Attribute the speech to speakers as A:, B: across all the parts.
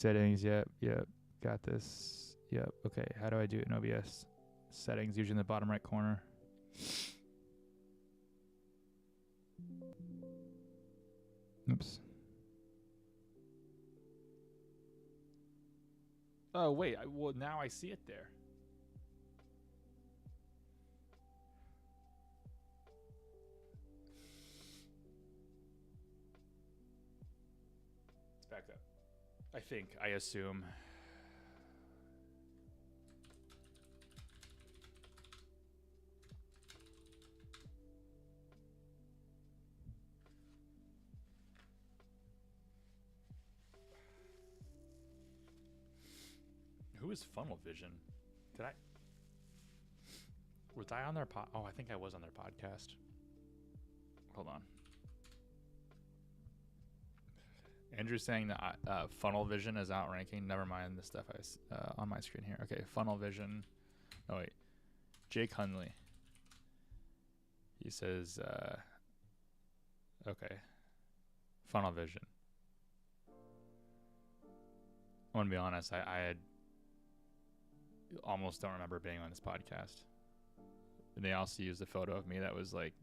A: Settings. Yep. Got this. Yep. Okay. How do I do it in OBS? Settings, usually in the bottom right corner. Oops. Oh, wait. Well, now I see it there. It's back up. I assume. Who is Funnel Vision? Was I on their Oh, I think I was on their podcast. Hold on. Andrew's saying that Funnel Vision is outranking. Never mind the stuff on my screen here. Okay, Funnel Vision. Oh, wait. Jake Hunley. He says, okay. Funnel Vision. I want to be honest. I almost don't remember being on this podcast. And they also used a photo of me that was like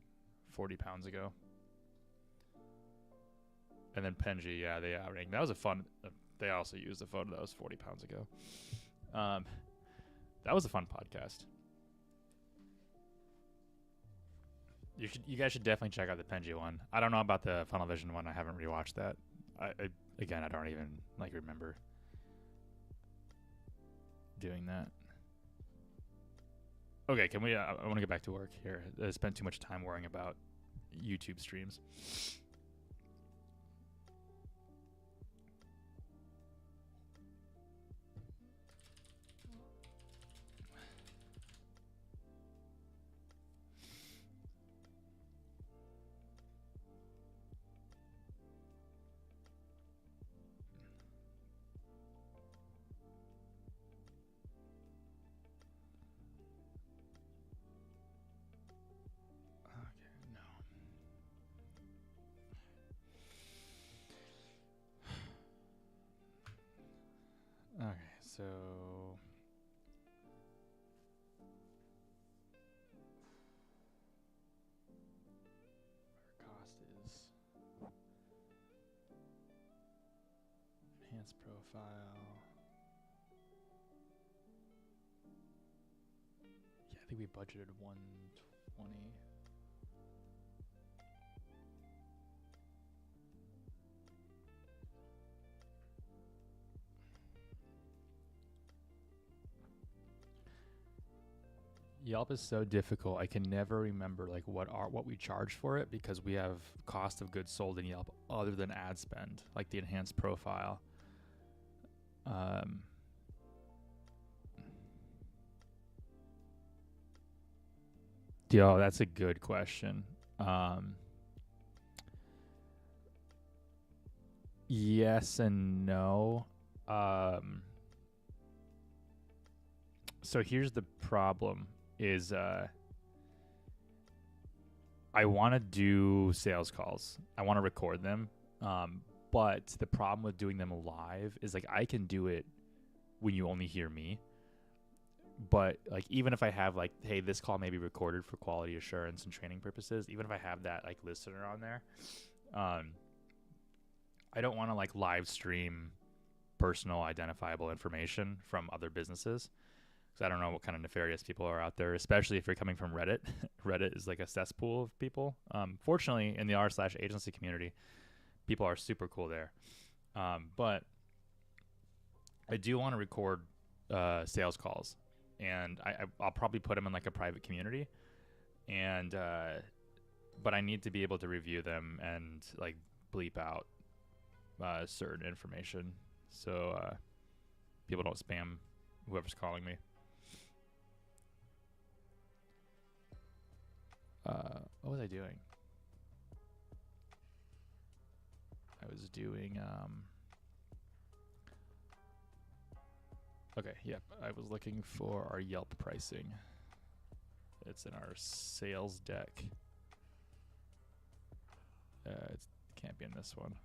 A: 40 pounds ago. And then Penji, yeah, they outranked. That was a fun. They also used a photo that was 40 pounds ago. That was a fun podcast. You guys should definitely check out the Penji one. I don't know about the Funnel Vision one. I haven't rewatched that. I don't even remember doing that. Okay, can we? I want to get back to work here. I spent too much time worrying about YouTube streams. Okay, so our cost is enhanced profile. Yeah, I think we budgeted 120. Yelp is so difficult. I can never remember like what we charge for it because we have cost of goods sold in Yelp other than ad spend, like the enhanced profile. Yo, that's a good question. Yes and no. So here's the problem is I want to do sales calls. I want to record them. But the problem with doing them live is like I can do it when you only hear me. But like even if I have like, hey, this call may be recorded for quality assurance and training purposes, even if I have that like listener on there, I don't want to like live stream personal identifiable information from other businesses. I don't know what kind of nefarious people are out there, especially if you're coming from Reddit. Reddit is like a cesspool of people. Fortunately, in the r/agency community, people are super cool there. But I do want to record sales calls, and I'll probably put them in like a private community. And but I need to be able to review them and like bleep out certain information so people don't spam whoever's calling me. What was I doing? I was doing, okay, yep. I was looking for our Yelp pricing. It's in our sales deck. It can't be in this one.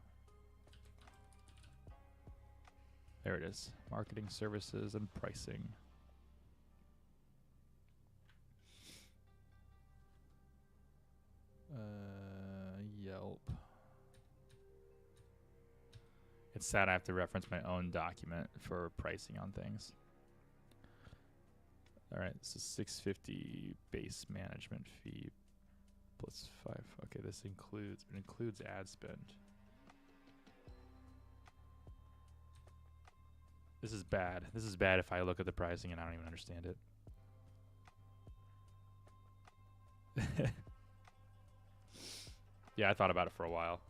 A: There it is. Marketing services and pricing. Yelp. It's sad I have to reference my own document for pricing on things. All right, this is $650 base management fee plus 5. Okay, it includes ad spend. This is bad. This is bad if I look at the pricing and I don't even understand it. Yeah, I thought about it for a while.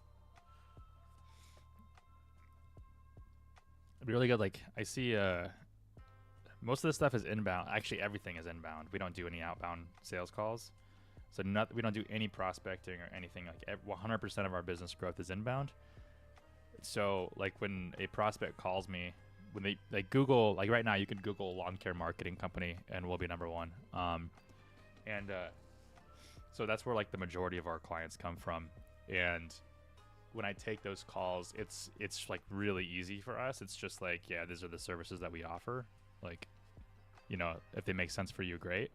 A: It'd be really good. Like, I see most of this stuff is inbound. Actually, everything is inbound. We don't do any outbound sales calls. So we don't do any prospecting or anything. Like 100% of our business growth is inbound. So like when a prospect calls me, when they like Google, like right now you can Google lawn care marketing company and we'll be number one. So that's where like the majority of our clients come from. And when I take those calls, it's like really easy for us. It's just like, yeah, these are the services that we offer. Like, you know, if they make sense for you, great.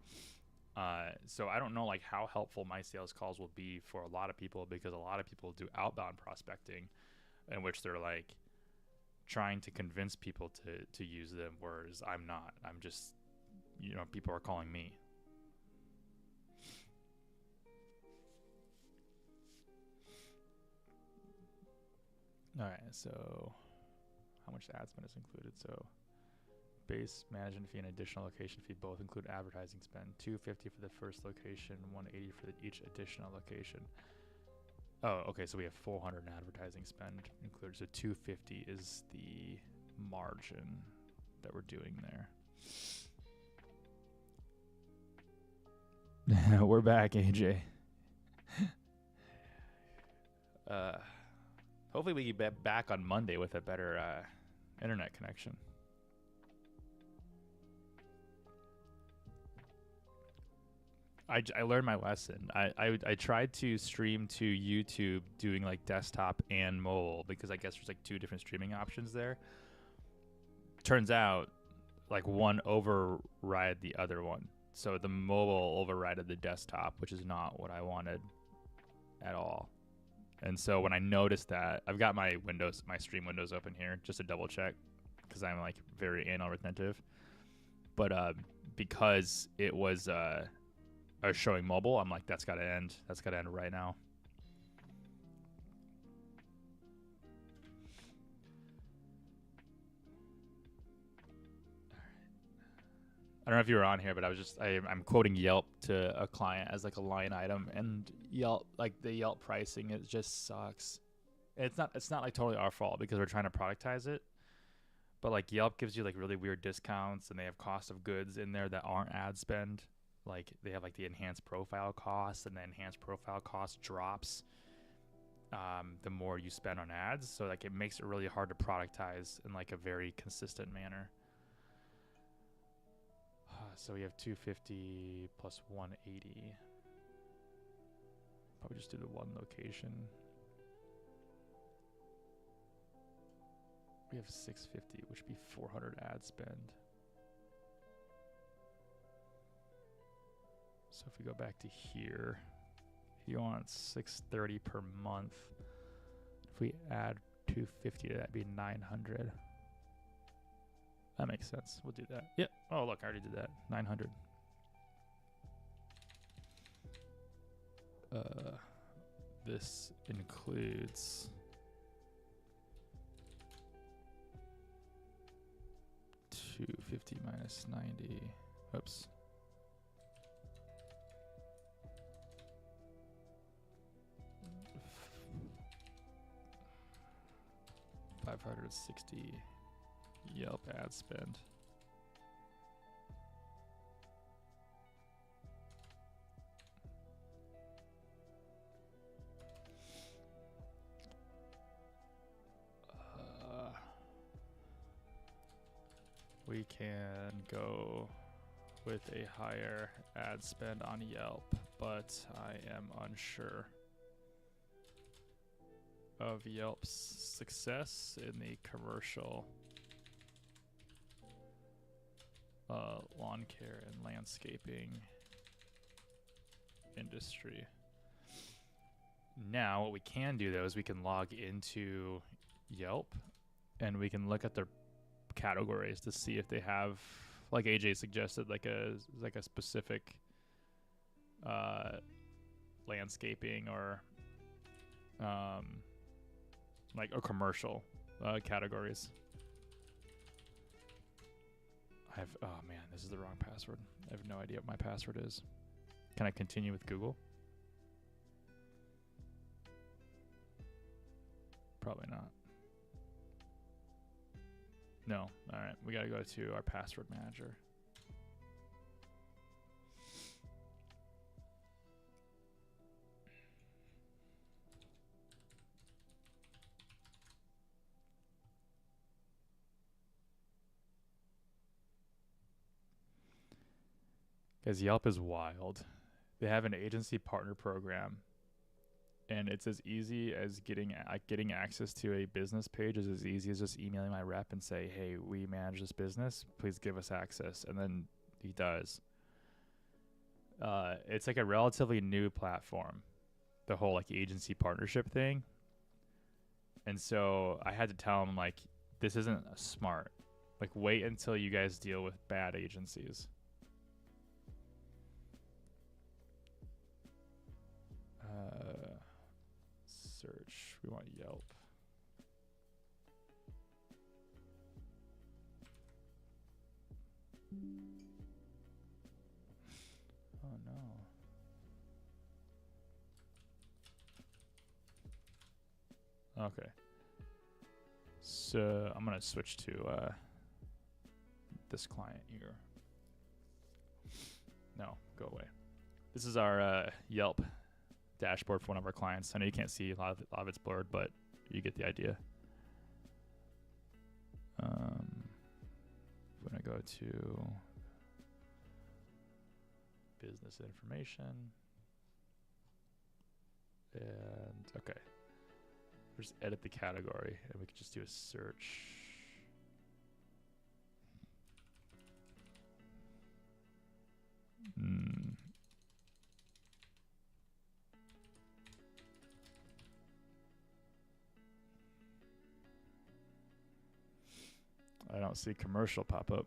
A: So I don't know like how helpful my sales calls will be for a lot of people, because a lot of people do outbound prospecting in which they're like trying to convince people to use them, whereas I'm not. I'm just, you know, people are calling me. All right, so how much ad spend is included? So base management fee and additional location fee both include advertising spend. $250 for the first location, $180 for each additional location. Oh, okay, so we have $400 in advertising spend included. So $250 is the margin that we're doing there. We're back, AJ. Hopefully we get back on Monday with a better internet connection. I learned my lesson. I tried to stream to YouTube doing like desktop and mobile, because I guess there's like two different streaming options there. Turns out like one override the other one. So the mobile overrided the desktop, which is not what I wanted at all. And so when I noticed that, I've got my stream windows open here just to double check, because I'm like very anal retentive. But because it was showing mobile, I'm like, that's got to end. That's got to end right now. I don't know if you were on here, but I'm quoting Yelp to a client as like a line item, and Yelp, like the Yelp pricing, it just sucks. It's not like totally our fault because we're trying to productize it, but like Yelp gives you like really weird discounts, and they have cost of goods in there that aren't ad spend. Like they have like the enhanced profile cost, and the enhanced profile cost drops the more you spend on ads. So like it makes it really hard to productize in like a very consistent manner. So we have 250 plus 180. Probably just do the one location. We have 650, which would be 400 ad spend. So if we go back to here, if you want 630 per month, if we add 250 to that, it'd be 900. That makes sense. We'll do that. Yep. Oh, look, I already did that. 900. This includes $250 minus 90. Oops. $560 Yelp ad spend. We can go with a higher ad spend on Yelp, but I am unsure of Yelp's success in the commercial lawn care and landscaping industry. Now, what we can do though is we can log into Yelp and we can look at their categories to see if they have, like AJ suggested, like a specific landscaping or like a commercial categories. Oh man, this is the wrong password. I have no idea what my password is. Can I continue with Google? Probably not. No. All right. We got to go to our password manager. Because Yelp is wild. They have an agency partner program, and it's as easy as getting access to a business page is as easy as just emailing my rep and say, hey, we manage this business, please give us access. And then he does. It's like a relatively new platform, the whole like agency partnership thing. And so I had to tell him, like, this isn't smart. Like, wait until you guys deal with bad agencies. Search. We want Yelp. Oh no. Okay. So I'm gonna switch to this client here. No, go away. This is our Yelp dashboard for one of our clients. I know you can't see a lot of it's blurred, but you get the idea. When I go to business information, and okay, just edit the category, and we can just do a search. I don't see commercial pop up.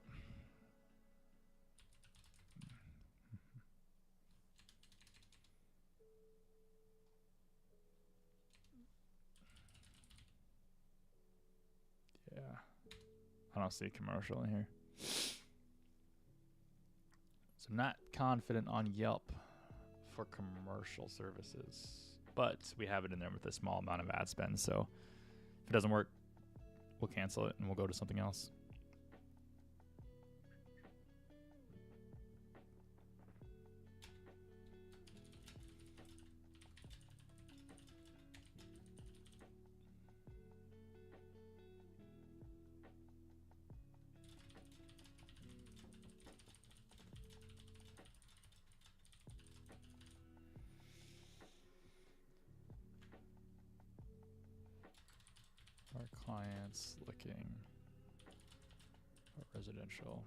A: Yeah. I don't see commercial in here. So I'm not confident on Yelp for commercial services, but we have it in there with a small amount of ad spend. So if it doesn't work, we'll cancel it and we'll go to something else. Our clients looking for residential.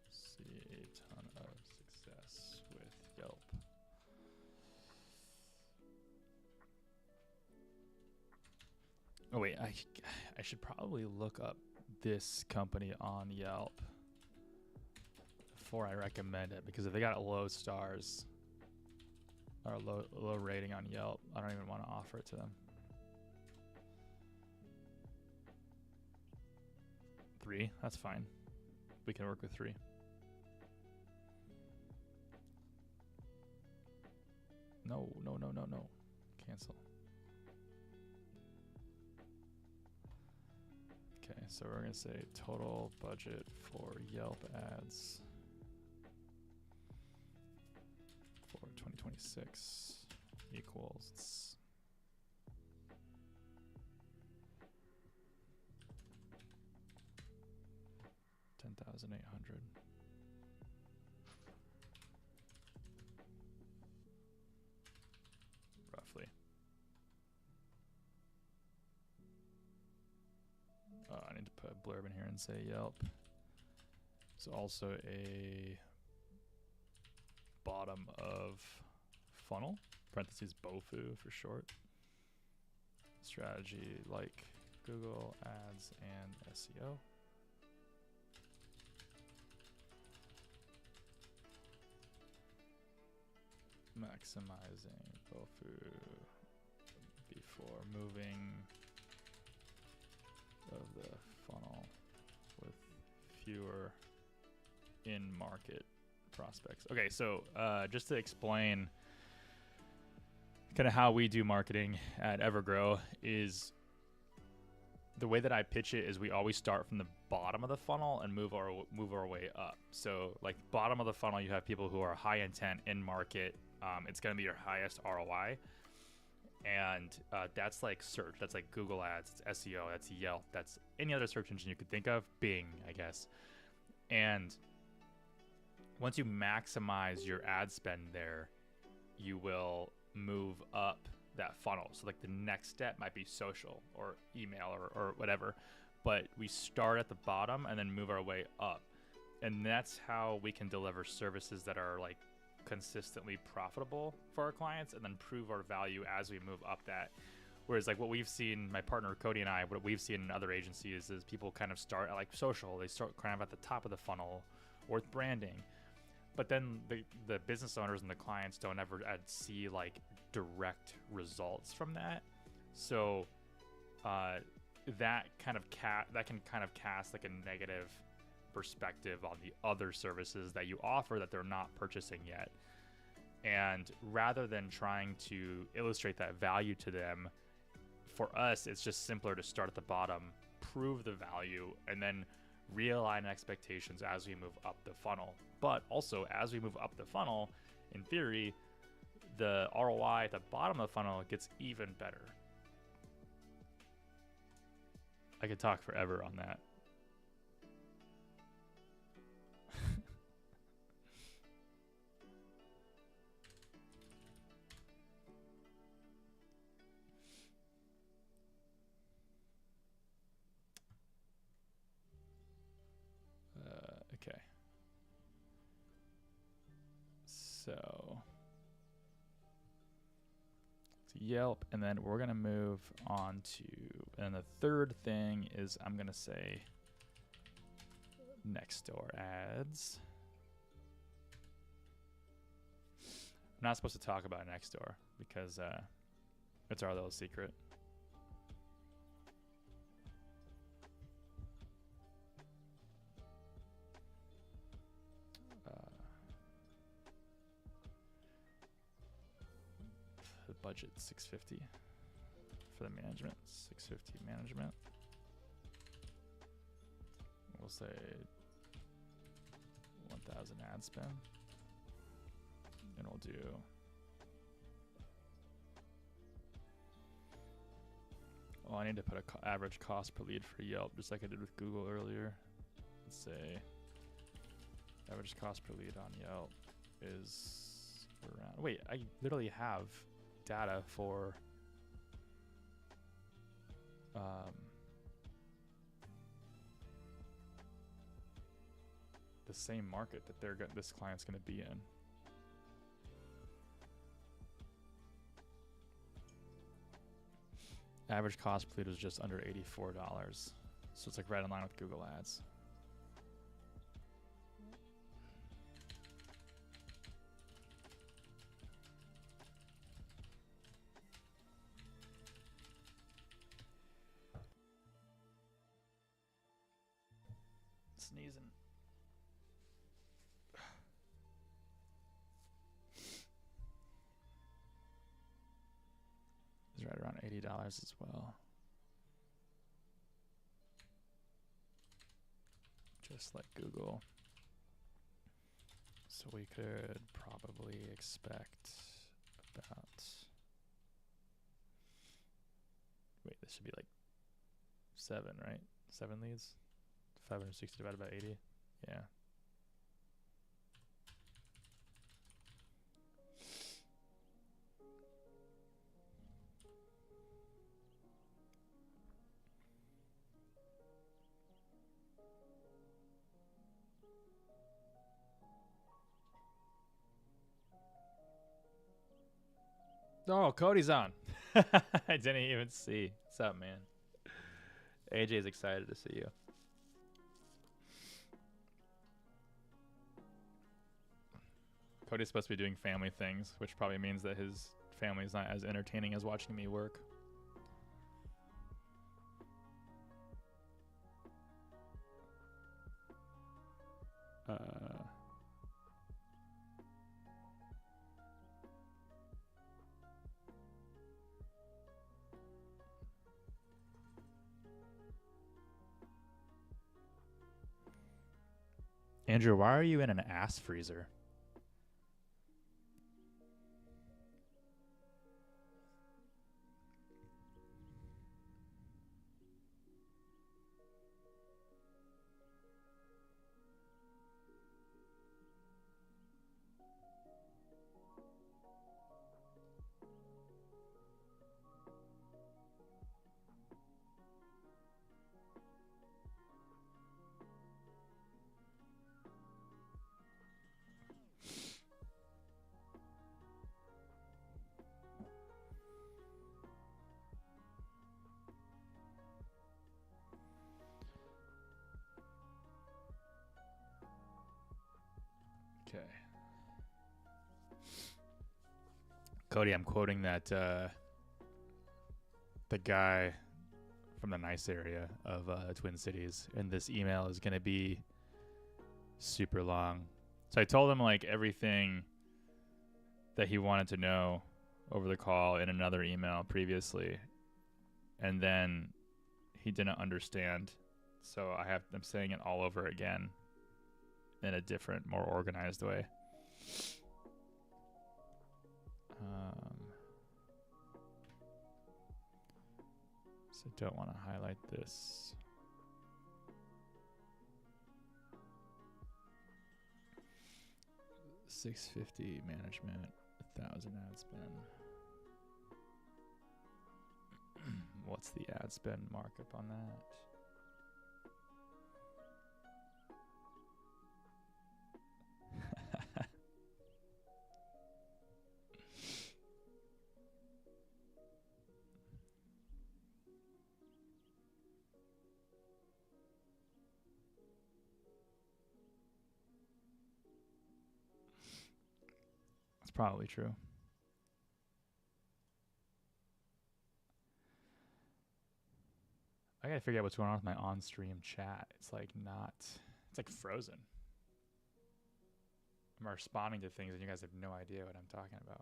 A: See a ton of success with Yelp. Oh wait, I should probably look up this company on Yelp before I recommend it, because if they got low stars or low rating on Yelp, I don't even want to offer it to them. 3, that's fine. We can work with 3. No. Cancel. Okay, so we're gonna say total budget for Yelp ads for 2026 equals $10,800. Roughly. I need to put a blurb in here and say Yelp. It's also a bottom of funnel, parentheses BOFU for short. Strategy like Google Ads and SEO. Maximizing BOFU before moving of the funnel with fewer in-market prospects. Okay, so just to explain kind of how we do marketing at Evergrow is the way that I pitch it is we always start from the bottom of the funnel and move our way up. So like bottom of the funnel, you have people who are high intent in market. It's going to be your highest ROI. And that's like search. That's like Google Ads. It's SEO. That's Yelp. That's any other search engine you could think of. Bing, I guess. And once you maximize your ad spend there, you will move up that funnel. So like the next step might be social or email or whatever. But we start at the bottom and then move our way up. And that's how we can deliver services that are like consistently profitable for our clients and then prove our value as we move up that. Whereas like what we've seen, my partner Cody and I, what we've seen in other agencies is people kind of start at like social. They start kind of at the top of the funnel or with branding. But then the business owners and the clients don't ever see like direct results from that. So that can kind of cast like a negative perspective on the other services that you offer that they're not purchasing yet. And rather than trying to illustrate that value to them, for us, it's just simpler to start at the bottom, prove the value, and then realign expectations as we move up the funnel. But also, as we move up the funnel, in theory, the ROI at the bottom of the funnel gets even better. I could talk forever on that. Okay. So Yelp, and then we're gonna move on to, and the third thing is I'm gonna say Nextdoor ads. I'm not supposed to talk about Nextdoor because it's our little secret. The budget $650 for the management. $650 management. We'll say 1,000 ad spend, and we'll do I need to put a average cost per lead for Yelp, just like I did with Google earlier. Let's say average cost per lead on Yelp is around. Wait, I literally have data for the same market that this client's going to be in. Average cost per lead was just under $84, so it's like right in line with Google Ads. Sneezing. It's right around $80 as well. Just like Google. So we could probably expect about, wait, this should be like 7, right? 7 leads? 560 divided by 80. Yeah. Oh, Cody's on. I didn't even see. What's up, man? AJ's excited to see you. Cody's supposed to be doing family things, which probably means that his family's not as entertaining as watching me work. Andrew, why are you in an ass freezer? Okay. Cody, I'm quoting that the guy from the nice area of Twin Cities, and this email is going to be super long. So I told him like everything that he wanted to know over the call in another email previously, and then he didn't understand. So I'm saying it all over again in a different, more organized way. So I don't want to highlight this. $650 management, 1,000 ad spend. What's the ad spend markup on that? It's probably true. I gotta figure out what's going on with my on-stream chat. It's like frozen. I'm responding to things and you guys have no idea what I'm talking about.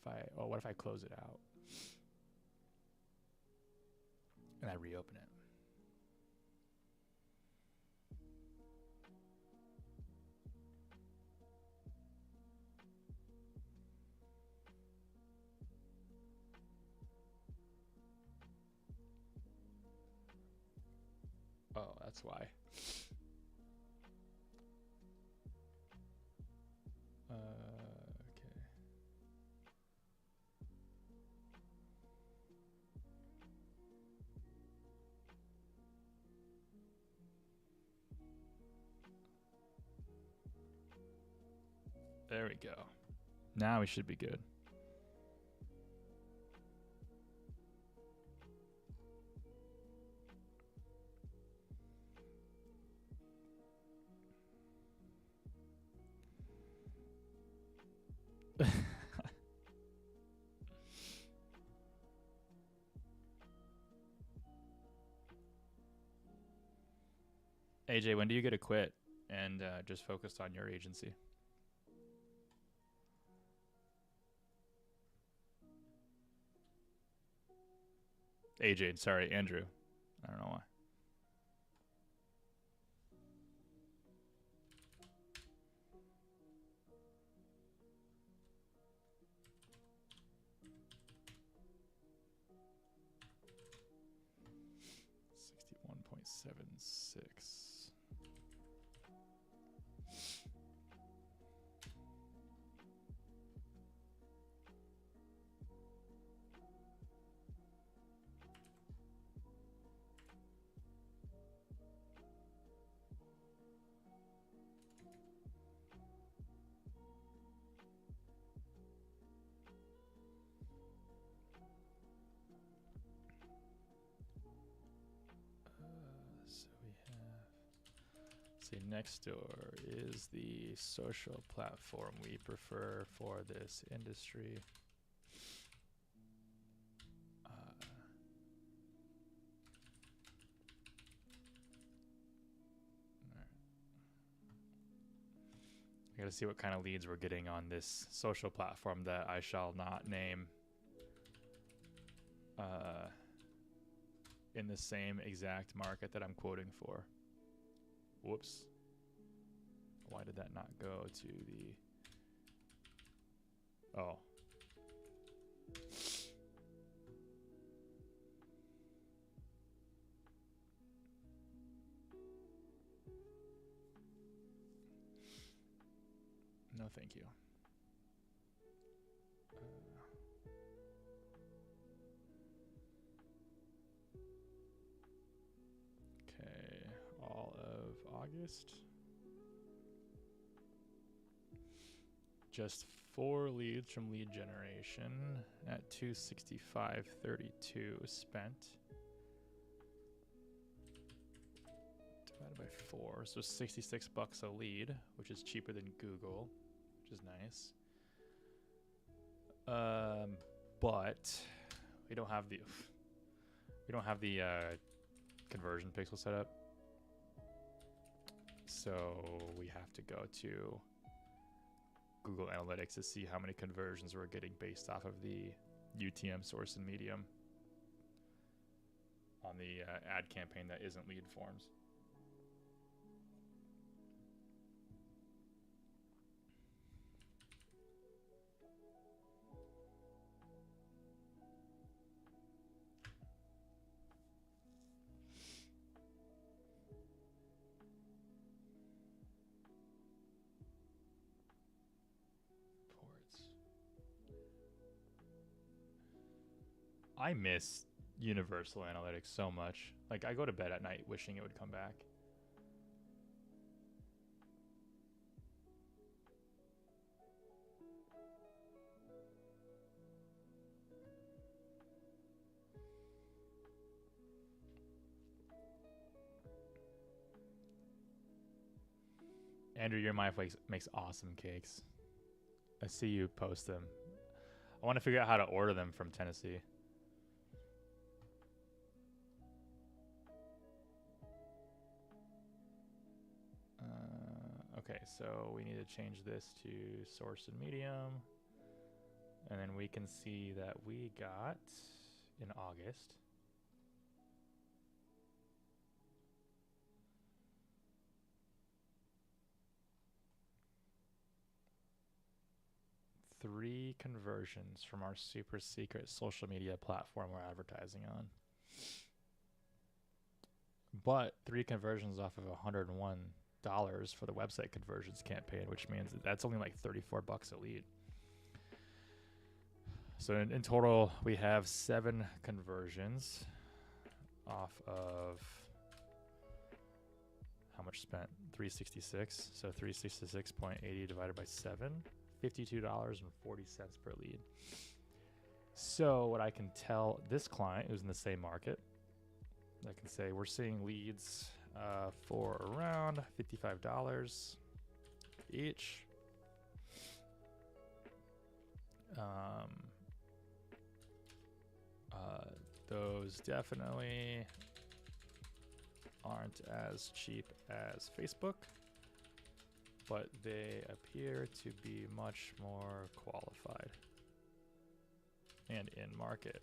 A: File. What if I close it out and I reopen it? Oh, that's why. Okay. There we go. Now we should be good. AJ, when do you get to quit and just focus on your agency? AJ, sorry, Andrew. I don't know why. $61.76. See, Nextdoor is the social platform we prefer for this industry. I gotta see what kind of leads we're getting on this social platform that I shall not name. In the same exact market that I'm quoting for. Whoops. Why did that not go to the... Oh. No, thank you. Okay, all of August. Just 4 leads from lead generation at $265.32 spent. Divided by 4, so $66 a lead, which is cheaper than Google, which is nice. But we don't have the conversion pixel set up, so we have to go to Google Analytics to see how many conversions we're getting based off of the UTM source and medium on the ad campaign that isn't lead forms. I miss Universal Analytics so much. Like, I go to bed at night wishing it would come back. Andrew, your My Flakes makes awesome cakes. I see you post them. I want to figure out how to order them from Tennessee. Okay, so we need to change this to source and medium. And then we can see that we got in August. Three conversions from our super secret social media platform we're advertising on. But 3 conversions off of $101 for the website conversions campaign, which means that's only like $34 a lead. So in total, we have 7 conversions off of how much spent? 366. So 366.80 divided by 7, $52.40 per lead. So what I can tell this client who's in the same market, I can say we're seeing leads for around $55 each. Those definitely aren't as cheap as Facebook, but they appear to be much more qualified and in market.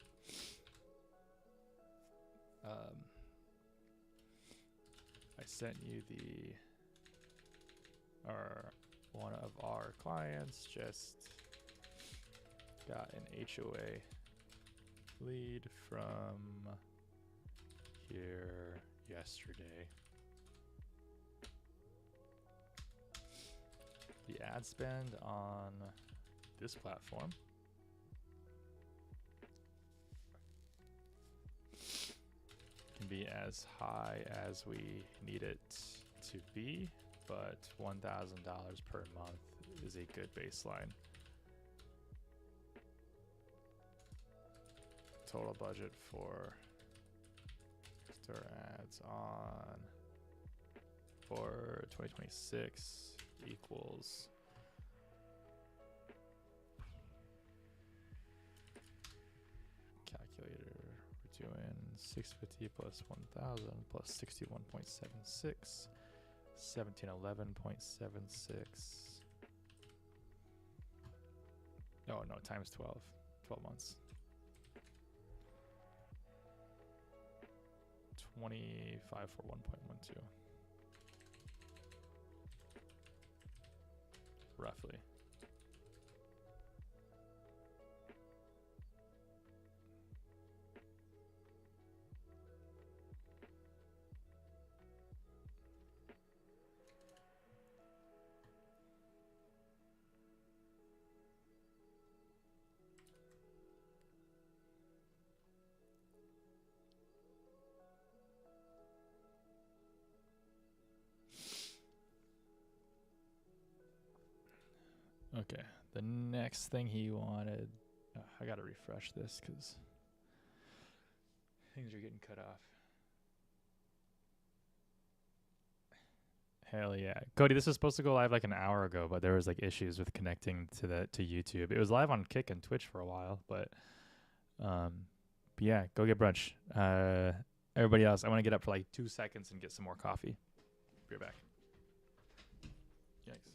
A: I sent you one of our clients just got an HOA lead from here yesterday. The ad spend on this platform can be as high as we need it to be, but $1,000 per month is a good baseline. Total budget for store ads on for 2026 equals calculator. We're doing 650 plus 1000 plus 61.76, 1711.76. Oh no, times 12 months. 25 for 1.12. Roughly. Okay, the next thing he wanted, I gotta refresh this because things are getting cut off. Hell yeah, Cody, this was supposed to go live like an hour ago, but there was like issues with connecting to YouTube. It was live on Kick and Twitch for a while, but yeah, go get brunch. Everybody else, I want to get up for like 2 seconds and get some more coffee. Be right back. Yikes.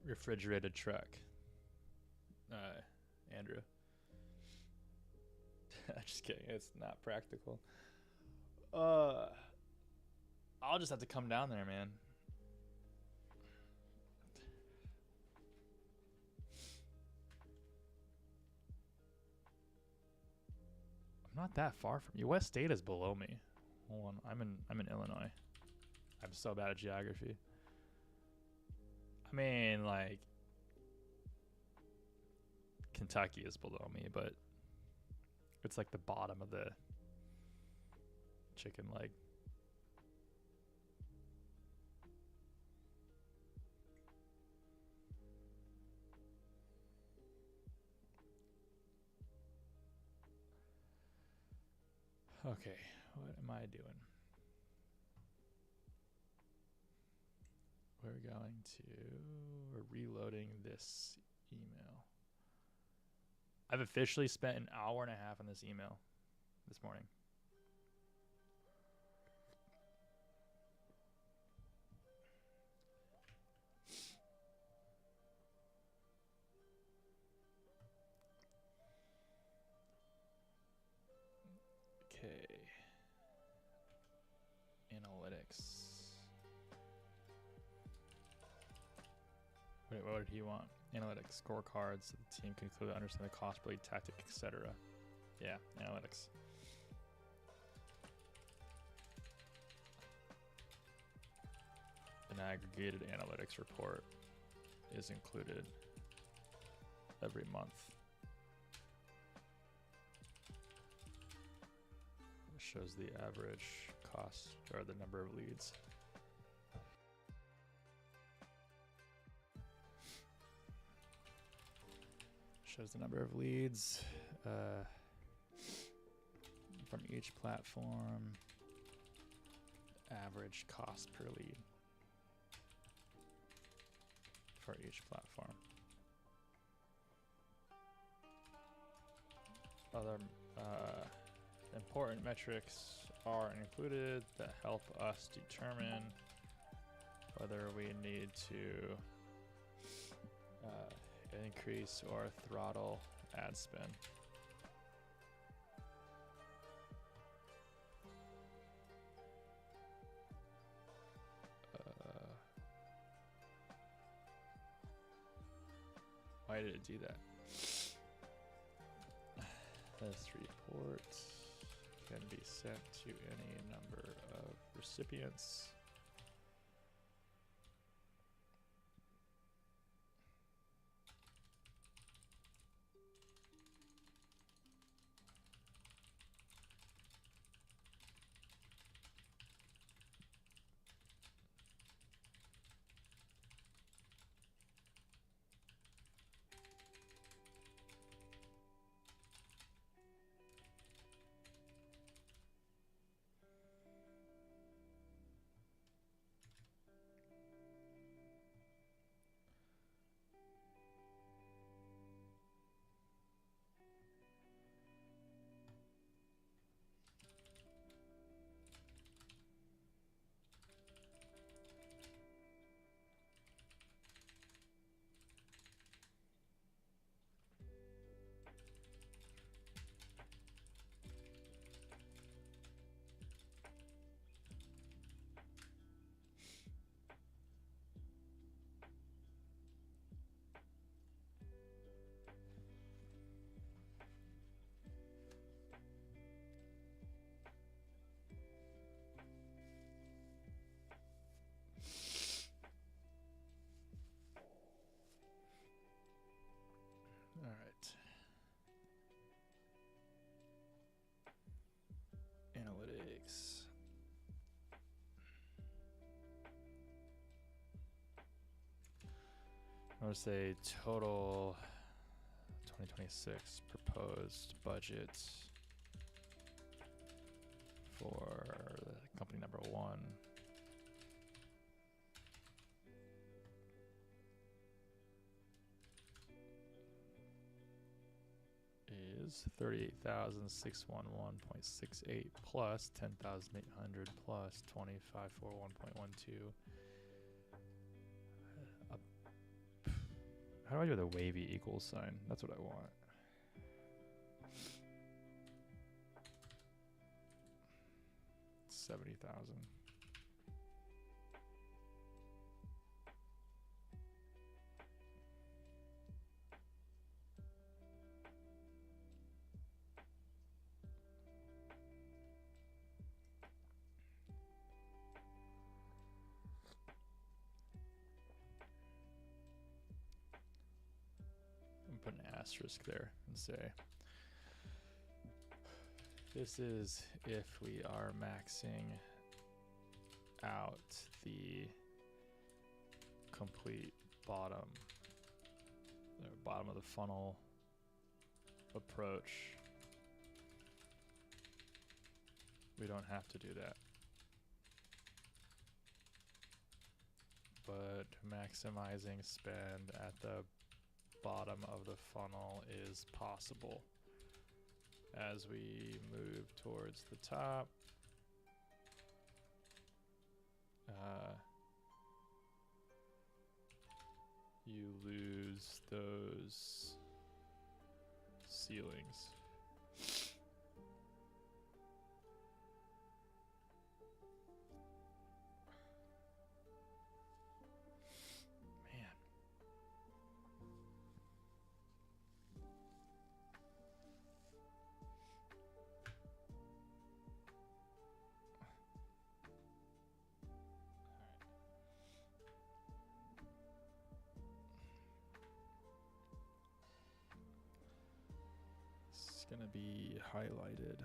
A: Refrigerated truck. Andrew. Just kidding. It's not practical. I'll just have to come down there, man. I'm not that far from you. West State is below me. Hold on. I'm in Illinois. I'm so bad at geography. I mean, like, Kentucky is below me, but it's like the bottom of the chicken leg. Okay, what am I doing? We're reloading this email. I've officially spent an hour and a half on this email this morning. Okay. Analytics. Wait, what did he want? Analytics, scorecards, so the team can clearly understand the cost, play tactic, etc. Yeah, analytics. An aggregated analytics report is included every month. It shows the average cost or the number of leads. Shows the number of leads from each platform, average cost per lead for each platform. Other important metrics are included that help us determine whether we need to increase or throttle ad spend. Why did it do that? This report can be sent to any number of recipients. All right. Analytics. I would say total 2026 proposed budget for the company number 1 is 38,611.68 plus 10,800 plus 2541.12. How do I do the wavy equals sign? That's what I want. $70,000. Put an asterisk there and say this is if we are maxing out the complete bottom of the funnel approach. We don't have to do that, but maximizing spend at the bottom of the funnel is possible as we move towards the top. You lose those ceilings. Gonna be highlighted.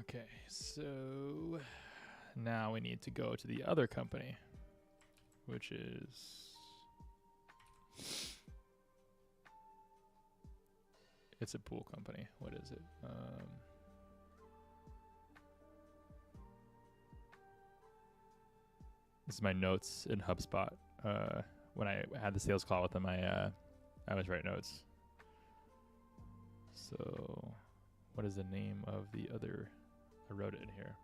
A: Okay, so now we need to go to the other company, which is It's a pool company. What is it? This is my notes in HubSpot. When I had the sales call with them, I was writing notes. So, what is the name of the other? I wrote it in here.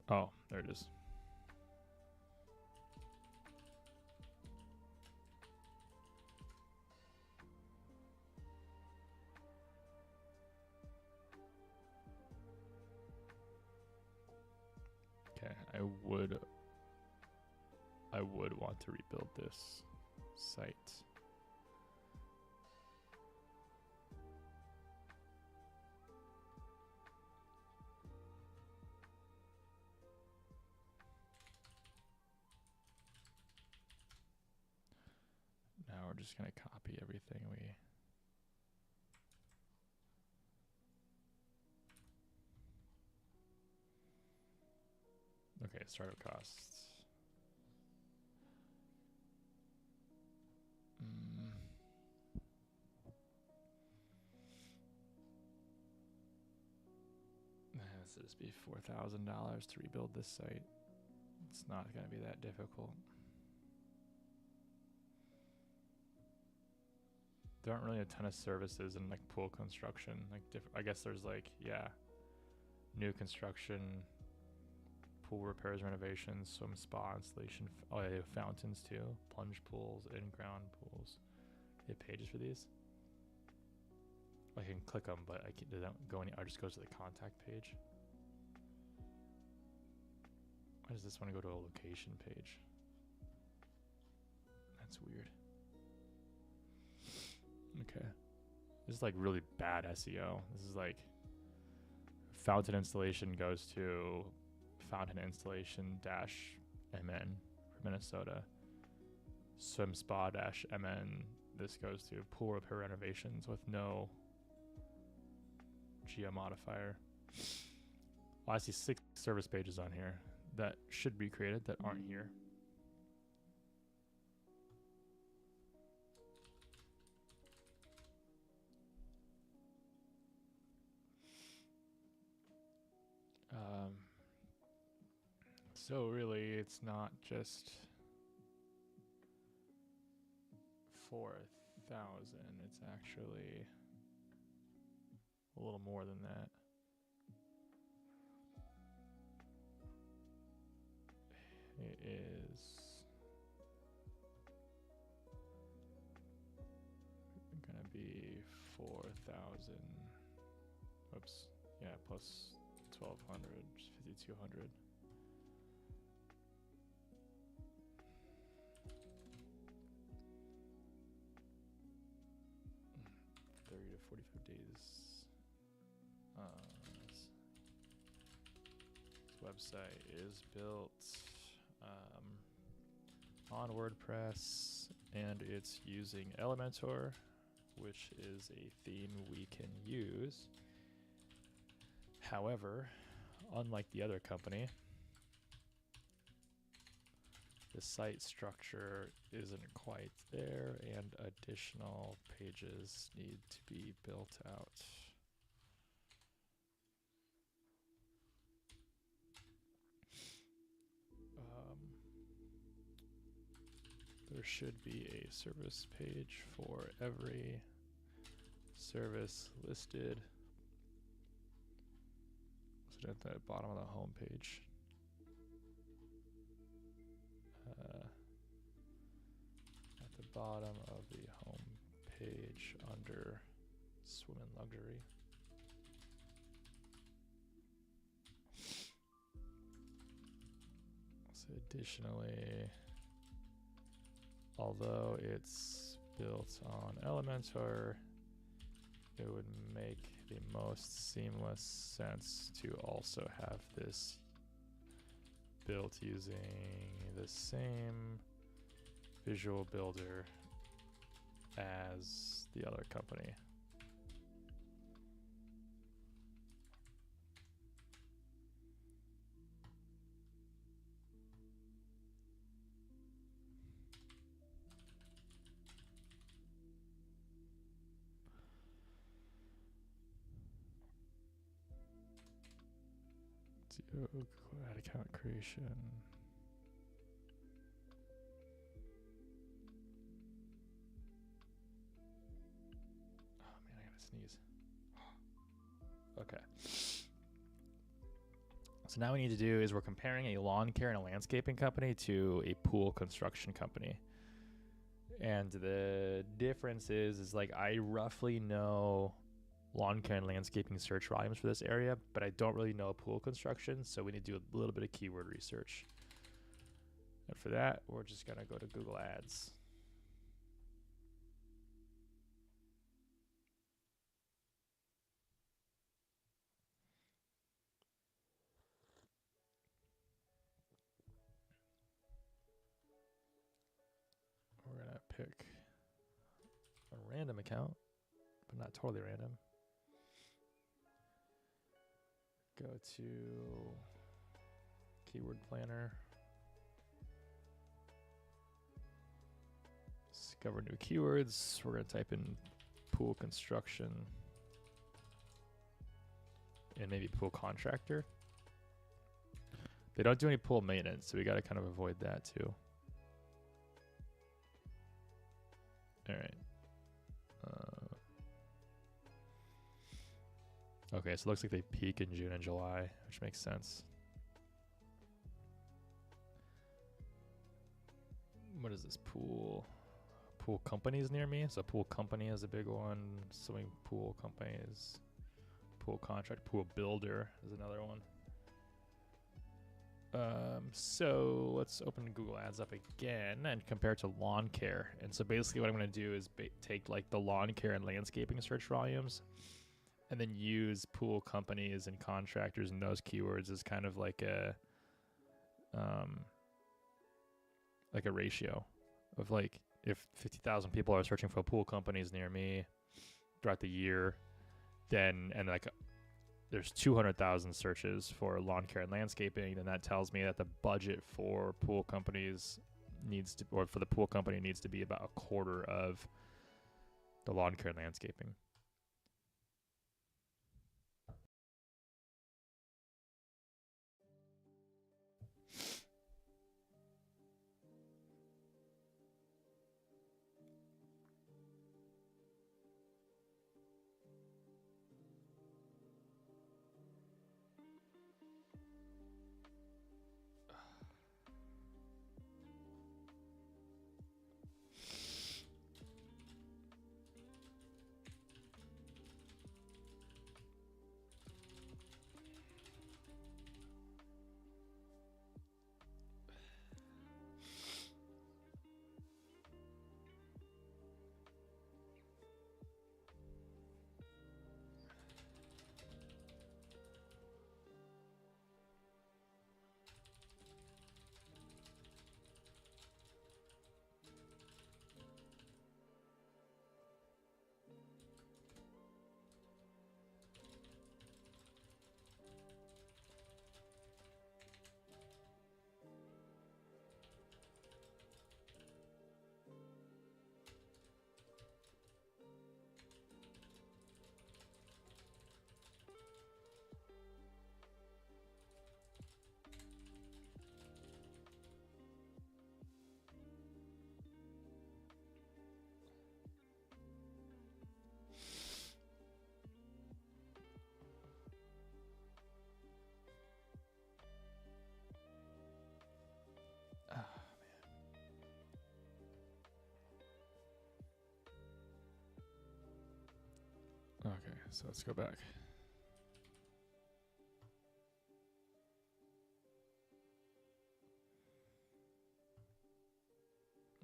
A: Oh, there it is. Okay, I would want to rebuild this site. Now we're just going to copy everything we... Okay, startup costs. This would just be $4,000 to rebuild this site. It's not going to be that difficult. There aren't really a ton of services in like pool construction. Like I guess there's like, yeah, new construction, pool repairs, renovations, swim spa installation. Oh, they have fountains too, plunge pools, in-ground pools. They have pages for these. I can click them, but they don't go any. I just goes to the contact page. Why does this one go to a location page? That's weird. Okay. This is like really bad SEO. This is like fountain installation goes to fountain installation -MN for Minnesota. Swim spa -MN. This goes to pool repair renovations with no geo modifier. Well, I see 6 service pages on here that should be created that aren't here. So really, it's not just 4,000. It's actually a little more than that. It is gonna be 4,000. Oops. Yeah, plus 1,200, 5,200. 30 to 45 days. This website is built on WordPress, and it's using Elementor, which is a theme we can use. However, unlike the other company, the site structure isn't quite there, and additional pages need to be built out. There should be a service page for every service listed. So at the bottom of the home page. At the bottom of the home page under Swim and Luxury. So additionally, although it's built on Elementor, it would make the most seamless sense to also have this built using the same visual builder as the other company. Add account creation. Oh man, I gotta sneeze. Okay. So now what we need to do is we're comparing a lawn care and a landscaping company to a pool construction company. And the difference is like I roughly know lawn care and landscaping search volumes for this area, but I don't really know pool construction, so we need to do a little bit of keyword research. And for that, we're just gonna go to Google Ads. We're gonna pick a random account, but not totally random. Go to keyword planner. Discover new keywords. We're gonna type in pool construction and maybe pool contractor. They don't do any pool maintenance, so we gotta kind of avoid that too. All right. Okay, so it looks like they peak in June and July, which makes sense. What is this pool? Pool companies near me. So pool company is a big one. Swimming pool companies. Pool contract. Pool builder is another one. So let's open Google Ads up again and compare it to lawn care. And so basically what I'm going to do is take like the lawn care and landscaping search volumes and then use pool companies and contractors and those keywords as kind of like a ratio of like if 50,000 people are searching for pool companies near me throughout the year, then and like there's 200,000 searches for lawn care and landscaping, then that tells me that the budget for pool companies needs to, or for the pool company needs to be about a quarter of the lawn care and landscaping. Okay, so let's go back.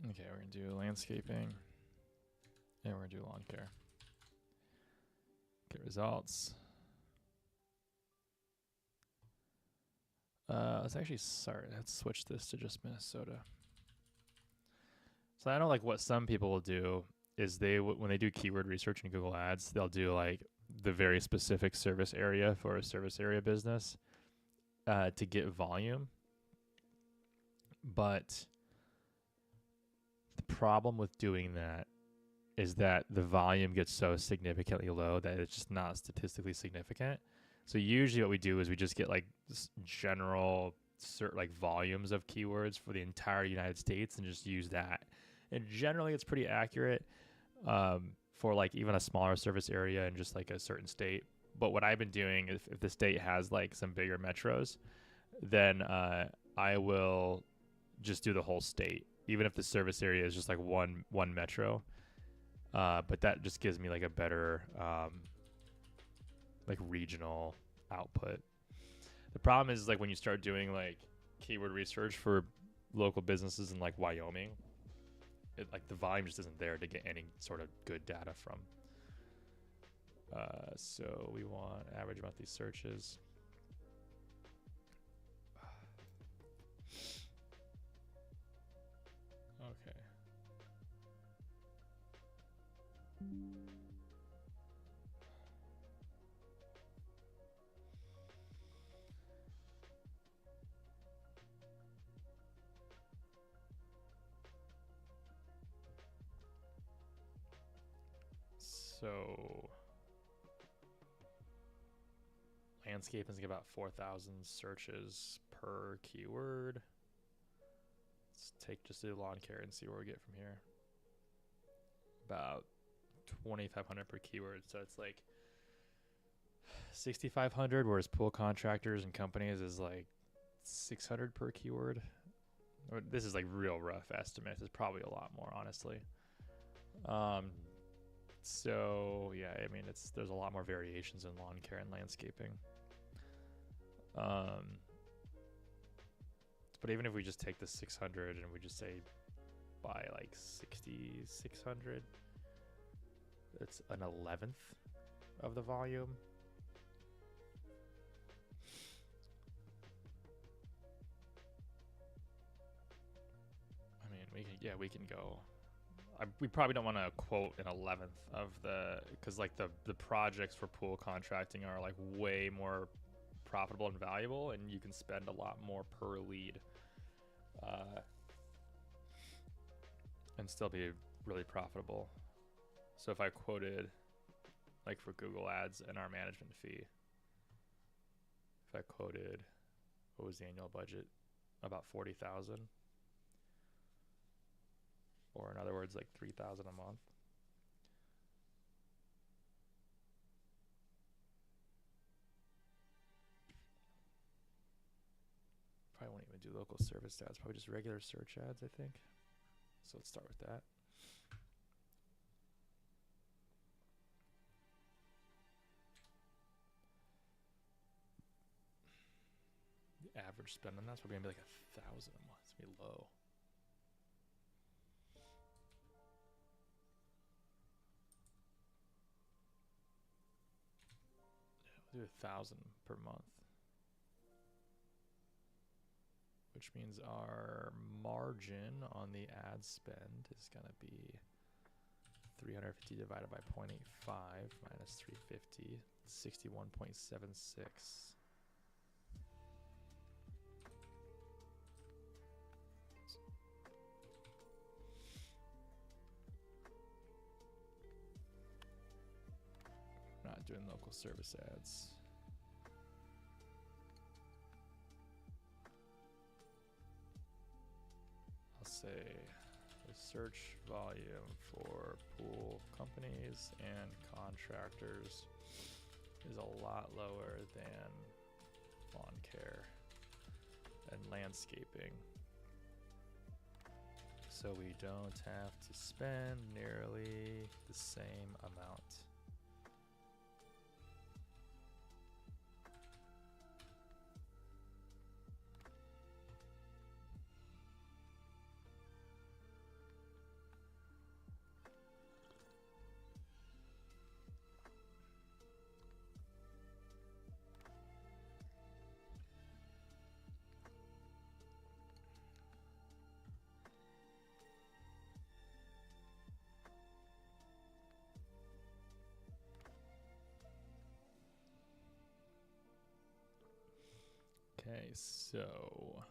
A: Okay, we're going to do landscaping and we're going to do lawn care. Get results. Let's switch this to just Minnesota. So I know like what some people will do is when they do keyword research in Google Ads, they'll do like the very specific service area for a service area business to get volume. But the problem with doing that is that the volume gets so significantly low that it's just not statistically significant. So usually what we do is we just get like general like volumes of keywords for the entire United States and just use that. And generally it's pretty accurate for like even a smaller service area and just like a certain state. But what I've been doing, if the state has like some bigger metros, then I will just do the whole state, even if the service area is just like one metro. But that just gives me like a better like regional output. The problem is like when you start doing like keyword research for local businesses in like Wyoming, like the volume just isn't there to get any sort of good data from. So we want average monthly searches. Okay. So landscaping is about 4,000 searches per keyword. Let's take just the lawn care and see where we get from here. About 2,500 per keyword. So it's like 6,500, whereas pool contractors and companies is like 600 per keyword. This is like real rough estimates. It's probably a lot more, honestly. So yeah, I mean, there's a lot more variations in lawn care and landscaping. But even if we just take the 600 and we just say by like 6,600, it's an 11th of the volume. I mean, we can go. We probably don't want to quote an 11th of because like the projects for pool contracting are like way more profitable and valuable, and you can spend a lot more per lead, and still be really profitable. So if I quoted like for Google Ads and our management fee, if I quoted, what was the annual budget? About 40,000. Or in other words, like 3,000 a month. Probably won't even do local service ads, probably just regular search ads, I think. So let's start with that. The average spend on that's probably gonna be like 1,000 a month. It's gonna be low. Do 1,000 per month, which means our margin on the ad spend is going to be 350 divided by 0.85 minus 350, 61.76. Not doing local service ads. I'll say the search volume for pool companies and contractors is a lot lower than lawn care and landscaping. So we don't have to spend nearly the same amount. Okay, so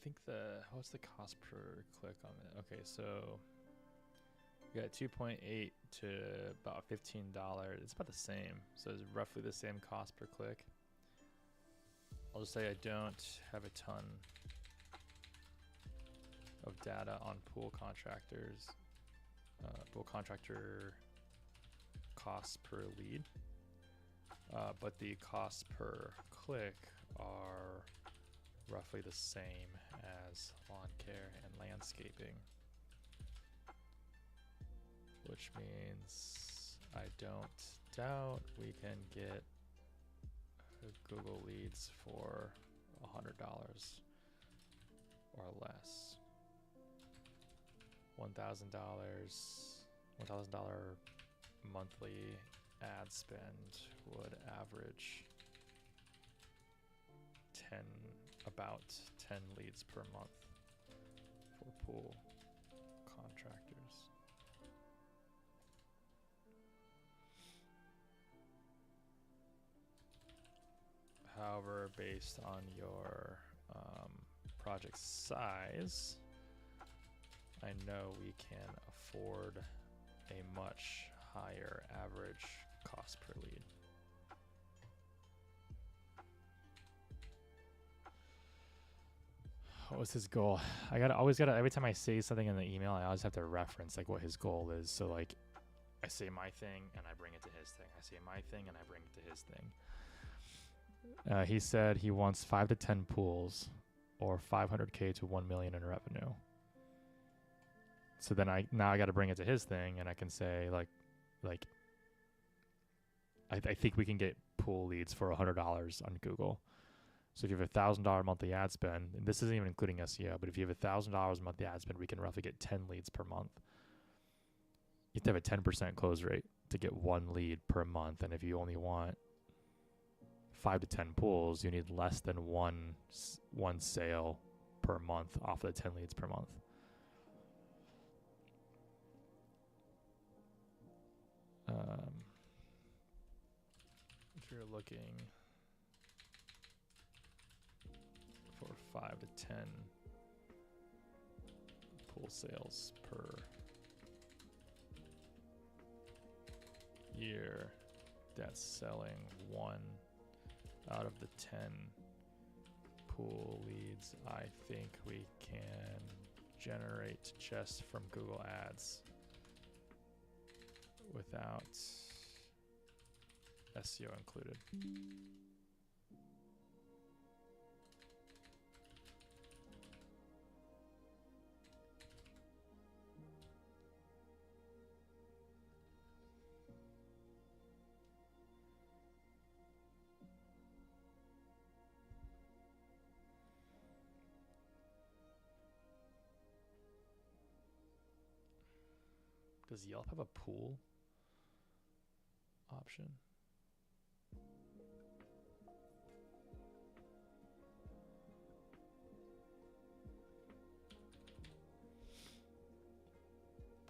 A: think what's the cost per click on it? Okay, so we got 2.8 to about $15. It's about the same. So it's roughly the same cost per click. I'll just say I don't have a ton of data on pool contractors, pool contractor costs per lead, but the costs per click are roughly the same as lawn care and landscaping, which means I don't doubt we can get Google leads for $100 or less. $1,000 monthly ad spend would average about 10 leads per month for pool contractors. However, based on your project size, I know we can afford a much higher average cost per lead. What was his goal? Always gotta every time I say something in the email, I always have to reference like what his goal is. So like I say my thing and I bring it to his thing. I say my thing and I bring it to his thing. He said he wants 5 to 10 pools or 500K to 1 million in revenue. So then I got to bring it to his thing and I can say like I think we can get pool leads for $100 on Google. So if you have $1,000 monthly ad spend, and this isn't even including SEO, but if you have $1,000 monthly ad spend, we can roughly get 10 leads per month. You have to have a 10% close rate to get 1 lead per month. And if you only want 5 to 10 pools, you need less than one sale per month off the 10 leads per month. If you're looking for 5 to 10 pool sales per year, that's selling 1 out of the 10 pool leads I think we can generate just from Google Ads without SEO included. Does Yelp have a pool option?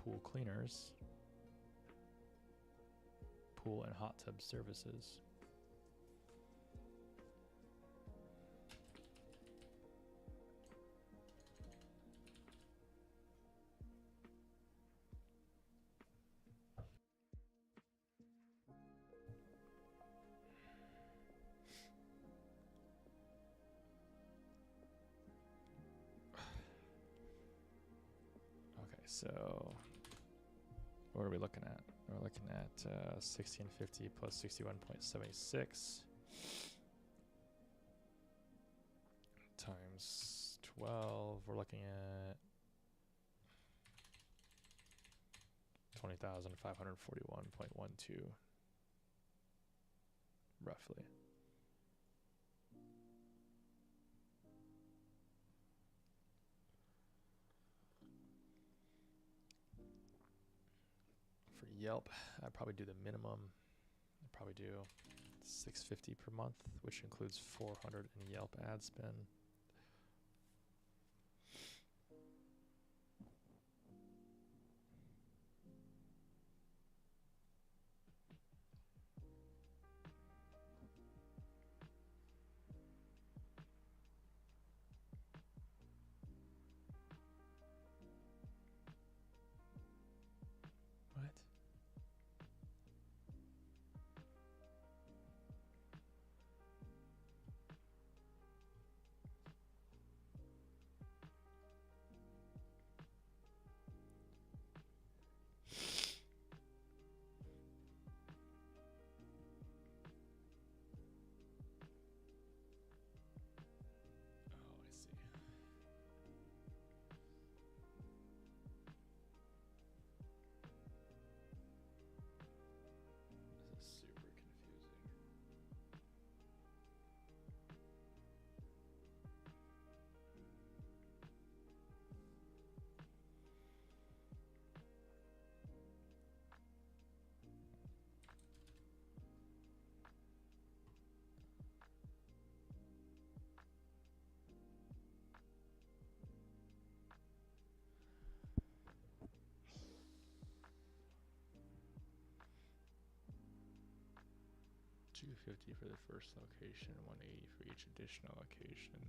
A: Pool cleaners, pool and hot tub services. So what are we looking at? We're looking at 1650 plus 61.76 times 12. We're looking at 20,541.12 roughly. Yelp, I'd probably do the minimum. I'd probably do $650 per month, which includes $400 in Yelp ad spend. $250 for the first location, $180 for each additional location.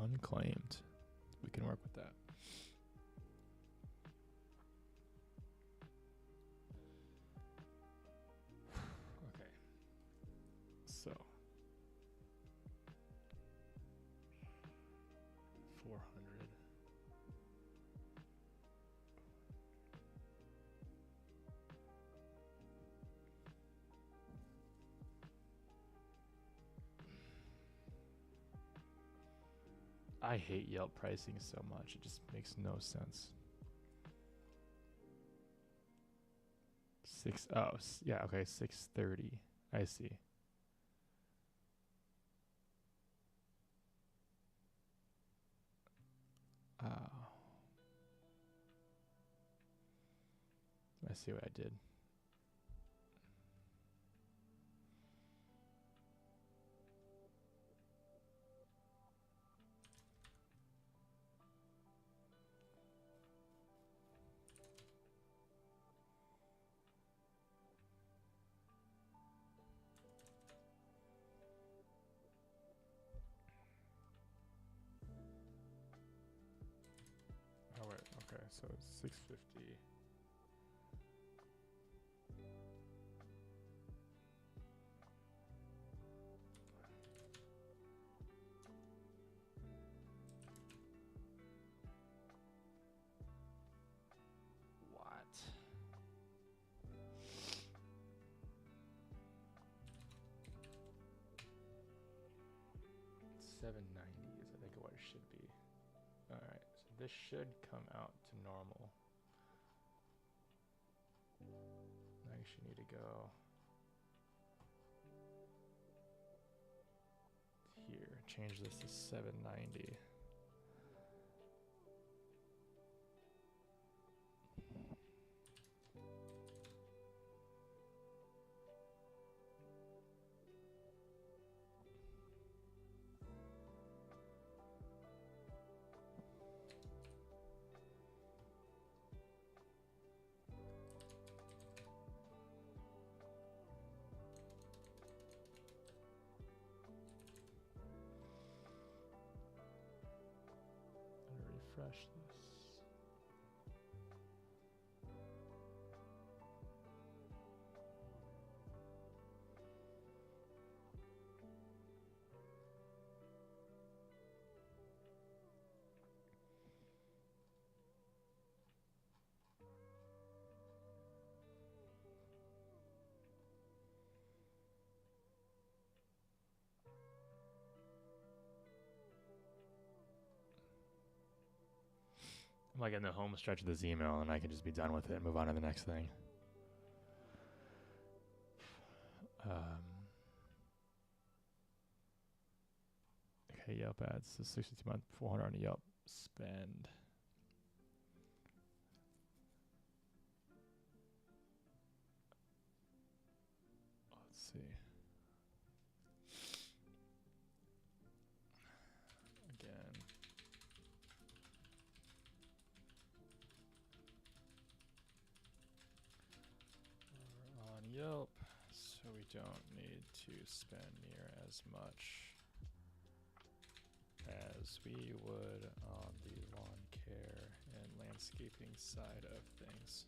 A: Unclaimed. We can work with that. Okay. So 400. I hate Yelp pricing so much. It just makes no sense. Yeah, okay, 630. I see. Oh. I see what I did. Oh wait, okay, so it's 650. What? 790 is I think what it should be. Alright, so this should come out to normal. I actually need to go here, change this to 790. Refresh this. I'm like in the home stretch of this email and I can just be done with it and move on to the next thing. Okay, Yelp ads. So 62 month, 400 on Yelp spend. Let's see. Again. We're on Yelp, so we don't need to spend near as much as we would on the lawn care and landscaping side of things.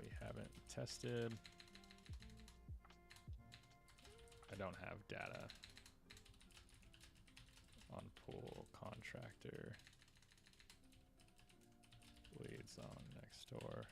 A: We haven't tested. don't have data on pool contractor leads on next door.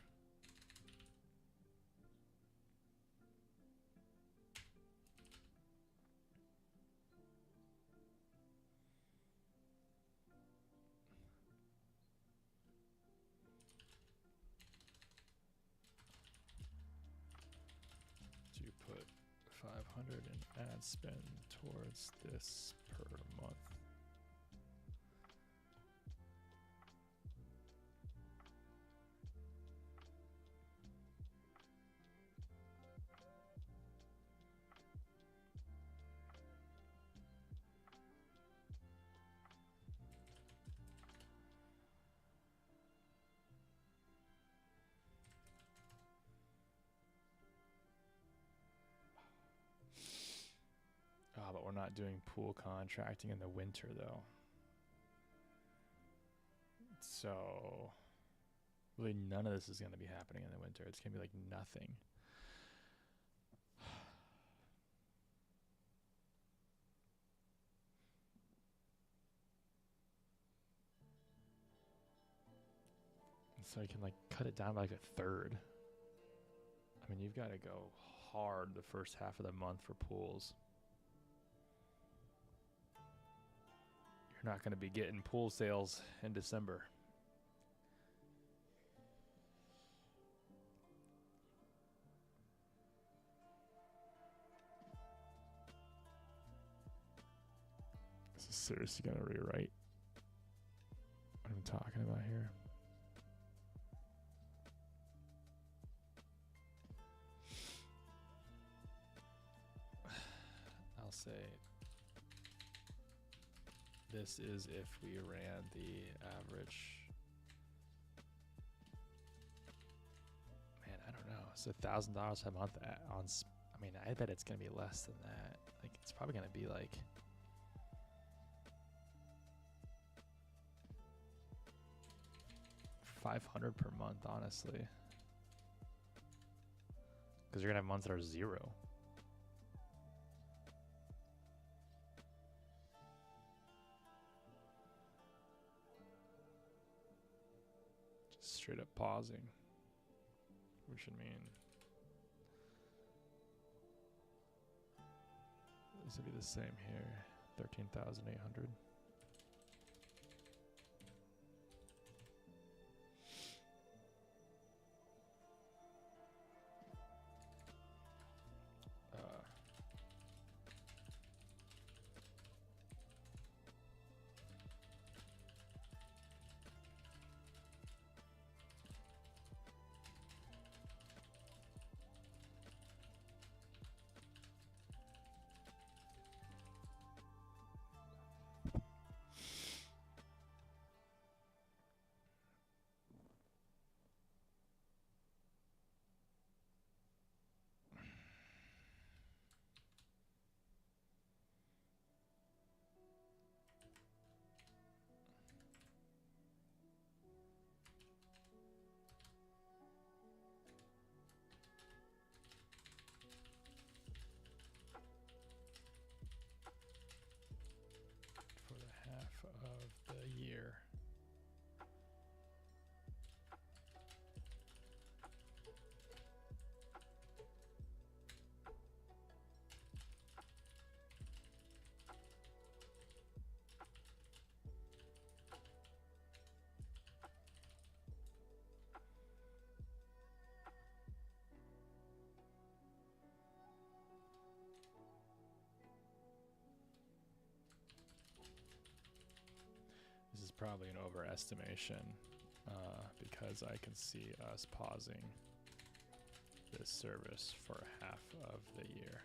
A: Do you put 500 in ad spend towards this per month? Oh, but we're not doing pool contracting in the winter though. So really none of this is going to be happening in the winter. It's going to be like nothing. So you can like cut it down by like a third. I mean, you've got to go hard the first half of the month for pools. You're not going to be getting pool sales in December. This is seriously going to rewrite what I'm talking about here. I'll say this is if we ran the average. Man, I don't know. It's $1,000 a month on. I mean, I bet it's gonna be less than that. Like, it's probably gonna be like $500 per month, honestly, because you're gonna have months that are zero. Straight up pausing, which should mean this would be the same here, 13,800. For the half of the year. This is probably an overestimation because I can see us pausing this service for half of the year.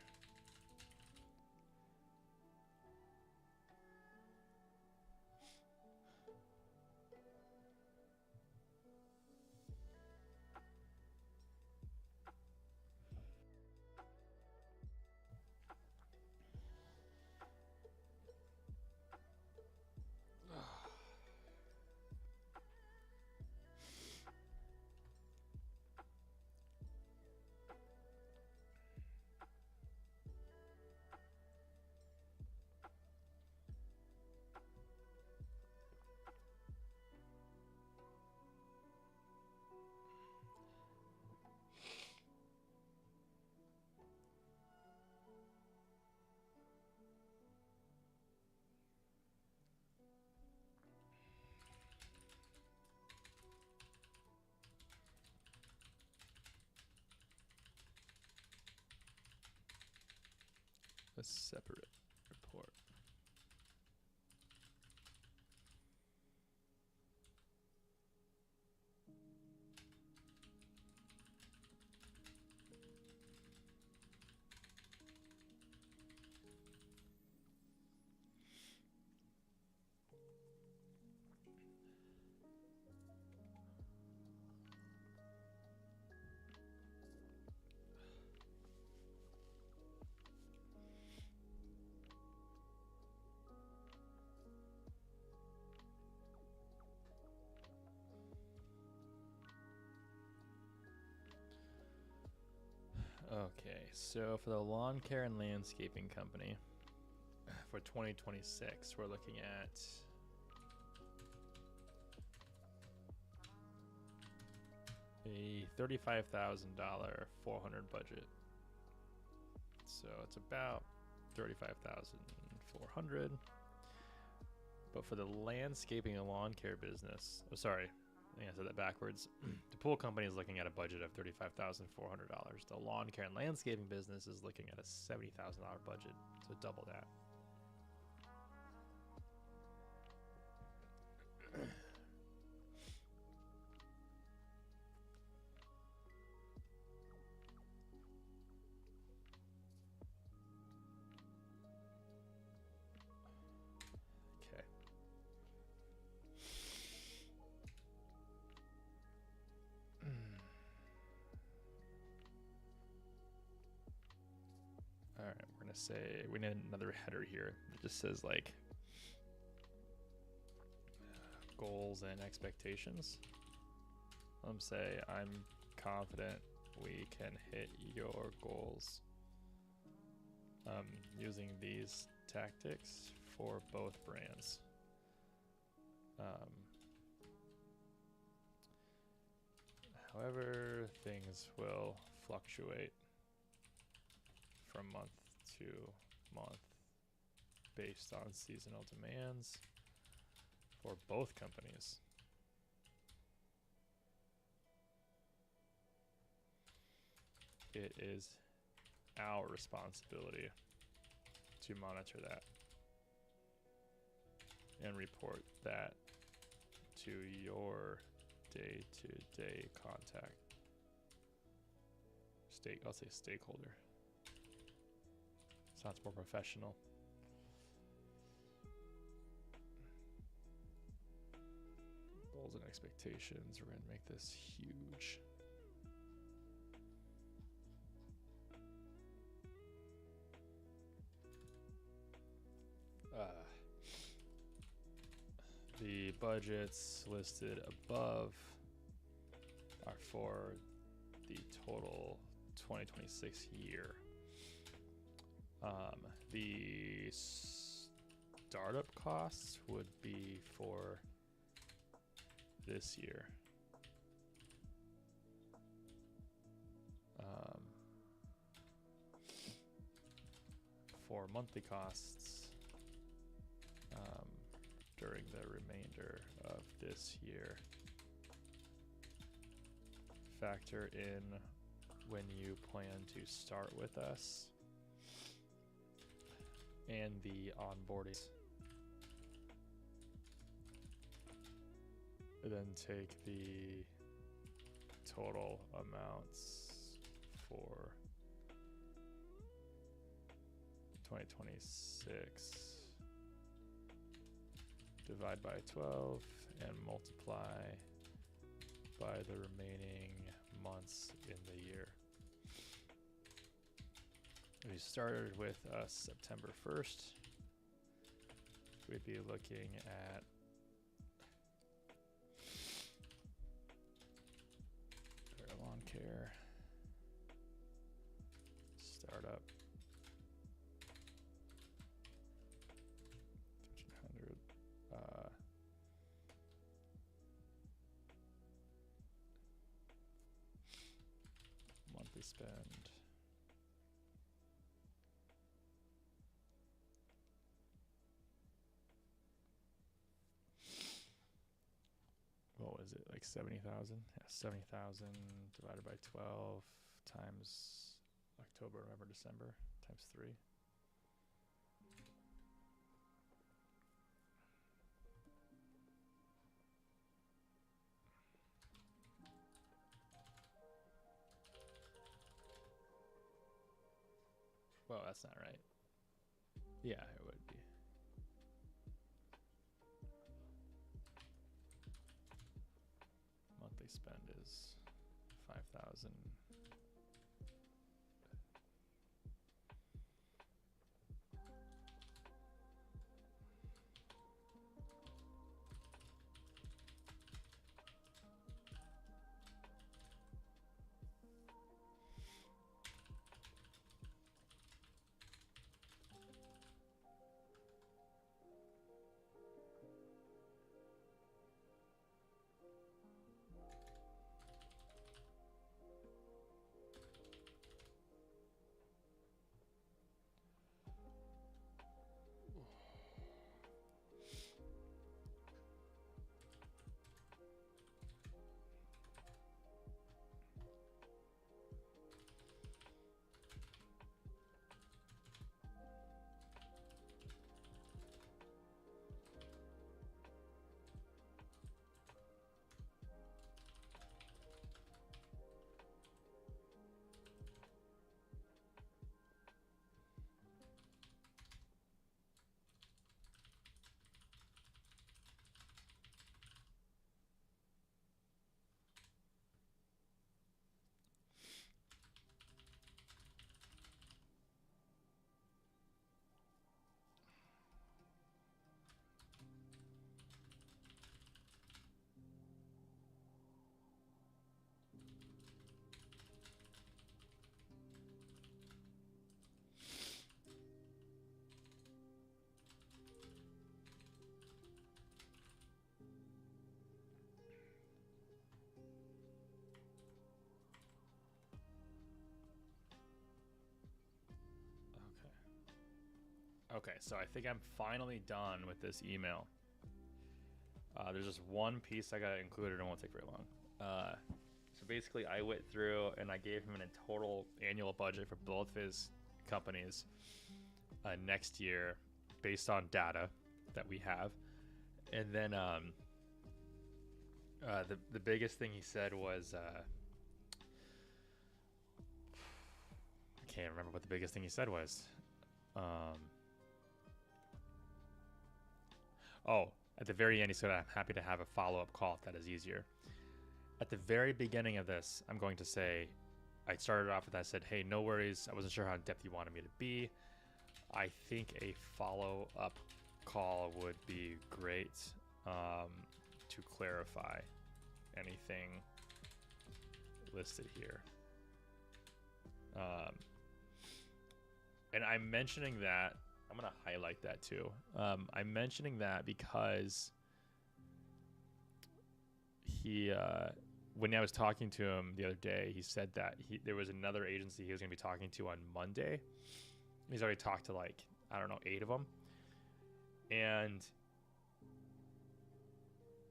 A: separate report. Okay, so for the lawn care and landscaping company, for 2026, we're looking at a $35,000 400 budget. So it's about 35,400. But for the landscaping and lawn care business, oh sorry, I think I said that backwards. The pool company is looking at a budget of $35,400. The lawn care and landscaping business is looking at a $70,000 budget, so double that. Okay. All right, we're gonna say we need another header here. It just says like goals and expectations. Say I'm confident we can hit your goals using these tactics for both brands. However, things will fluctuate from month to month based on seasonal demands for both companies. It is our responsibility to monitor that and report that to your day-to-day contact. I'll say stakeholder. Sounds more professional. Goals and expectations. We're gonna make this huge. The budgets listed above are for the total 2026 year. The startup costs would be for this year. For monthly costs during the remainder of this year. Factor in when you plan to start with us and the onboarding. Then take the total amounts for 2026, divide by 12, and multiply by the remaining months in the year. If you started with us September 1st, we'd be looking at lawn care startup 1,500 monthly spend. What was it, like 70,000? Yeah, 70,000 divided by 12 times October, November, December, times 3. Oh, that's not right. Yeah, it would be. Monthly spend is 5,000. Okay, so I think I'm finally done with this email. There's just one piece I got included. It won't take very long. So basically, I went through and I gave him a total annual budget for both of his companies next year based on data that we have. And then the biggest thing he said was I can't remember what the biggest thing he said was. Oh, at the very end, he said, I'm happy to have a follow-up call if that is easier. At the very beginning of this, I'm going to say, I started off with, I said, hey, no worries. I wasn't sure how in depth you wanted me to be. I think a follow-up call would be great to clarify anything listed here. And I'm mentioning that, I'm going to highlight that too. I'm mentioning that because he, when I was talking to him the other day, he said that there was another agency he was going to be talking to on Monday. He's already talked to 8 of them. And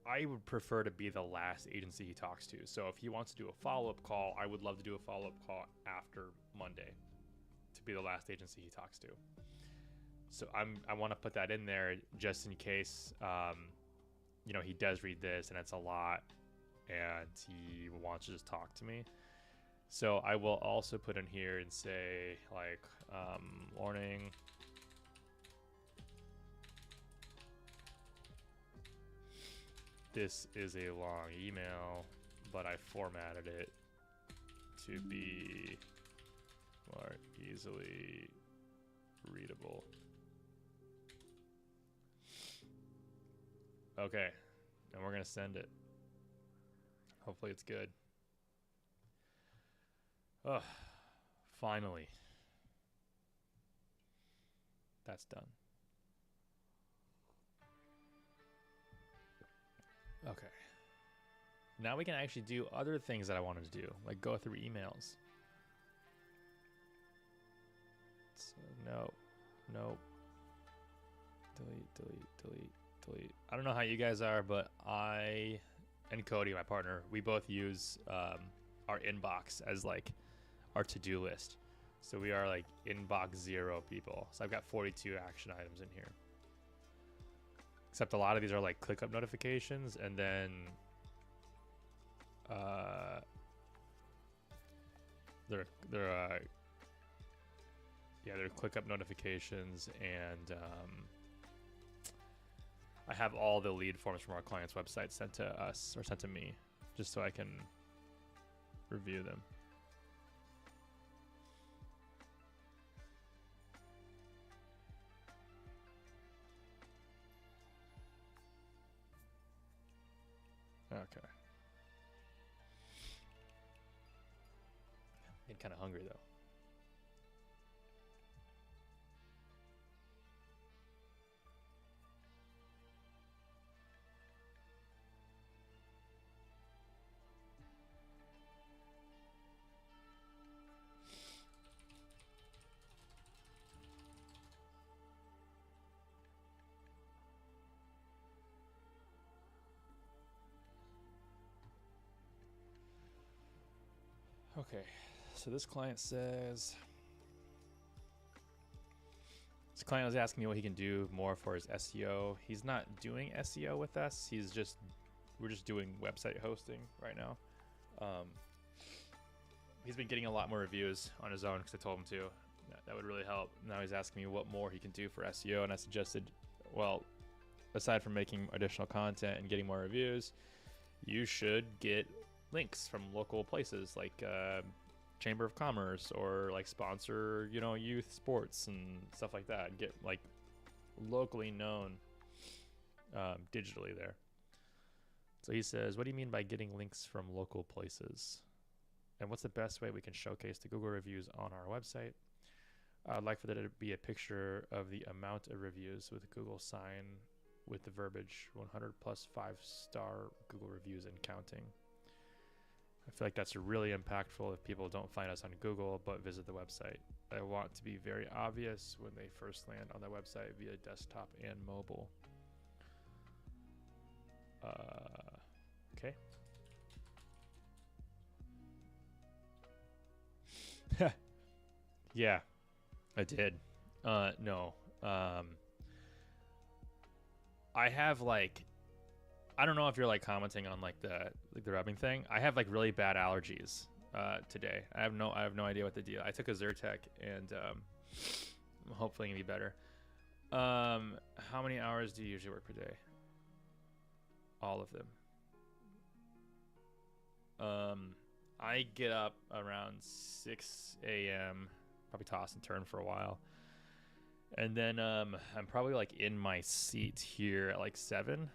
A: I would prefer to be the last agency he talks to. So if he wants to do a follow-up call, I would love to do a follow-up call after Monday to be the last agency he talks to. So I want to put that in there just in case, he does read this and it's a lot and he wants to just talk to me. So I will also put in here and say warning. This is a long email, but I formatted it to be more easily readable. Okay, and we're gonna send it. Hopefully it's good. Oh, finally. That's done. Okay. Now we can actually do other things that I wanted to do, like go through emails. So, no. Delete. I don't know how you guys are, but I and Cody, my partner, we both use our inbox as our to-do list. So we are inbox 0 people. So I've got 42 action items in here. Except a lot of these are ClickUp notifications, and then they're yeah, their ClickUp notifications, and I have all the lead forms from our clients' website sent to us or sent to me, just so I can review them. Okay. Getting kind of hungry though. Okay, so this client says, this client was asking me what he can do more for his SEO. He's not doing SEO with us. We're just doing website hosting right now. He's been getting a lot more reviews on his own because I told him to. That would really help. Now he's asking me what more he can do for SEO, and I suggested, well, aside from making additional content and getting more reviews, you should get links from local places like Chamber of Commerce, or like sponsor, youth sports and stuff like that. Get like locally known digitally there. So he says, what do you mean by getting links from local places? And what's the best way we can showcase the Google reviews on our website? I'd like for there to be a picture of the amount of reviews with a Google sign with the verbiage 100 plus 5-star Google reviews and counting. I feel like that's really impactful if people don't find us on Google but visit the website. I want to be very obvious when they first land on the website via desktop and mobile. Okay. Yeah, I did. No. I have like, I don't know if you're like commenting on like the rubbing thing. I have like really bad allergies today. I have no idea what the deal. I took a Zyrtec, and I'm hopefully gonna be better. How many hours do you usually work per day? All of them. I get up around 6 a.m. Probably toss and turn for a while, and then I'm probably like in my seat here at like 7,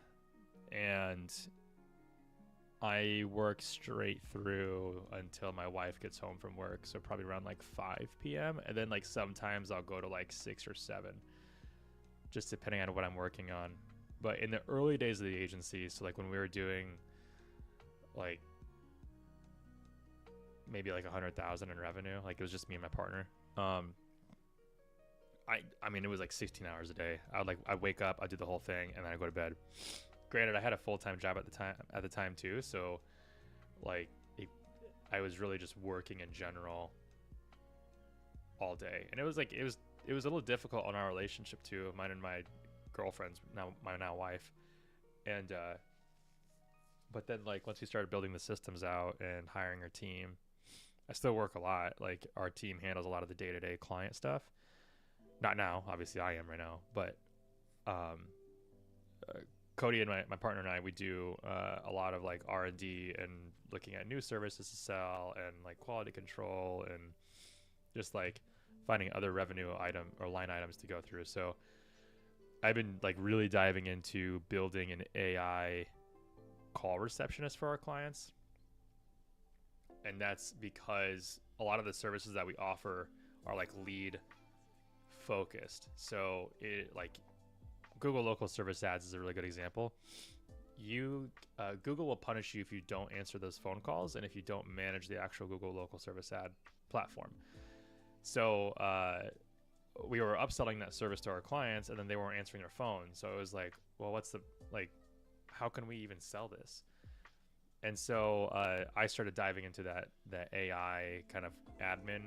A: and I work straight through until my wife gets home from work, so probably around like 5 p.m. And then like sometimes I'll go to like 6 or 7, just depending on what I'm working on. But in the early days of the agency, so like when we were doing like maybe like 100,000 in revenue, like it was just me and my partner. I mean, it was like 16 hours a day. I'd wake up, I'd do the whole thing, and then I'd go to bed. Granted, I had a full-time job at the time too, so like I was really just working in general all day, and it was a little difficult on our relationship too, mine and my girlfriend's my wife, and but then like once we started building the systems out and hiring our team, I still work a lot. Like our team handles a lot of the day-to-day client stuff. Not now, obviously I am right now, but Cody and my partner and I, we do a lot of like R&D and looking at new services to sell and like quality control and just like finding other revenue item or line items to go through. So I've been like really diving into building an AI call receptionist for our clients. And that's because a lot of the services that we offer are like lead focused. So it like Google local service ads is a really good example. Google will punish you if you don't answer those phone calls and if you don't manage the actual Google local service ad platform. So we were upselling that service to our clients, and then they weren't answering their phone. So it was like, well, how can we even sell this? And so I started diving into that AI kind of admin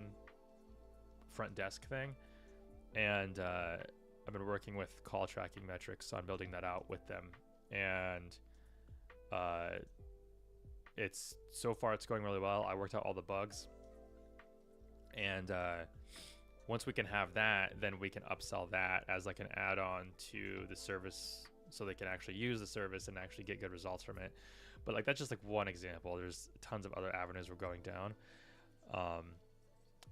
A: front desk thing, and I've been working with call tracking metrics on building that out with them, and it's so far it's going really well. I worked out all the bugs, and Once we can have that, then we can upsell that as like an add-on to the service, so they can actually use the service and actually get good results from it. But like that's just like one example. There's tons of other avenues we're going down.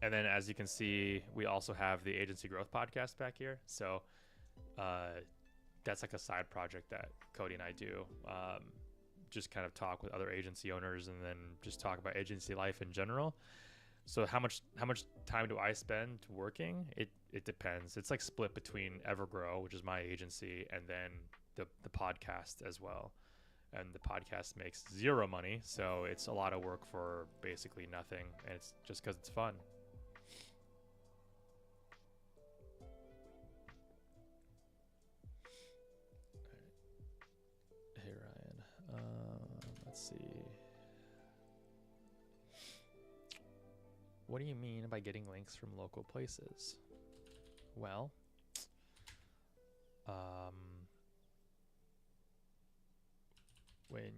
A: And then as you can see, we also have the Agency Growth Podcast back here. So that's like a side project that Cody and I do. Just kind of talk with other agency owners and then just talk about agency life in general. So how much time do I spend working? It depends. It's like split between Evergrow, which is my agency, and then the podcast as well. And the podcast makes zero money, so it's a lot of work for basically nothing, and it's just because it's fun. Hey Ryan, let's see. What do you mean by getting links from local places? Well, when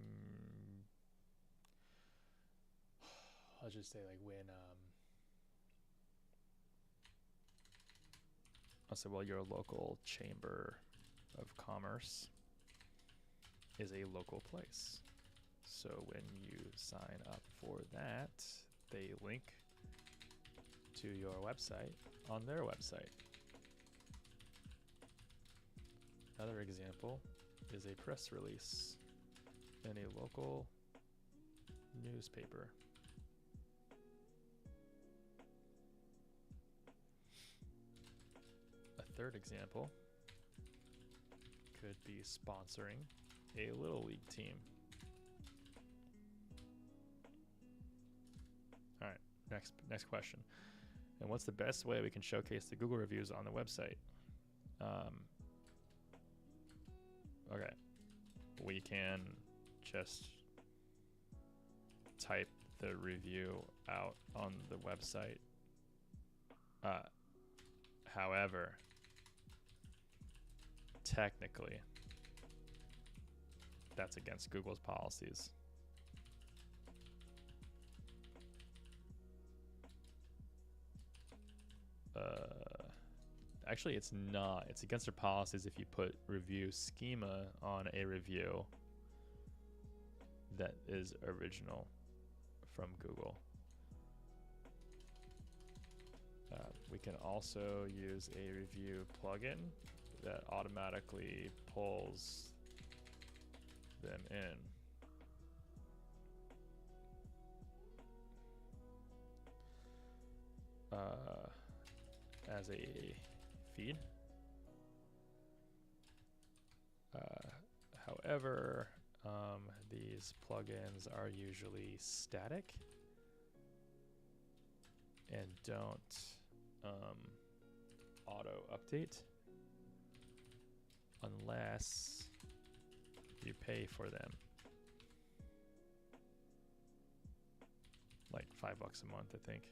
A: I'll just say like when I'll say, well, your local chamber of commerce is a local place. So when you sign up for that, they link to your website on their website. Another example is a press release in a local newspaper. A third example could be sponsoring a Little League team. All right, next question. And what's the best way we can showcase the Google reviews on the website? Okay, we can just type the review out on the website. However, technically, that's against Google's policies. Actually, it's not. It's against their policies if you put review schema on a review that is original from Google. We can also use a review plugin that automatically pulls them in. As a feed. However, these plugins are usually static and don't auto update unless you pay for them. Like $5 a month, I think.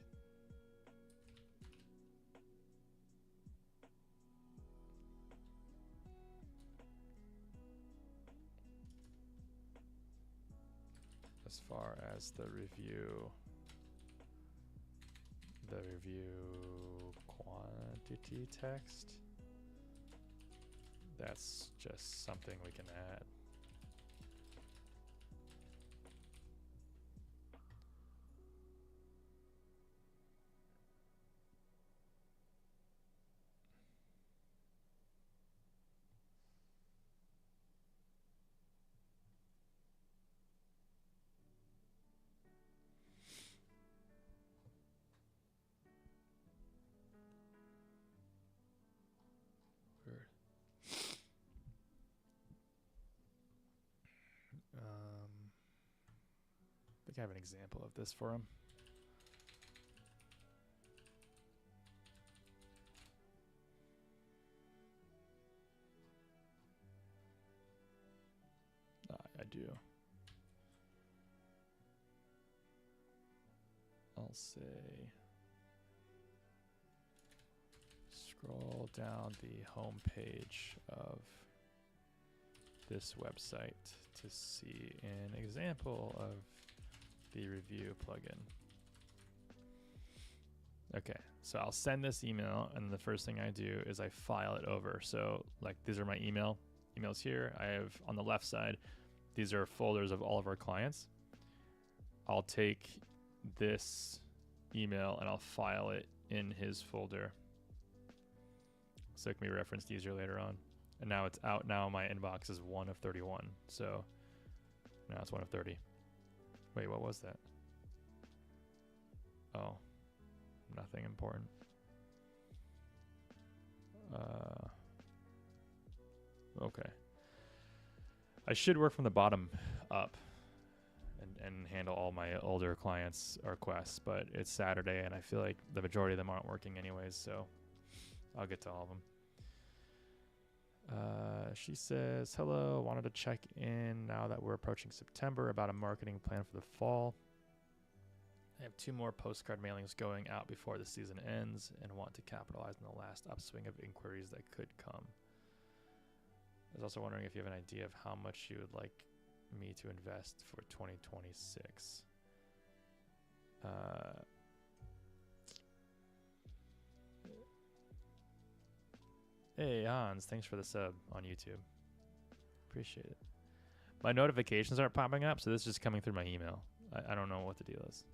A: As far as the review quantity text, that's just something we can add. I think I have an example of this for him. I do. I'll say scroll down the home page of this website to see an example of the review plugin. Okay, so I'll send this email, and the first thing I do is I file it over. So like these are my emails here. I have on the left side, these are folders of all of our clients. I'll take this email and I'll file it in his folder, so it can be referenced easier later on. And now it's out. Now my inbox is 1 of 31. So now it's 1 of 30. Wait, what was that? Oh, nothing important. Okay. I should work from the bottom up and handle all my older clients' requests, but it's Saturday and I feel like the majority of them aren't working anyways, so I'll get to all of them. She says, hello, wanted to check in now that we're approaching September about a marketing plan for the fall. I have 2 more postcard mailings going out before the season ends and want to capitalize on the last upswing of inquiries that could come. I was also wondering if you have an idea of how much you would like me to invest for 2026. Hey, Hans, thanks for the sub on YouTube. Appreciate it. My notifications aren't popping up, so this is just coming through my email. I don't know what the deal is.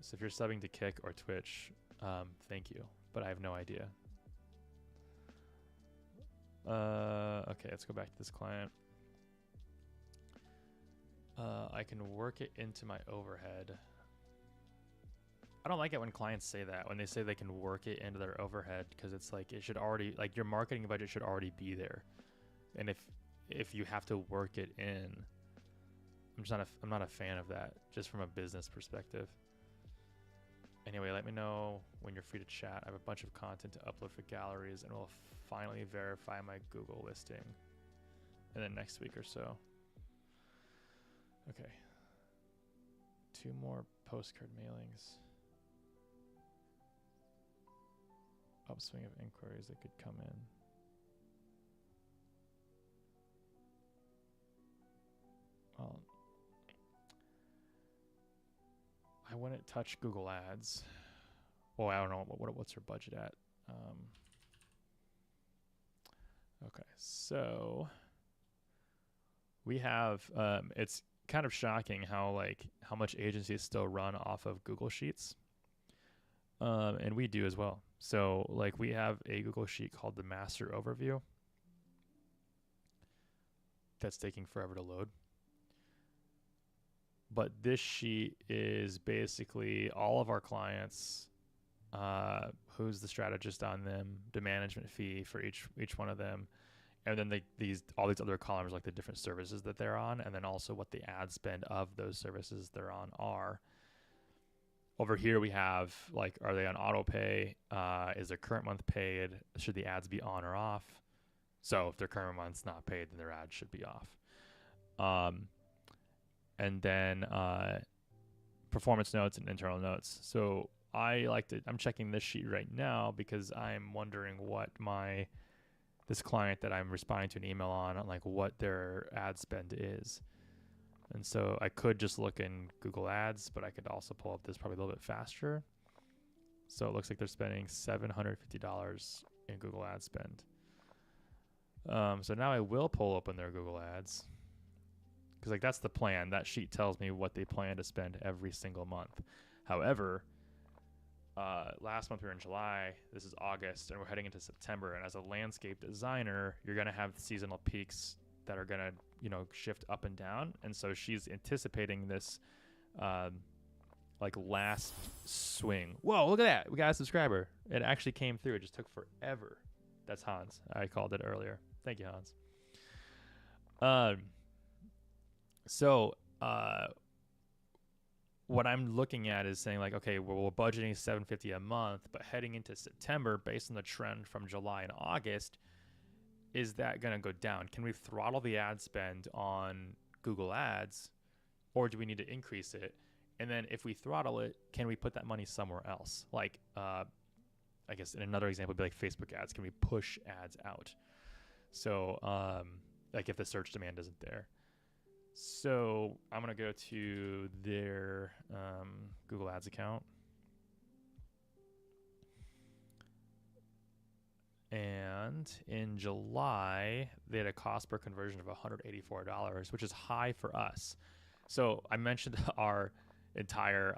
A: So if you're subbing to Kick or Twitch, thank you, but I have no idea. Okay, let's go back to this client. I can work it into my overhead. I don't like it when clients say that, when they say they can work it into their overhead, because it's like it should already, like your marketing budget should already be there. And if you have to work it in, I'm not a fan of that, just from a business perspective. Anyway, let me know when you're free to chat. I have a bunch of content to upload for galleries, and we'll finally verify my Google listing in the next week or so. Okay. 2 more postcard mailings. Upswing of inquiries that could come in. Well, I wouldn't touch Google Ads. Oh, I don't know what's her budget at. Okay, so we have. It's kind of shocking how much agencies still run off of Google Sheets, and we do as well. So like we have a Google Sheet called the Master Overview that's taking forever to load. But this sheet is basically all of our clients, who's the strategist on them, the management fee for each one of them, and then all these other columns like the different services that they're on, and then also what the ad spend of those services they're on are. Over here we have like, are they on auto pay? Is their current month paid? Should the ads be on or off? So if their current month's not paid, then their ad should be off. And then performance notes and internal notes. So I'm checking this sheet right now because I'm wondering what this client that I'm responding to an email on like what their ad spend is. And so I could just look in Google Ads, but I could also pull up this probably a little bit faster. So it looks like they're spending $750 in Google Ad spend. So now I will pull open their Google Ads, because like that's the plan. That sheet tells me what they plan to spend every single month. However, last month we were in July, this is August, and we're heading into September. And as a landscape designer, you're going to have seasonal peaks that are going to, shift up and down. And so she's anticipating this, like last swing. Whoa, look at that. We got a subscriber. It actually came through. It just took forever. That's Hans. I called it earlier. Thank you, Hans. So what I'm looking at is saying like, okay, we're budgeting $750 a month, but heading into September, based on the trend from July and August, is that going to go down? Can we throttle the ad spend on Google Ads, or do we need to increase it? And then if we throttle it, can we put that money somewhere else? Like, I guess in another example would be like Facebook ads. Can we push ads out? So like if the search demand isn't there. So I'm going to go to their Google Ads account. And in July, they had a cost per conversion of $184, which is high for us. So I mentioned our entire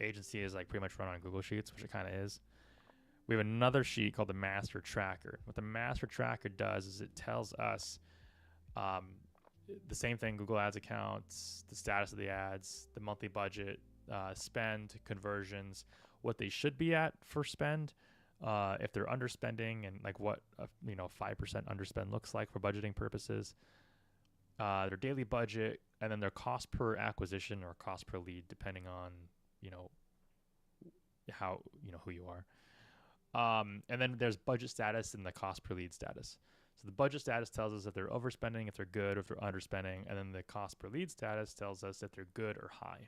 A: agency is like pretty much run on Google Sheets, which it kind of is. We have another sheet called the Master Tracker. What the Master Tracker does is it tells us um, the same thing: Google Ads accounts, the status of the ads, the monthly budget, spend, conversions, what they should be at for spend, if they're underspending, and like what 5% underspend looks like for budgeting purposes. Their daily budget, and then their cost per acquisition or cost per lead, depending on how who you are. And then there's budget status and the cost per lead status. So the budget status tells us if they're overspending, if they're good, or if they're underspending, and then the cost per lead status tells us if they're good or high.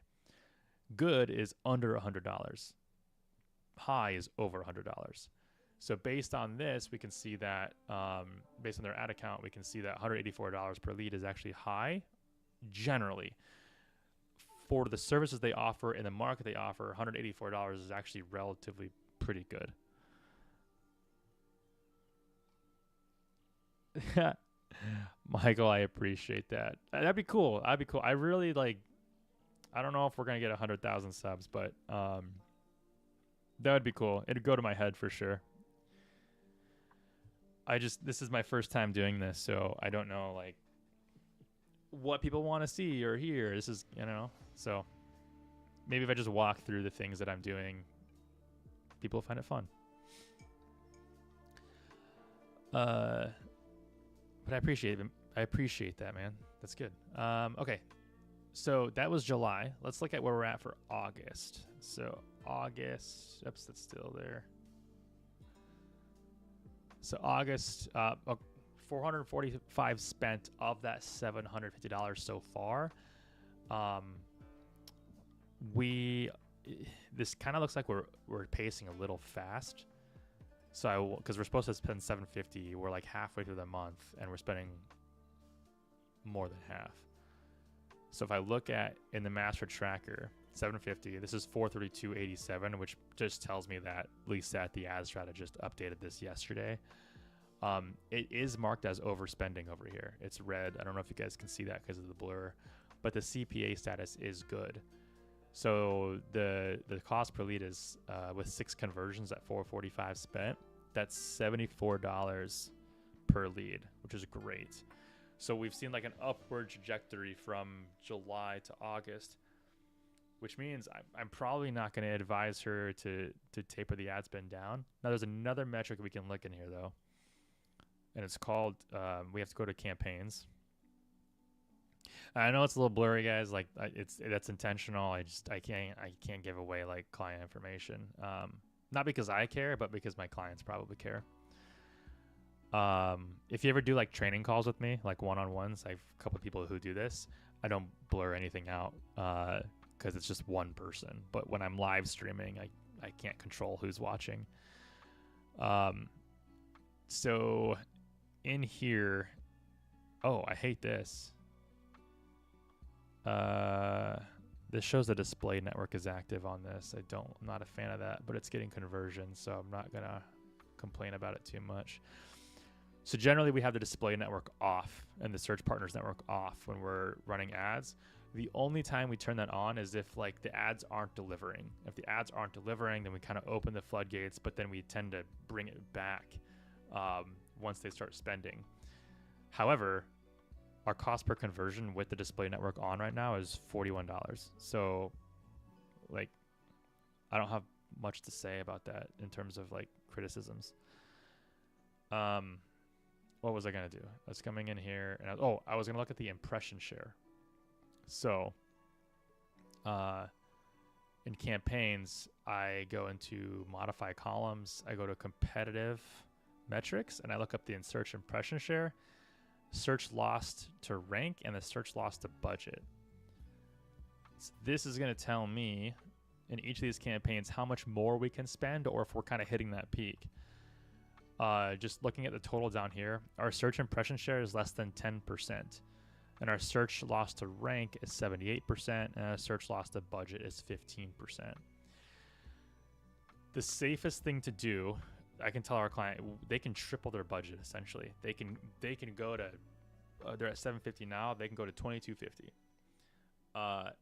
A: Good is under $100. High is over $100. So based on this, we can see that based on their ad account, we can see that $184 per lead is actually high generally. For the services they offer in the market they offer, $184 is actually relatively pretty good. Michael, I appreciate that. That'd be cool. I really I don't know if we're going to get 100,000 subs, but that would be cool. It'd go to my head for sure. This is my first time doing this, so I don't know what people want to see or hear. This is, so maybe if I just walk through the things that I'm doing, people find it fun. But I appreciate it. I appreciate that, man. That's good. Okay. So that was July. Let's look at where we're at for August. So August, oops, that's still there. So August, 445 spent of that $750 so far. This kind of looks like we're pacing a little fast. So because we're supposed to spend $750, we're like halfway through the month and we're spending more than half. So if I look at in the master tracker, $750, this is $432.87, which just tells me that Lisa at the ad strategist updated this yesterday. It is marked as overspending over here. It's red. I don't know if you guys can see that because of the blur, but the CPA status is good. So the cost per lead is with 6 conversions at $445 spent. That's $74 per lead, which is great. So we've seen like an upward trajectory from July to August, which means I'm probably not going to advise her to taper the ad spend down. Now there's another metric we can look in here though, and it's called we have to go to campaigns. I know it's a little blurry, guys. Like that's intentional. I can't give away like client information. Not because I care, but because my clients probably care. If you ever do like training calls with me, like one-on-ones, I have a couple of people who do this. I don't blur anything out because it's just one person. But when I'm live streaming, I can't control who's watching. So in here, oh, I hate this. This shows the display network is active on this. I'm not a fan of that, but it's getting conversions, so I'm not gonna complain about it too much. So generally we have the display network off and the search partners network off when we're running ads. The only time we turn that on is if like the ads aren't delivering. If the ads aren't delivering, then we kind of open the floodgates, but then we tend to bring it back once they start spending. However, our cost per conversion with the display network on right now is $41. So like, I don't have much to say about that in terms of like criticisms. What was I going to do? I was coming in here and I was going to look at the impression share. So, in campaigns, I go into modify columns. I go to competitive metrics and I look up the search impression share, search lost to rank, and the search lost to budget. So this is going to tell me in each of these campaigns how much more we can spend or if we're kind of hitting that peak. Just looking at the total down here, our search impression share is less than 10%. And our search loss to rank is 78%, and our search loss to budget is 15%. The safest thing to do I can tell our client they can triple their budget essentially. They can go to they're at 750 now. They can go to 2250.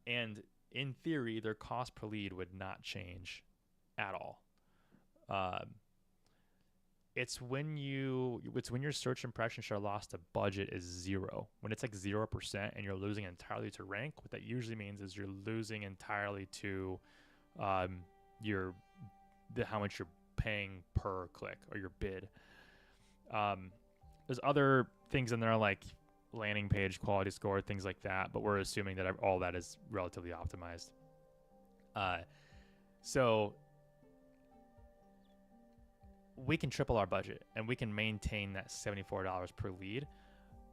A: And in theory, their cost per lead would not change at all. Um, it's when your search impression share loss to budget is 0. When it's like 0% and you're losing entirely to rank, what that usually means is you're losing entirely to um, your how much you're paying per click or your bid. There's other things in there like landing page quality score, things like that, but we're assuming that all that is relatively optimized. So we can triple our budget and we can maintain that $74 per lead.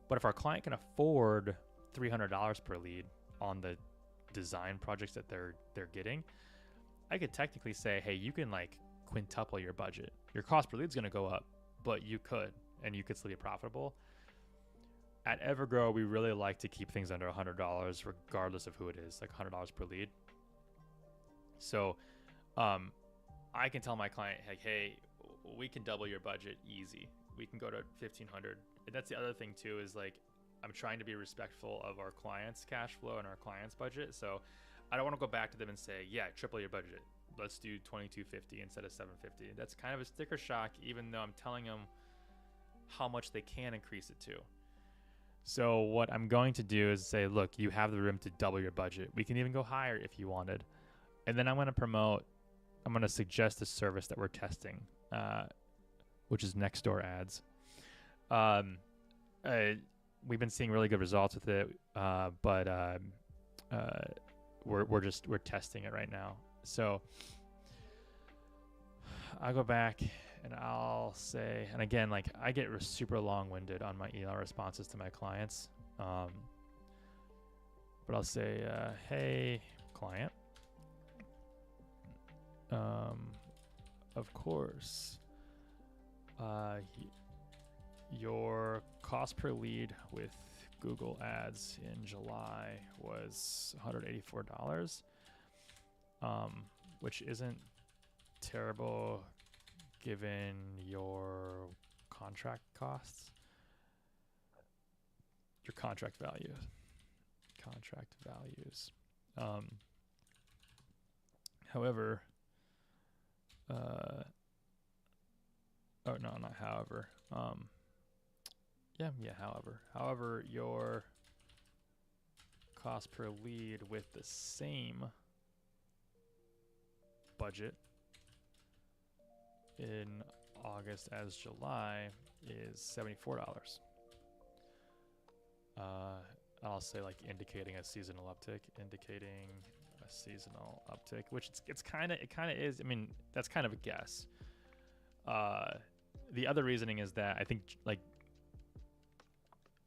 A: But if our client can afford $300 per lead on the design projects that they're getting, I could technically say, hey, you can like quintuple your budget. Your cost per lead is going to go up, but you could still be profitable. At Evergrow, we really like to keep things under $100 regardless of who it is, like $100 per lead. So I can tell my client, like, hey, we can double your budget easy. We can go to 1,500. And that's the other thing too, is like, I'm trying to be respectful of our clients' cash flow and our clients' budget. So I don't want to go back to them and say, yeah, triple your budget. Let's do 2250 instead of 750. That's kind of a sticker shock, even though I'm telling them how much they can increase it to. So what I'm going to do is say, look, you have the room to double your budget. We can even go higher if you wanted. And then I'm going to suggest a service that we're testing, which is next door ads. We've been seeing really good results with it, but we're testing it right now. So I'll go back and I'll say, and again, like I get super long-winded on my email responses to my clients, but I'll say, hey, client, of course, your cost per lead with Google Ads in July was $184, which isn't terrible given your contract costs, your contract values. However, oh no, not however. However, your cost per lead with the same budget in August as July is $74. I'll say like indicating a seasonal uptick, which it kind of is. I mean, that's kind of a guess. The other reasoning is that I think like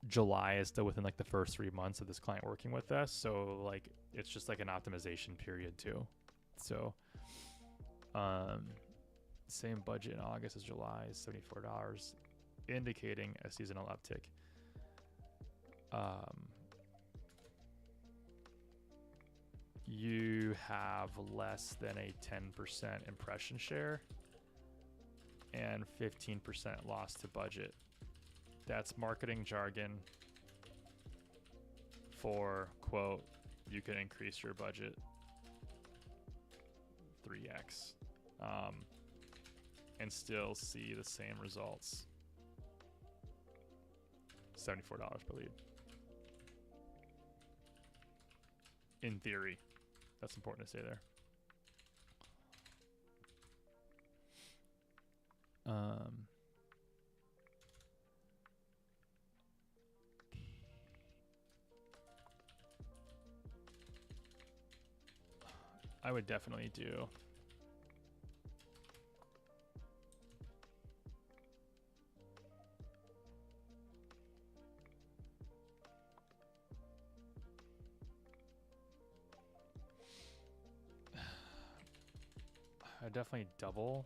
A: July is still within like the first 3 months of this client working with us, so like it's just like an optimization period too. So same budget in August as July is $74, indicating a seasonal uptick. You have less than a 10% impression share and 15% loss to budget. That's marketing jargon for, quote, you can increase your budget 3x and still see the same results. $74 per lead. In theory. That's important to say there. I would definitely do I definitely double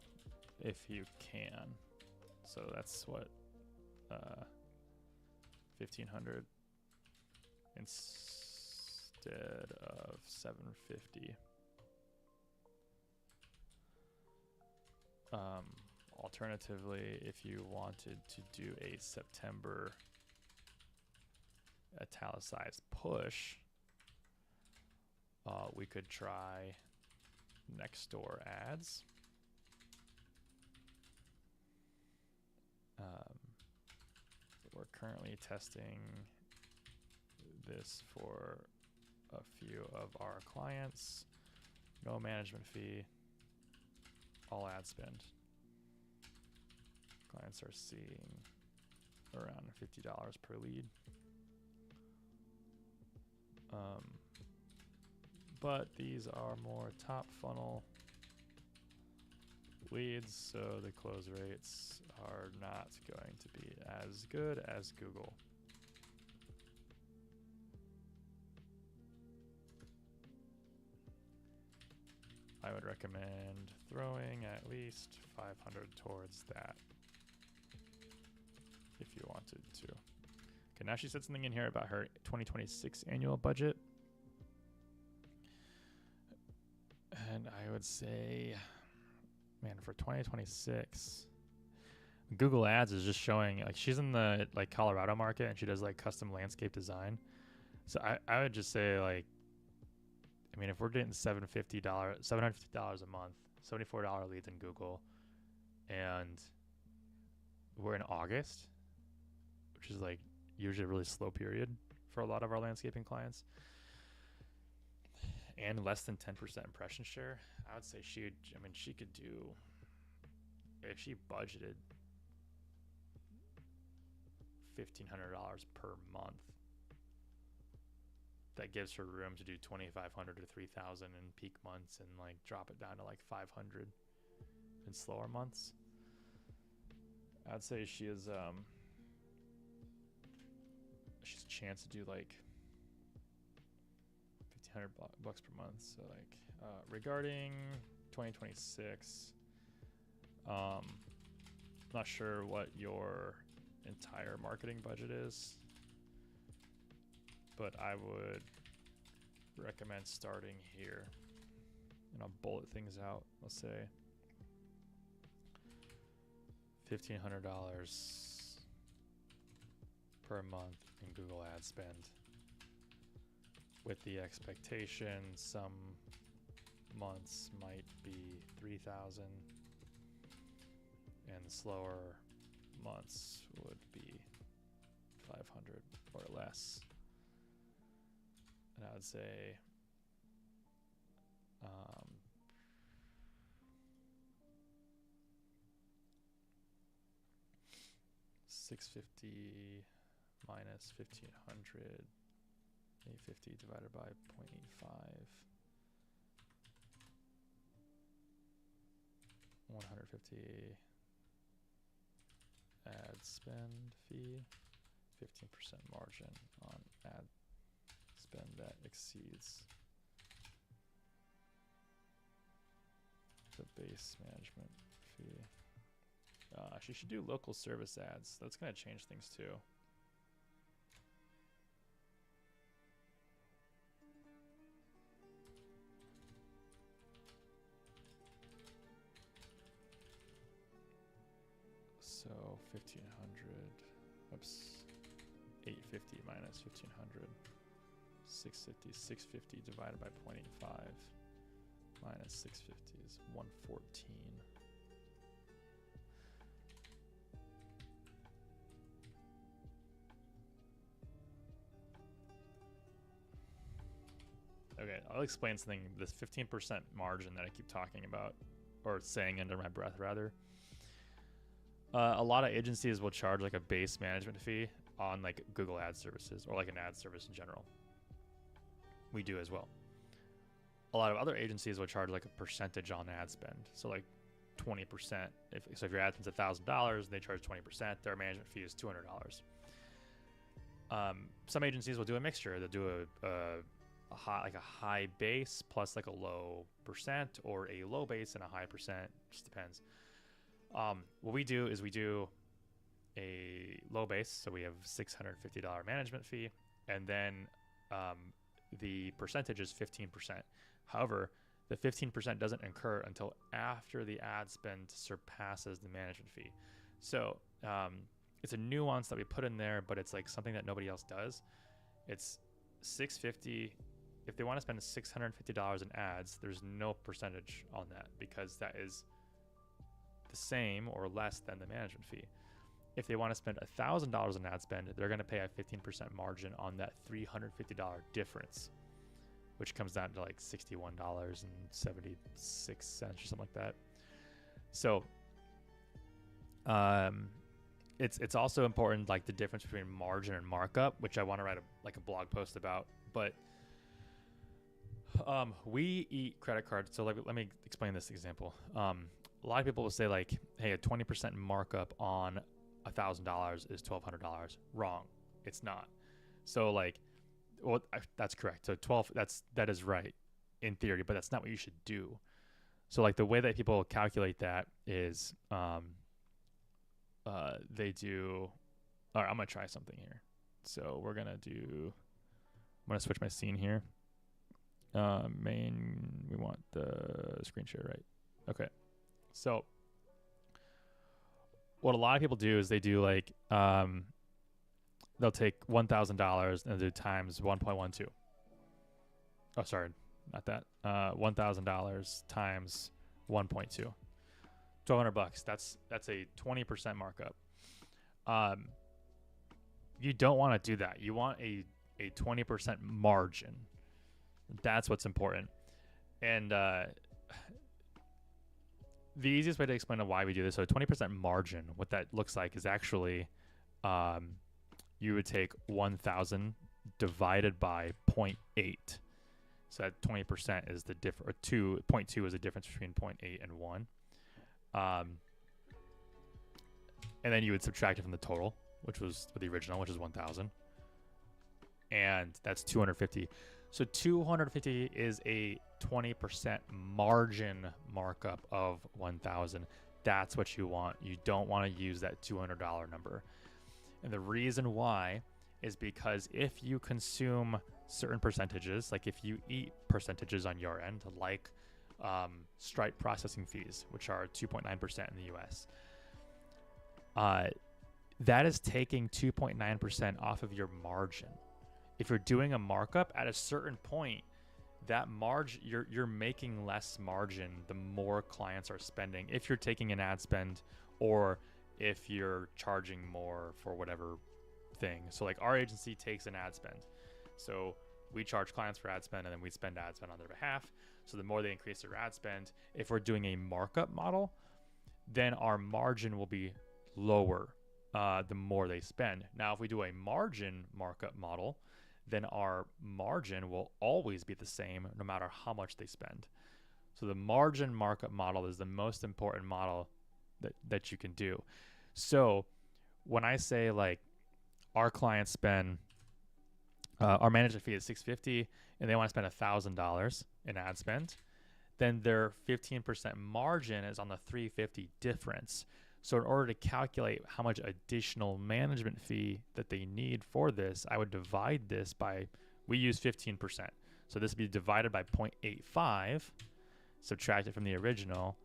A: if you can. So that's what 1,500 instead of 750. Alternatively, if you wanted to do a September italicized push, we could try next door ads. We're currently testing this for a few of our clients. No management fee, all ad spend. Clients are seeing around $50 per lead. But these are more top funnel leads, so the close rates are not going to be as good as Google. I would recommend throwing at least 500 towards that if you wanted to. Okay, now she said something in here about her 2026 annual budget. And I would say, man, for 2026, Google Ads is just showing, like, she's in the like Colorado market and she does like custom landscape design. So I would just say, like, I mean, if we're getting $750 a month, $74 leads in Google, and we're in August, which is like usually a really slow period for a lot of our landscaping clients, and less than 10% impression share, I would say she could do, if she budgeted $1,500 per month, that gives her room to do 2,500 to 3,000 in peak months and like drop it down to like 500 in slower months. I'd say she's a chance to do like $1,500 per month. So like regarding 2026, not sure what your entire marketing budget is, but I would recommend starting here, and I'll bullet things out. Let's say $1,500 per month in Google ad spend, with the expectation some months might be 3,000 and slower months would be 500 or less. And I would say $650 minus 1,500, 850 divided by 0.85, 150 ad spend fee, 15% margin on ad spend that exceeds the base management fee. She should do local service ads. That's going to change things too. So 1,500, oops, 850 minus 1,500, 650, 650 divided by 0.85 minus 650 is 114. Okay, I'll explain something. This 15% margin that I keep talking about, or saying under my breath rather. A lot of agencies will charge like a base management fee on like Google ad services or like an ad service in general. We do as well. A lot of other agencies will charge like a percentage on ad spend. So like 20%. If your ad spend's $1,000, they charge 20%. Their management fee is $200. Some agencies will do a mixture. They'll do a high base plus like a low percent, or a low base and a high percent. Just depends. What we do is we do a low base, so we have $650 management fee, and then the percentage is 15%. However, the 15% doesn't incur until after the ad spend surpasses the management fee. So it's a nuance that we put in there, but it's like something that nobody else does. It's $650. If they want to spend $650 in ads, there's no percentage on that because that is the same or less than the management fee. If they want to spend $1,000 in ad spend, they're going to pay a 15% margin on that $350 difference, which comes down to like $61.76 or something like that. So it's also important, like the difference between margin and markup, which I want to write a blog post about. But we eat credit cards. So let me explain this example. A lot of people will say like, hey, a 20% markup on $1,000 is $1,200. Wrong. It's not. So like, well, that's correct. So that is right in theory, but that's not what you should do. So like the way that people calculate that is, they do. All right, I'm gonna try something here. So I'm gonna switch my scene here. We want the screen share, right? Okay. So what a lot of people do is they do like, they'll take $1,000 and do times 1.12. Oh, sorry, not that. $1,000 times 1.2. $1,200. That's a 20% markup. You don't want to do that. You want a 20% margin. That's what's important. And the easiest way to explain why we do this, so a 20% margin, what that looks like is actually, you would take 1,000 divided by 0.8. So that 20% is the difference, or 0.2 is the difference between 0.8 and 1. And then you would subtract it from the total, which was the original, which is 1,000. And that's 250. So 250 is a 20% margin markup of 1,000. That's what you want. You don't want to use that $200 number. And the reason why is because if you consume certain percentages, like if you eat percentages on your end, like Stripe processing fees, which are 2.9% in the US, that is taking 2.9% off of your margin. If you're doing a markup at a certain point, that margin, you're making less margin the more clients are spending. If you're taking an ad spend or if you're charging more for whatever thing. So like our agency takes an ad spend. So we charge clients for ad spend and then we spend ad spend on their behalf. So the more they increase their ad spend, if we're doing a markup model, then our margin will be lower the more they spend. Now, if we do a margin markup model, then our margin will always be the same no matter how much they spend. So the margin markup model is the most important model that you can do. So when I say like our clients spend, our management fee is $650 and they want to spend $1,000 in ad spend, then their 15% margin is on the $350 difference. So in order to calculate how much additional management fee that they need for this, I would divide this by, we use 15%. So this would be divided by 0.85, subtract it from the original,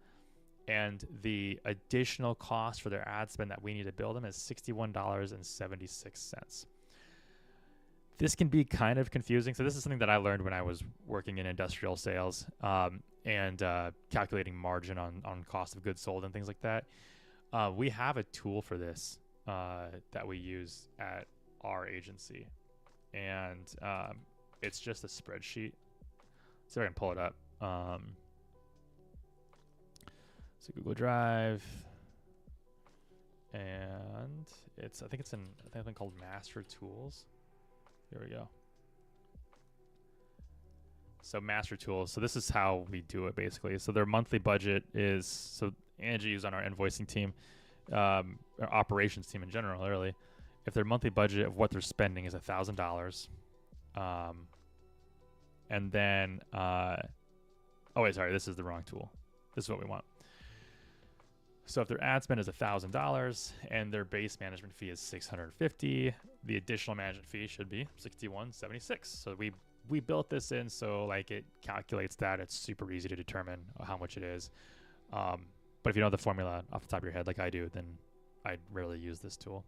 A: and the additional cost for their ad spend that we need to bill them is $61.76. This can be kind of confusing. So this is something that I learned when I was working in industrial sales and calculating margin on cost of goods sold and things like that. We have a tool for this that we use at our agency, and it's just a spreadsheet. So I can pull it up. So Google Drive, and I think it's something called Master Tools. Here we go. So Master Tools. So this is how we do it basically. So their monthly budget is, so Angie, who's on our invoicing team, our operations team in general, really, if their monthly budget of what they're spending is $1,000, and then, oh wait, sorry, this is the wrong tool. This is what we want. So if their ad spend is $1,000 and their base management fee is $650, the additional management fee should be $61.76. So we we built this in so like it calculates that. It's super easy to determine how much it is. But if you know the formula off the top of your head, like I do, then I'd rarely use this tool.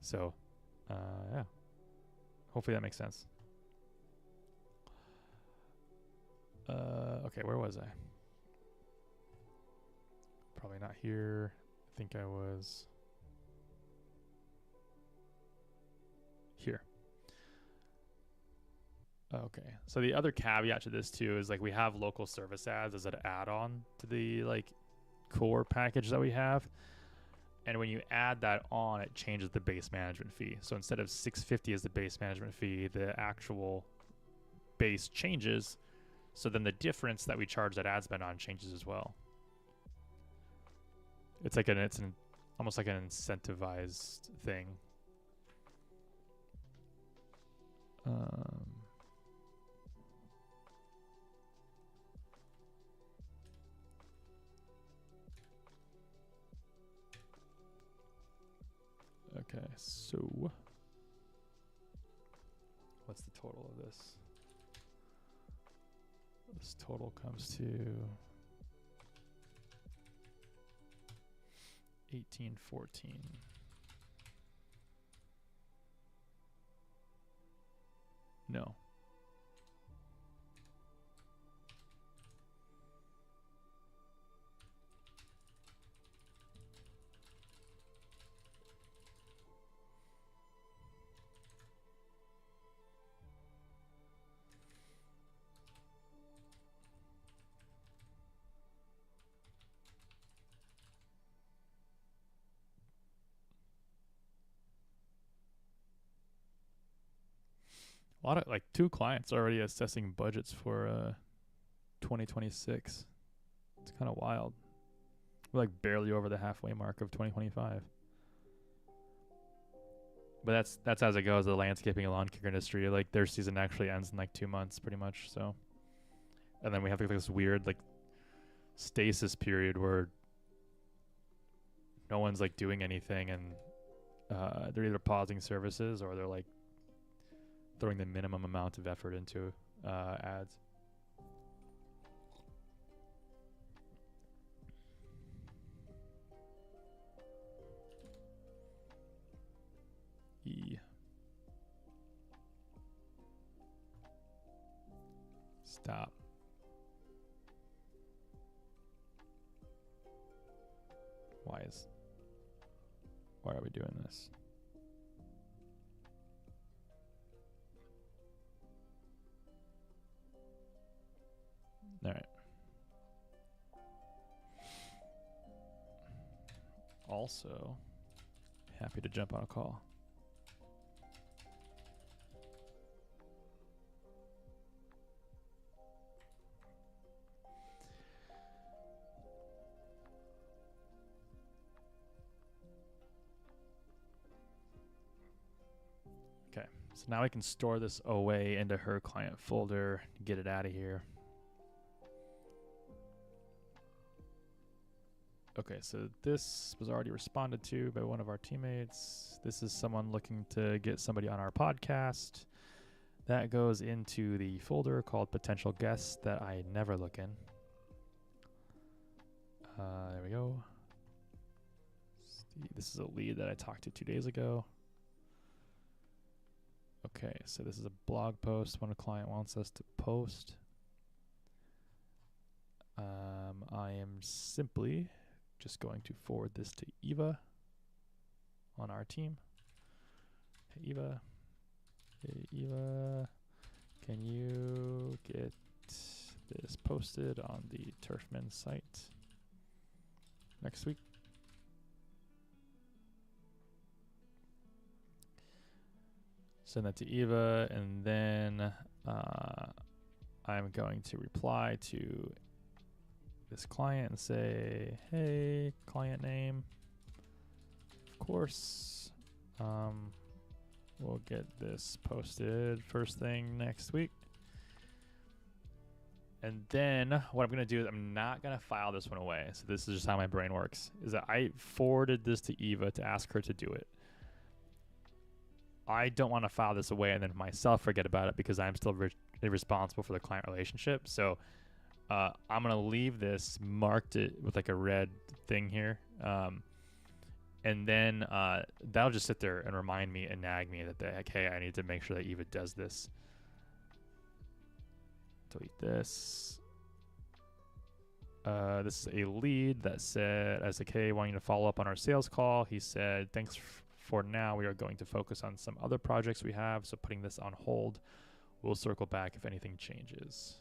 A: So, yeah. Hopefully that makes sense. Okay, where was I? Probably not here. I think I was here. Okay, so the other caveat to this too is like we have local service ads as an add-on to the like core package that we have. And when you add that on, it changes the base management fee. So instead of $650 as the base management fee, the actual base changes. So then the difference that we charge that ad spend on changes as well. It's like almost like an incentivized thing. Okay, so what's the total of this? This total comes to 1814. No. A lot of like 2 clients already assessing budgets for 2026. It's kind of wild. We're like barely over the halfway mark of 2025. But that's as it goes. The landscaping and lawn care industry, like their season actually ends in like 2 months, pretty much. So, and then we have like this weird like stasis period where no one's like doing anything, and they're either pausing services or they're like throwing the minimum amount of effort into ads. Stop. Why are we doing this? All right. Also, happy to jump on a call. Okay, so now I can store this away into her client folder, get it out of here. Okay, so this was already responded to by one of our teammates. This is someone looking to get somebody on our podcast. That goes into the folder called potential guests that I never look in. There we go. This is a lead that I talked to 2 days ago. Okay, so this is a blog post when a client wants us to post. I am simply just going to forward this to Eva on our team. Hey Eva, can you get this posted on the Turfman site next week? Send that to Eva, and then I'm going to reply to this client and say, hey, client name, of course, we'll get this posted first thing next week. And then what I'm going to do is I'm not going to file this one away. So this is just how my brain works, is that I forwarded this to Eva to ask her to do it. I don't want to file this away and then myself forget about it because I'm still responsible for the client relationship. So I'm gonna leave this marked it with like a red thing here, and then that'll just sit there and remind me and nag me that like, hey, I need to make sure that Eva does this. Delete this. This is a lead that said, as like, hey, wanting to follow up on our sales call. He said, thanks for now. We are going to focus on some other projects we have, so putting this on hold. We'll circle back if anything changes.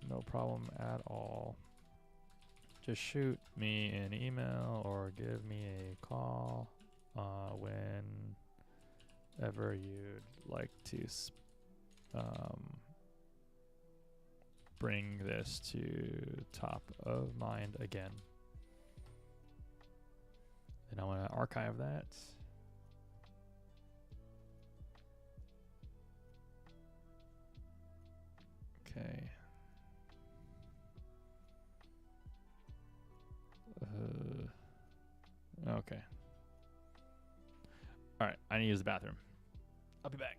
A: No problem at all. Just shoot me an email or give me a call whenever you'd like to bring this to top of mind again. And I want to archive that. Okay. Okay. All right. I need to use the bathroom. I'll be back.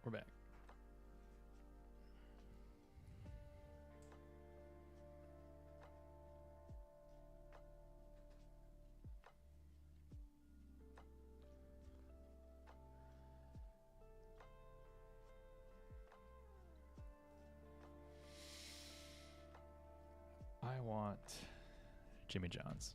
A: We're back. I want Jimmy John's.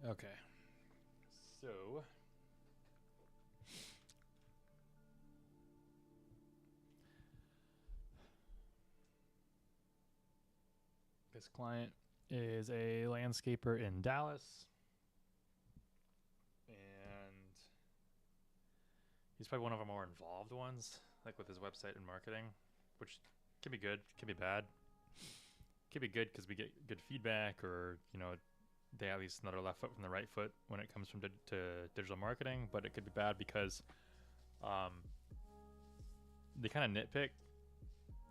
A: Okay. So this client is a landscaper in Dallas, and he's probably one of our more involved ones, like with his website and marketing, which can be good, can be bad. Can be good because we get good feedback, or they at least know their left foot from the right foot when it comes to digital marketing. But it could be bad because they kind of nitpick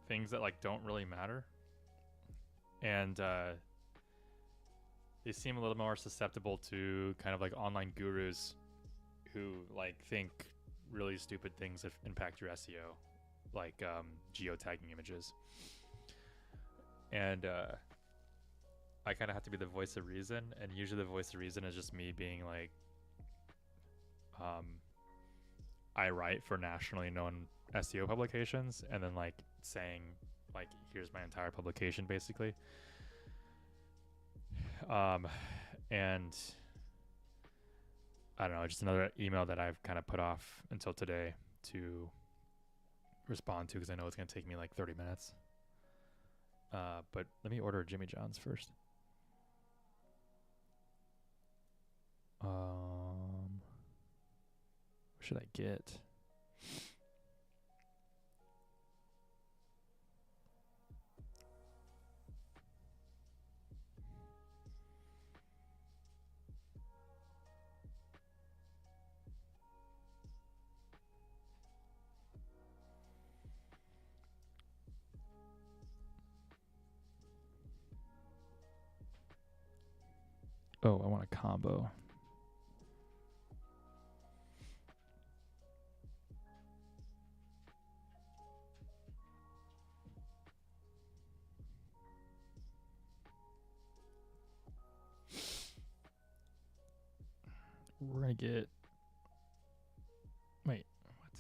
A: things that like don't really matter, and they seem a little more susceptible to kind of like online gurus who like think really stupid things that impact your SEO, like geotagging images. And I kind of have to be the voice of reason, and usually the voice of reason is just me being like, I write for nationally known SEO publications, and then like saying like, here's my entire publication basically. And I don't know, just another email that I've kind of put off until today to respond to because I know it's gonna take me like 30 minutes. But let me order Jimmy John's first. What should I get? Oh, I want a combo. We're gonna get. Wait, what?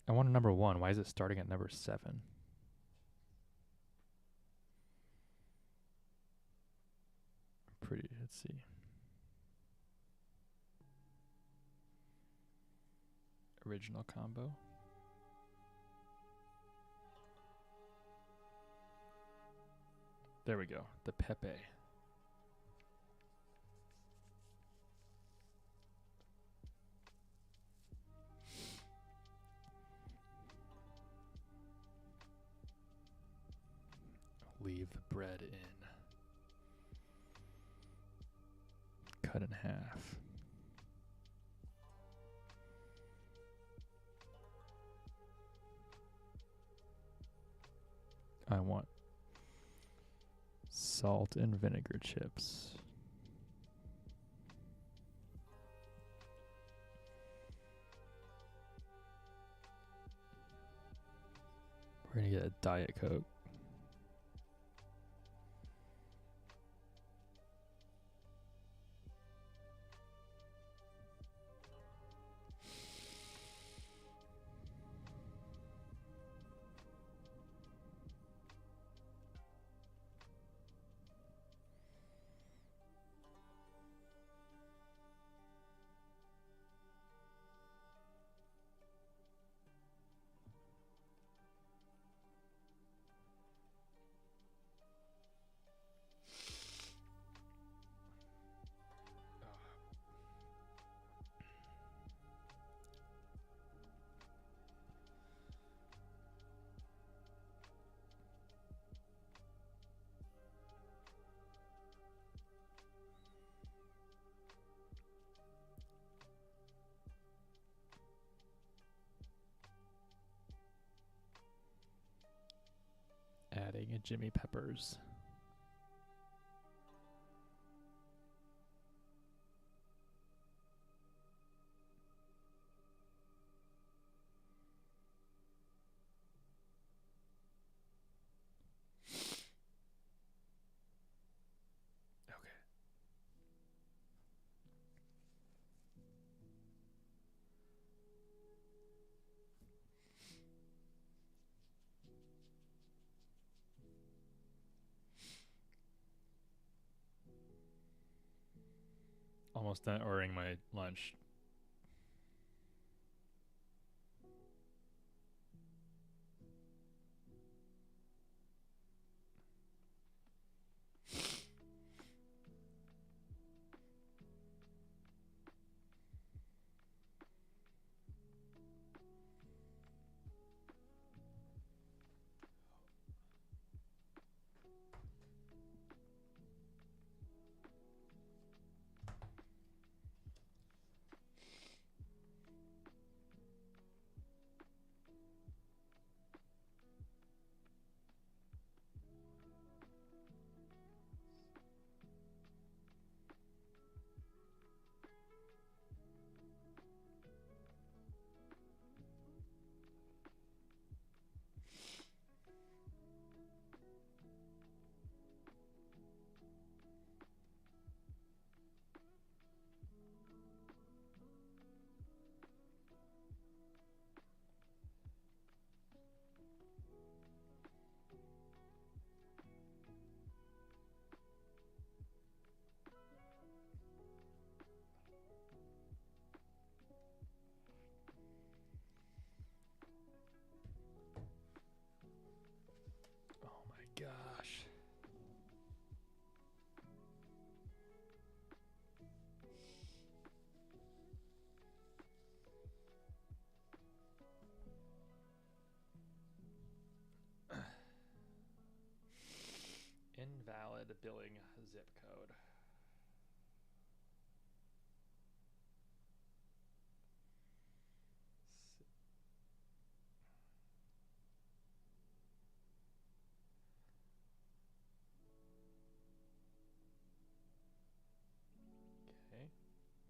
A: I want a number 1. Why is it starting at number 7? Pretty. Let's see. Original combo. There we go. The Pepe. Leave the bread in. Cut in half. I want salt and vinegar chips. We're gonna get a Diet Coke. Adding a Jimmy Peppers. Almost done ordering my lunch. the billing zip code. Okay. Excuse me.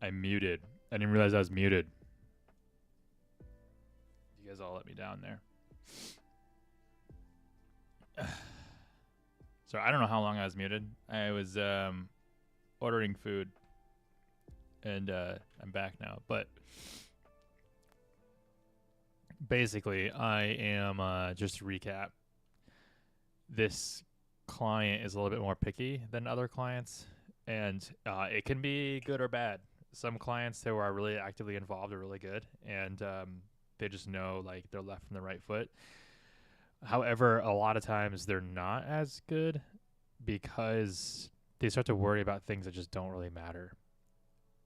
A: I'm muted. I didn't realize I was muted. You guys all let me down there. So I don't know how long I was muted. I was ordering food, and I'm back now. But basically, I am just to recap. This client is a little bit more picky than other clients, and it can be good or bad. Some clients who are really actively involved are really good, and they just know like their left from the right foot. However, a lot of times they're not as good because they start to worry about things that just don't really matter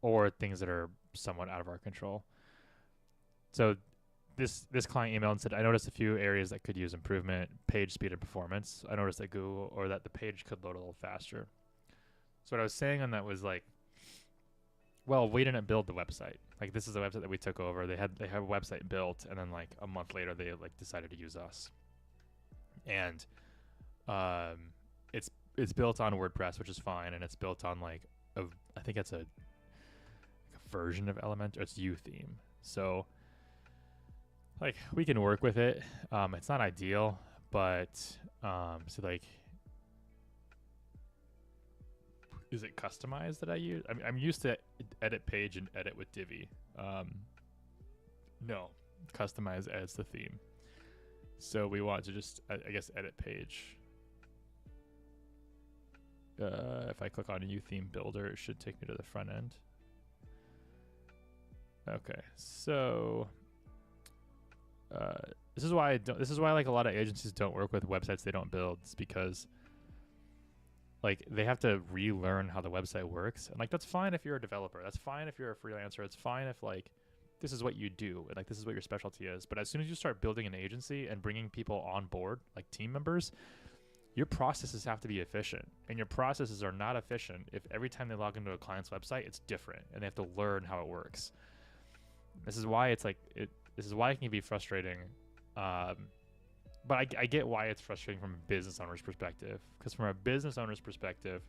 A: or things that are somewhat out of our control. So this client emailed and said, I noticed a few areas that could use improvement, page speed and performance. I noticed that Google or that the page could load a little faster. So what I was saying on that was like, well, we didn't build the website. Like this is a website that we took over. They have a website built, and then like a month later they like decided to use us. And it's built on WordPress, which is fine, and it's built on like I think it's a version of Elementor. It's U theme, so like we can work with it. It's not ideal, but so like, is it customized that I use? I'm used to edit page and edit with Divi. No, customize as the theme. So we want to just, I guess, edit page. If I click on a new theme builder, it should take me to the front end. Okay, so this is why this is why like a lot of agencies don't work with websites they don't build. It's because like they have to relearn how the website works, and like that's fine if you're a developer. That's fine if you're a freelancer. It's fine if like this is what you do and like this is what your specialty is. But as soon as you start building an agency and bringing people on board, like team members, your processes have to be efficient, and your processes are not efficient if every time they log into a client's website it's different and they have to learn how it works. This is why it's like this is why it can be frustrating, but I get why it's frustrating from a business owner's perspective, because from a business owner's perspective,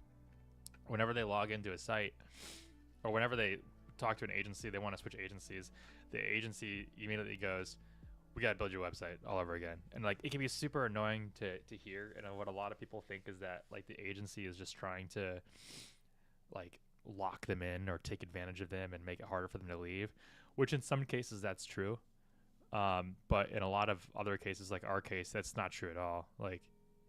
A: whenever they log into a site or whenever they talk to an agency, they want to switch agencies, the agency immediately goes, we got to build your website all over again. And like it can be super annoying to hear, and what a lot of people think is that like the agency is just trying to like lock them in or take advantage of them and make it harder for them to leave, which in some cases that's true. But in a lot of other cases, like our case, that's not true at all. Like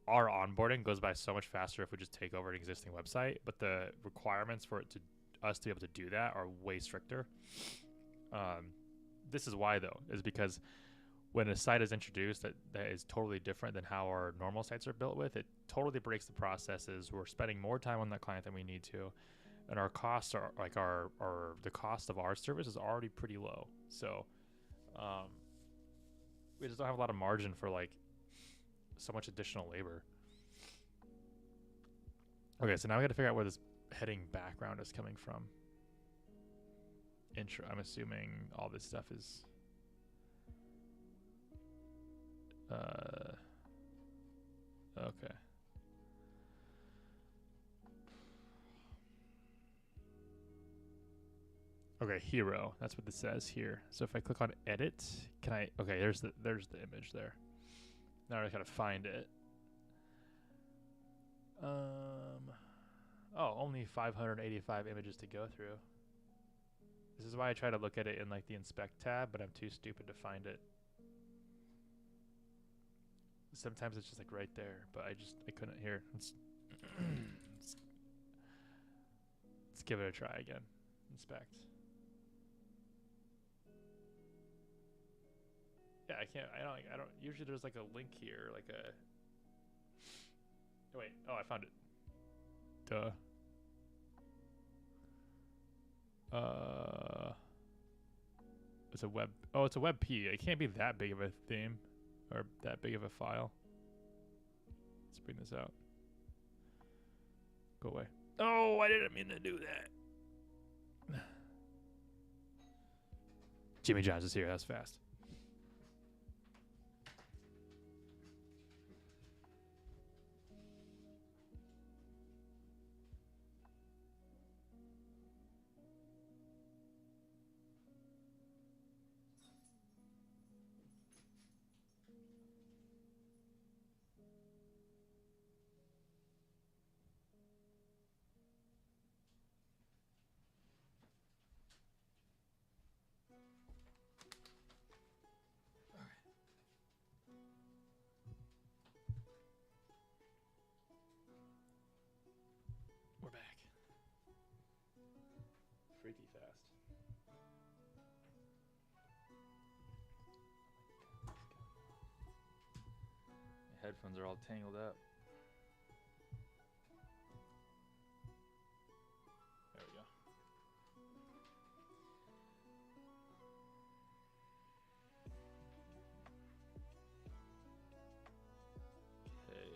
A: our onboarding goes by so much faster if we just take over an existing website, but the requirements for it to us to be able to do that are way stricter. This is why though, is because when a site is introduced that is totally different than how our normal sites are built with, it totally breaks the processes. We're spending more time on that client than we need to, and our costs are like the cost of our service is already pretty low. So we just don't have a lot of margin for like so much additional labor. Okay, so now we got to figure out where this heading background is coming from. Intro. I'm assuming all this stuff is okay. Okay, hero. That's what this says here. So if I click on edit, can I? Okay, there's the image there. Now I gotta find it. Oh, only 585 images to go through. This is why I try to look at it in like the inspect tab, but I'm too stupid to find it. Sometimes it's just like right there, but I couldn't hear. Let's give it a try again. Inspect. Yeah, I don't usually there's like a link here, like a oh, wait, oh, I found it. Duh. It's a web. Oh, it's a WebP. It can't be that big of a theme or that big of a file. Let's bring this out. Go away. Oh, I didn't mean to do that. Jimmy Johns is here. That's fast. headphones are all tangled up. There we go. Okay.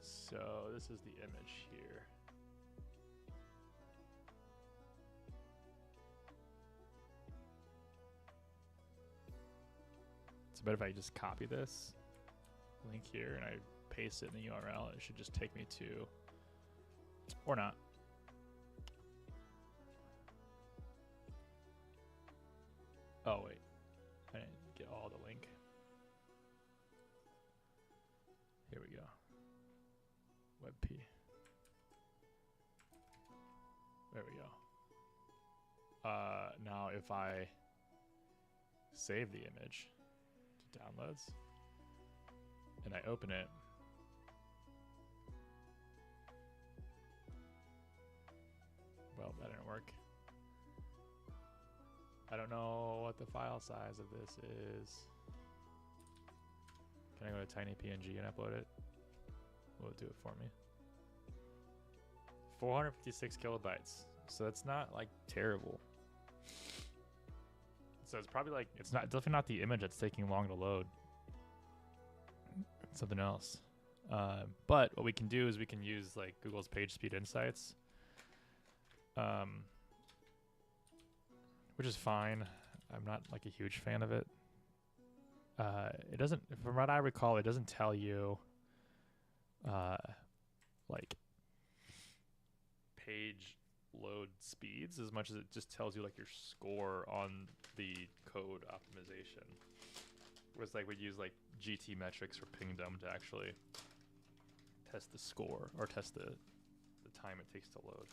A: So this is the image here. So, but if I just copy this link here and I paste it in the URL, it should just take me to, or not. Oh wait, I didn't get all the link. Here we go. WebP. There we go. Now if I save the image to downloads and I open it, well, that didn't work. I don't know what the file size of this is. Can I go to TinyPNG and upload it? Will it do it for me? 456 kilobytes. So that's not like terrible. So it's probably like, it's not definitely not the image that's taking long to load. It's something else. But what we can do is we can use like Google's PageSpeed Insights, which is fine. I'm not like a huge fan of it. It doesn't, from what I recall, it doesn't tell you like page load speeds as much as it just tells you like your score on the code optimization. Whereas like we'd use like GT metrics or pingdom to actually test the score or test the time it takes to load.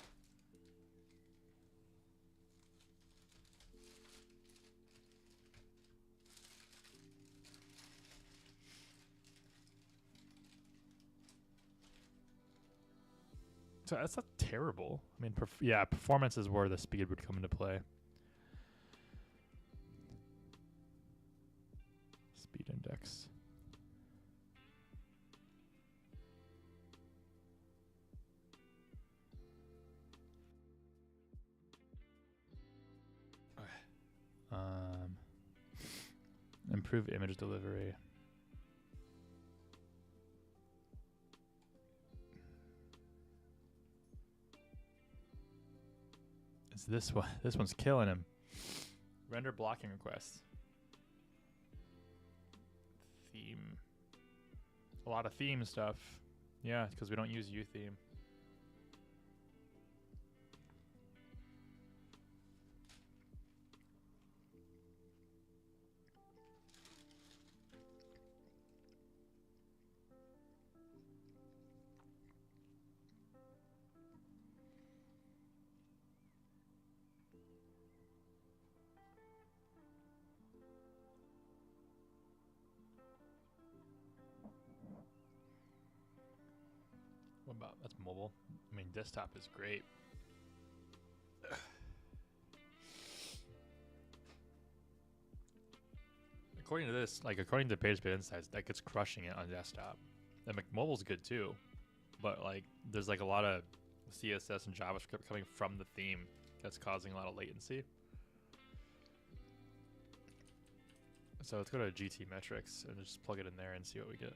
A: So that's not terrible. I mean, yeah, performance is where the speed would come into play. Speed index. Okay. Improve image delivery. It's this one. This one's killing him. Render blocking requests. Theme. A lot of theme stuff. Yeah, because we don't use utheme. What about, that's mobile? I mean, desktop is great. According to this, like according to PageSpeed Insights, that gets crushing it on desktop. And like mobile's good too, but like there's like a lot of CSS and JavaScript coming from the theme that's causing a lot of latency. So let's go to GT metrics and just plug it in there and see what we get.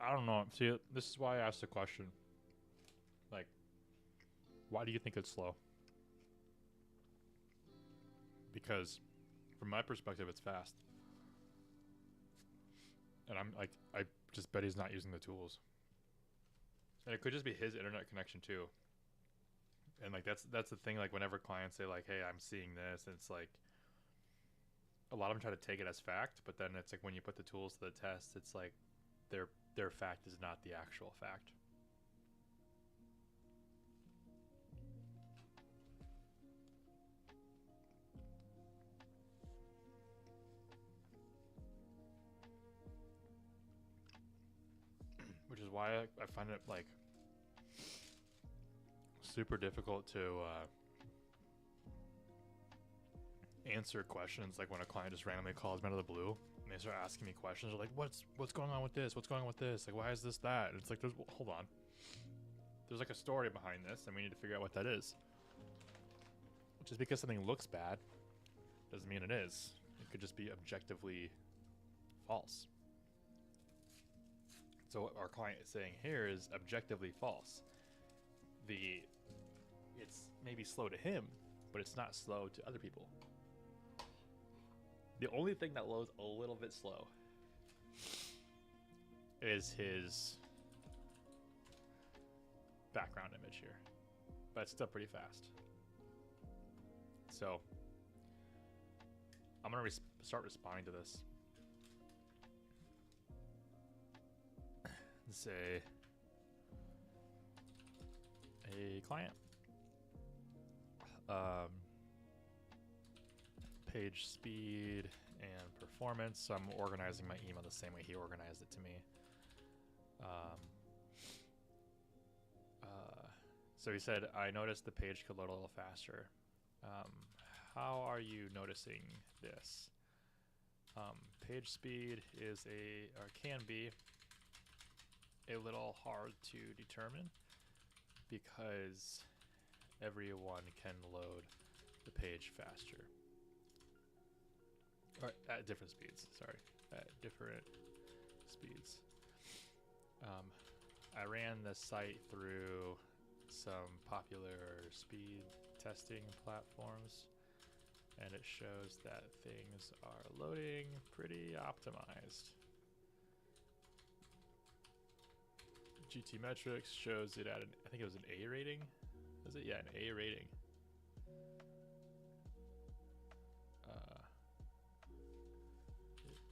A: I don't know. See, this is why I asked the question. Like, why do you think it's slow? Because, from my perspective, it's fast. And I'm like, I just bet he's not using the tools. And it could just be his internet connection too. And like that's the thing. Like whenever clients say like, "Hey, I'm seeing this," and it's like a lot of them try to take it as fact, but then it's like when you put the tools to the test, it's like their fact is not the actual fact. Which is why I find it like super difficult to answer questions like when a client just randomly calls me out of the blue and they start asking me questions. They're like, what's going on with this? What's going on with this? Like, why is this that? And it's like, hold on. There's like a story behind this, and we need to figure out what that is. Just because something looks bad doesn't mean it is. It could just be objectively false. So what our client is saying here is objectively false. It's maybe slow to him, but it's not slow to other people. The only thing that loads a little bit slow is his background image here, but it's still pretty fast. So I'm gonna start responding to this. Say a client, page speed and performance. So I'm organizing my email the same way he organized it to me. So he said, I noticed the page could load a little faster. How are you noticing this? Page speed is or can be a little hard to determine because everyone can load the page faster. Or at different speeds, sorry. At different speeds. I ran the site through some popular speed testing platforms, and it shows that things are loading pretty optimized. GT Metrics shows it at I think it was an A rating. Was it? Yeah, an A rating.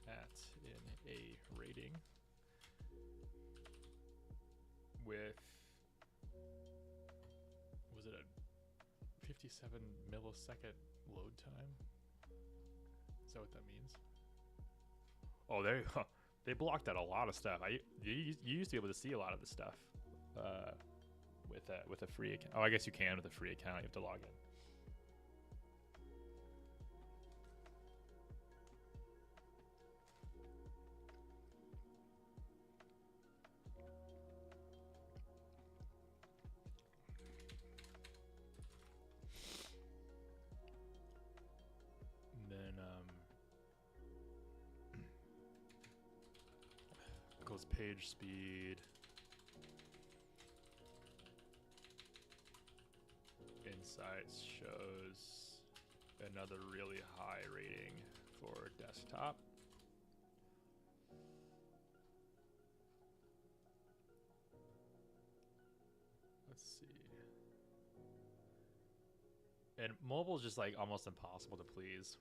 A: At an A rating with, was it a 57 millisecond load time? Is that what that means? Oh, they blocked out a lot of stuff. You used to be able to see a lot of the stuff with a free account. Oh, I guess you can with a free account. You have to log in. Goes page speed. Insights shows another really high rating for desktop. Let's see. And mobile is just like almost impossible to please.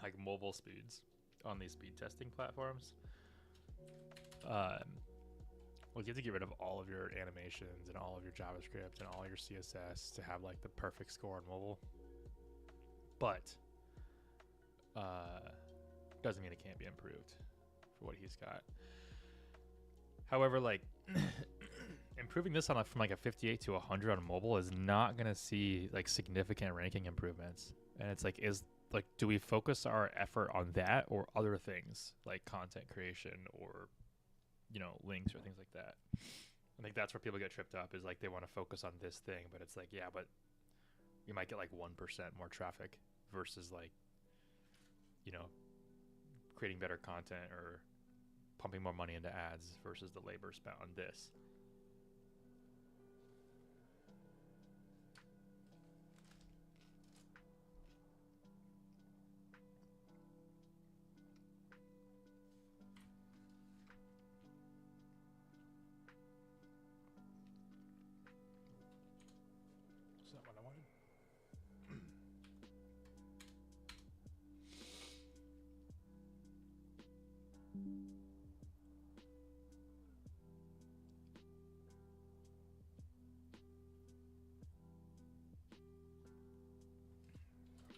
A: Like mobile speeds on these speed testing platforms. Well, you have to get rid of all of your animations and all of your JavaScript and all your CSS to have like the perfect score on mobile. But doesn't mean it can't be improved for what he's got. However, like improving this on from like a 58 to 100 on mobile is not gonna see like significant ranking improvements. And it's like, do we focus our effort on that or other things like content creation or links or things like that? I think that's where people get tripped up, is like they want to focus on this thing, but it's like, yeah, but you might get like 1% more traffic versus like, creating better content or pumping more money into ads versus the labor spent on this. not what I wanted.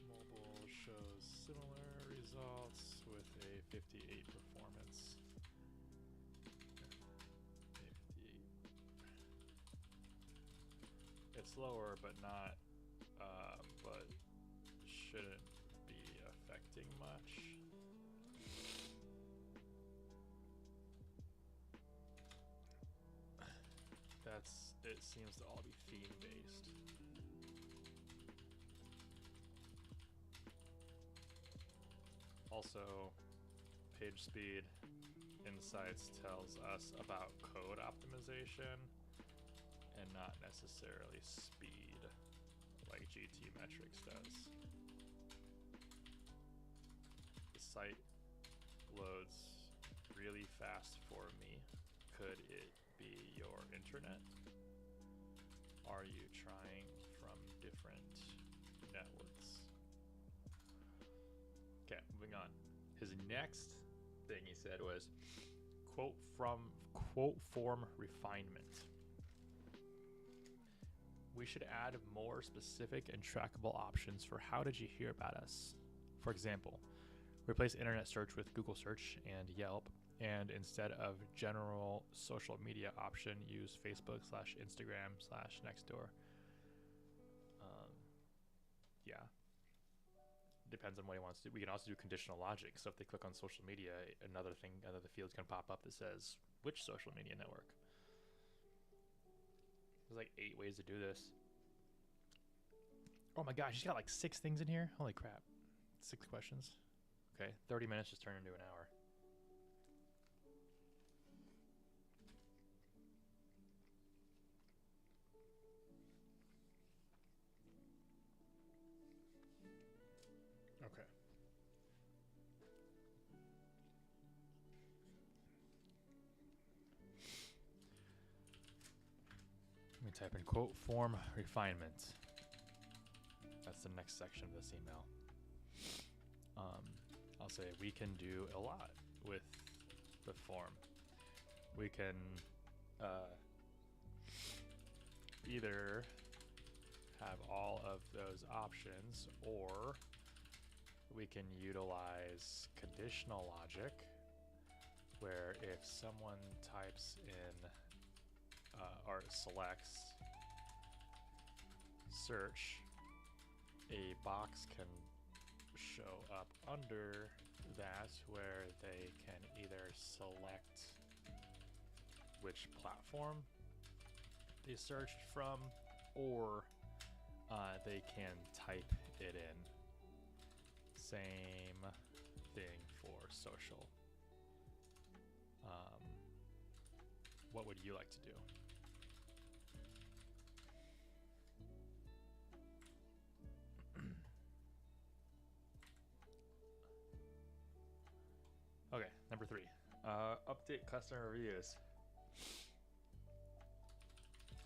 A: Mobile shows similar results with a 58 performance. 58. It's lower, but not, but shouldn't be affecting much. It seems to all be theme based. Also, page speed insights tells us about code optimization and not necessarily speed like GT metrics does. The site loads really fast for me. Could it be your internet? Are you trying from different networks? Okay, moving on. His next thing he said was quote form refinement. We should add more specific and trackable options for how did you hear about us. For example, replace internet search with Google search and Yelp, and instead of general social media option, use Facebook/Instagram/Nextdoor. Yeah. Depends on what he wants to do. We can also do conditional logic. So if they click on social media, another field's gonna pop up that says which social media network. There's like 8 ways to do this. Oh my gosh, she's got like 6 things in here. Holy crap. 6 questions. Okay, 30 minutes just turned into an hour. Okay. Let me type in quote form refinement. That's the next section of this email. I'll say we can do a lot with the form. We can either have all of those options, or we can utilize conditional logic, where if someone types in or selects search, a box can show up under that where they can either select which platform they searched from, or they can type it in. Same thing for social. What would you like to do? Okay, number 3. Update customer reviews.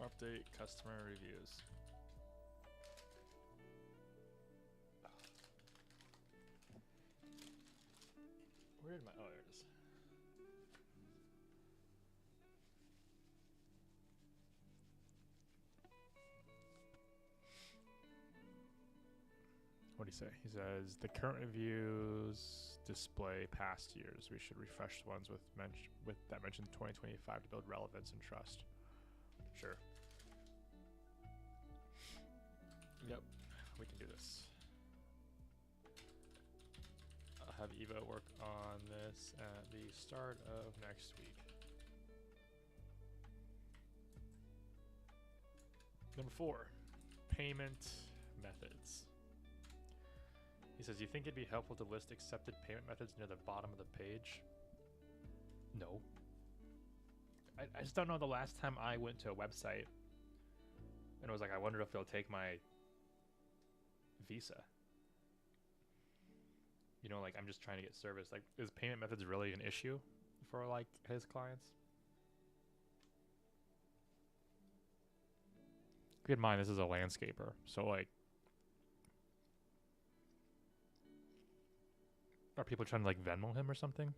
A: Update customer reviews. Where did my... Oh, there it is. What do you say? He says, the current reviews display past years. We should refresh the ones with that mention 2025 to build relevance and trust. Sure. Yep, we can do this. I'll have Eva work on this at the start of next week. Number 4, payment methods. He says, you think it'd be helpful to list accepted payment methods near the bottom of the page? No. I just don't know the last time I went to a website and it was like, I wonder if they'll take my Visa. You know, like, I'm just trying to get service. Like, is payment methods really an issue for, like, his clients? keep in mind this is a landscaper, so like, are people trying to like Venmo him or something?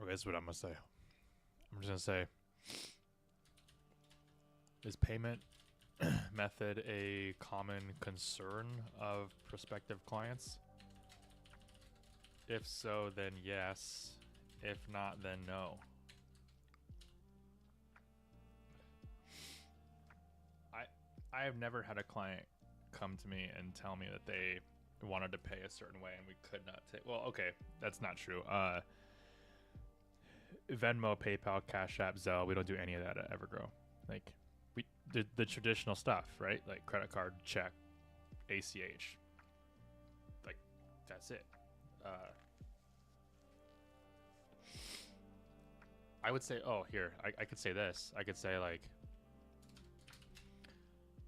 A: Okay, this is what I'm gonna say. I'm just gonna say, is payment method a common concern of prospective clients? If so, then yes. If not, then no. I have never had a client come to me and tell me that they wanted to pay a certain way and we could not take. Well, okay, that's not true. Venmo, PayPal, Cash App, Zelle, we don't do any of that at Evergrow. Like, we the traditional stuff, right? Like credit card, check, ACH. Like, that's it. I would say, oh, here, I could say this. I could say, like,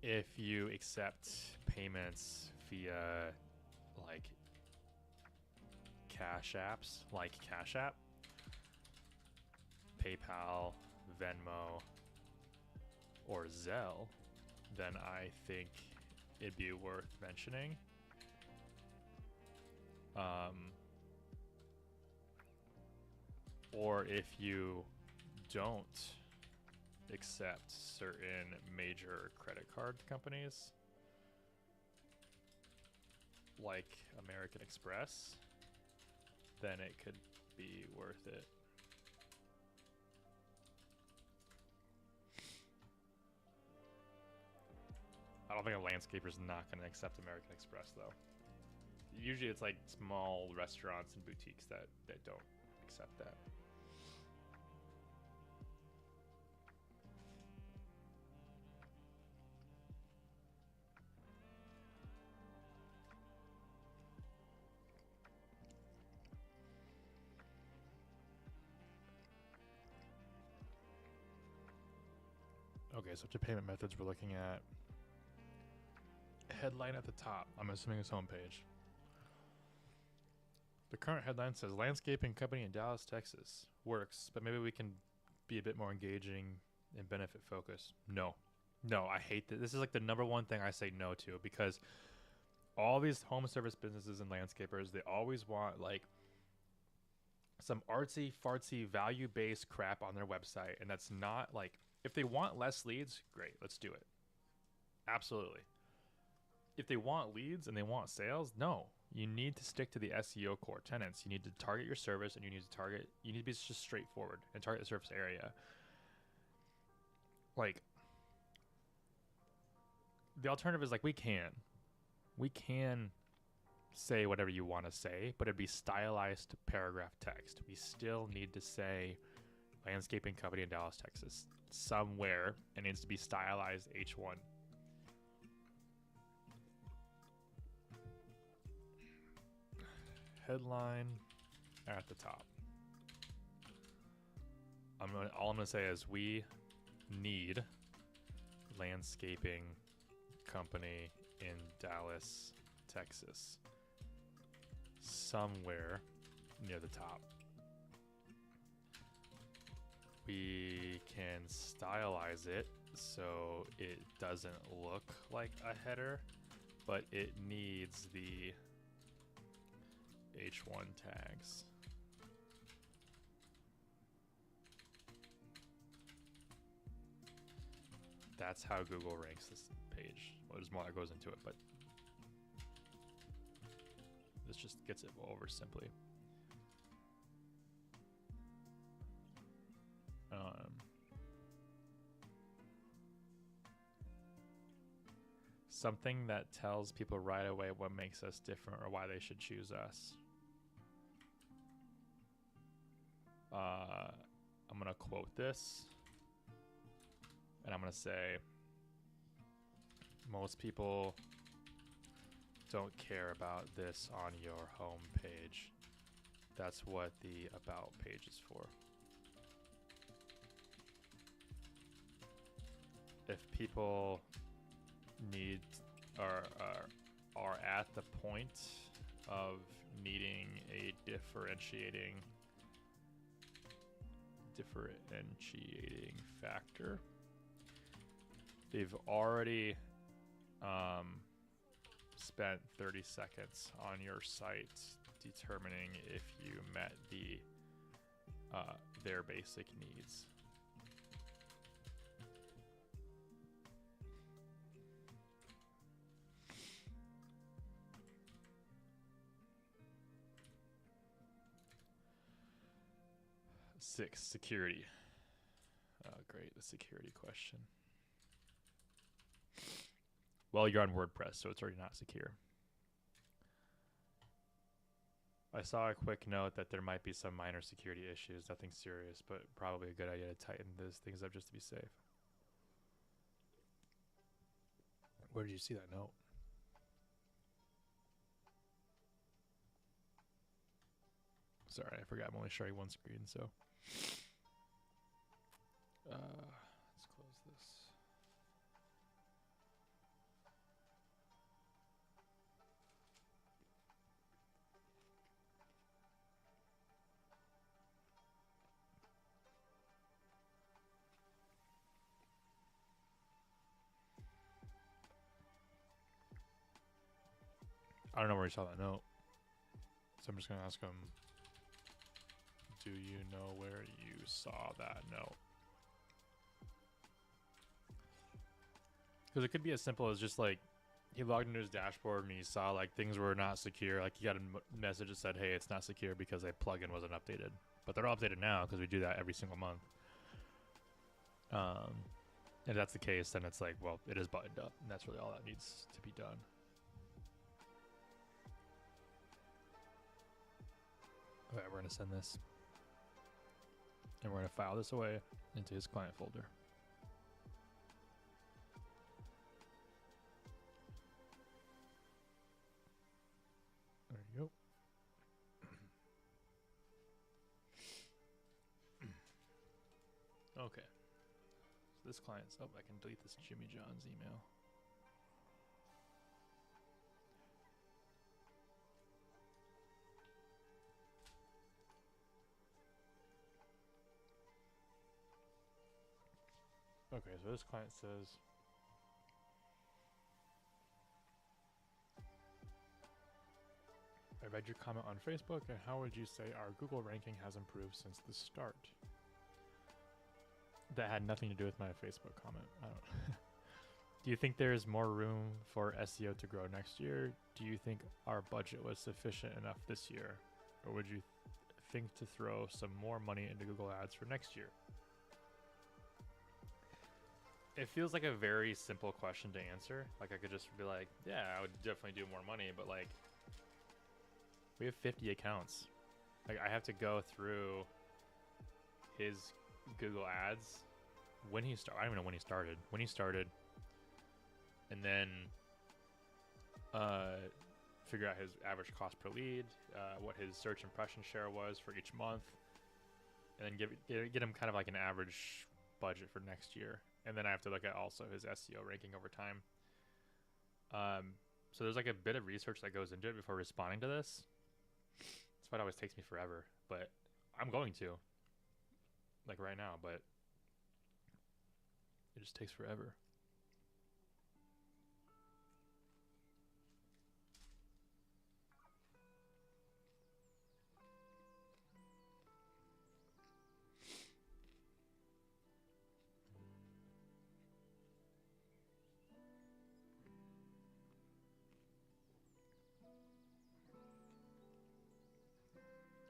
A: if you accept payments via, like, cash apps, like Cash App, PayPal, Venmo, or Zelle, then I think it'd be worth mentioning. Or if you don't accept certain major credit card companies, like American Express, then it could be worth it. I don't think a landscaper's not going to accept American Express, though. Usually it's like small restaurants and boutiques that don't accept that. Okay, so to payment methods, we're looking at headline at the top. I'm assuming it's homepage. The current headline says landscaping company in Dallas, Texas. Works, but maybe we can be a bit more engaging and benefit focused. No. No, I hate that. This is like the number one thing I say no to, because all these home service businesses and landscapers, they always want like some artsy fartsy value based crap on their website, and that's not like, if they want less leads, great, let's do it. Absolutely. If they want leads and they want sales, no. You need to stick to the SEO core tenets. You need to target your service, and you need to be just straightforward and target the surface area. Like, the alternative is like, we can say whatever you want to say, but it'd be stylized paragraph text. We still need to say landscaping company in Dallas, Texas. Somewhere it needs to be stylized H1. Headline at the top. All I'm gonna say is we need landscaping company in Dallas, Texas. Somewhere near the top. We can stylize it so it doesn't look like a header, but it needs the H1 tags. That's how Google ranks this page. Well, there's more that goes into it, but this just gets it over simply. Something that tells people right away what makes us different or why they should choose us. I'm going to quote this, and I'm going to say, most people don't care about this on your home page. That's what the about page is for. If people need are at the point of needing a differentiating factor, they've already spent 30 seconds on your site determining if you met their basic needs. Six, security. Oh, great, the security question. Well, you're on WordPress, so it's already not secure. I saw a quick note that there might be some minor security issues, nothing serious, but probably a good idea to tighten those things up just to be safe. Where did you see that note? Sorry, I forgot. I'm only showing one screen, so. Let's close this. I don't know where he saw that note, so I'm just gonna ask him, do you know where you saw that note? Because it could be as simple as just like he logged into his dashboard and he saw like things were not secure. Like he got a message that said, hey, it's not secure because a plugin wasn't updated. But they're all updated now because we do that every single month. If that's the case, then it's like, well, it is buttoned up, and that's really all that needs to be done. Okay, we're going to send this. And we're going to file this away into his client folder. There you go. Okay. So this client's, oh, I can delete this Jimmy John's email. Okay, so this client says, I read your comment on Facebook, and how would you say our Google ranking has improved since the start? That had nothing to do with my Facebook comment. I don't. Do you think there's more room for SEO to grow next year? Do you think our budget was sufficient enough this year? Or would you think to throw some more money into Google Ads for next year? It feels like a very simple question to answer. Like I could just be like, yeah, I would definitely do more money, but like we have 50 accounts. Like I have to go through his Google Ads when he started. I don't even know when he started. When he started, and then figure out his average cost per lead, what his search impression share was for each month, and then get him kind of like an average budget for next year. And then I have to look at also his SEO ranking over time. So there's like a bit of research that goes into it before responding to this. That's why it always takes me forever, but I'm going to, like right now, but it just takes forever.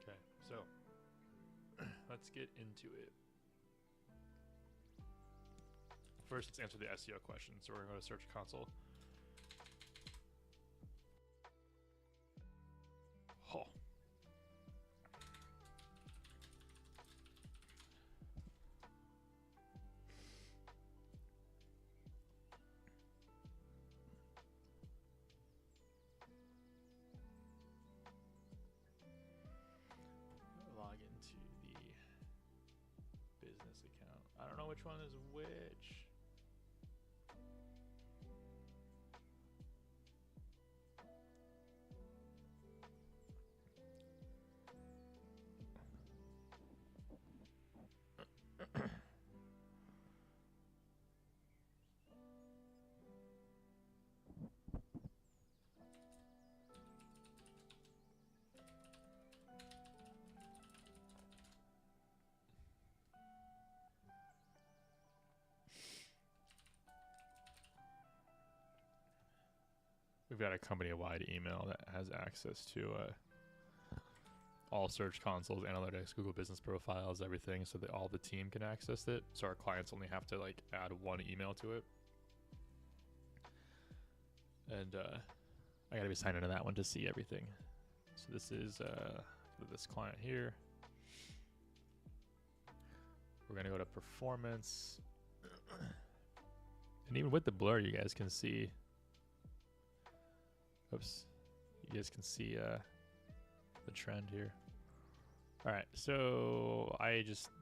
A: Okay, so let's get into it. First, let's answer the SEO question. So we're going to go to Search Console. Oh. know which one is which. We've got a company-wide email that has access to all Search Consoles, analytics, Google Business Profiles, everything, so that all the team can access it. So our clients only have to like add one email to it. And I gotta be signed into that one to see everything. So this is this client here. We're gonna go to performance. And even with the blur, you guys can see. Oops. You guys can see the trend here. All right, so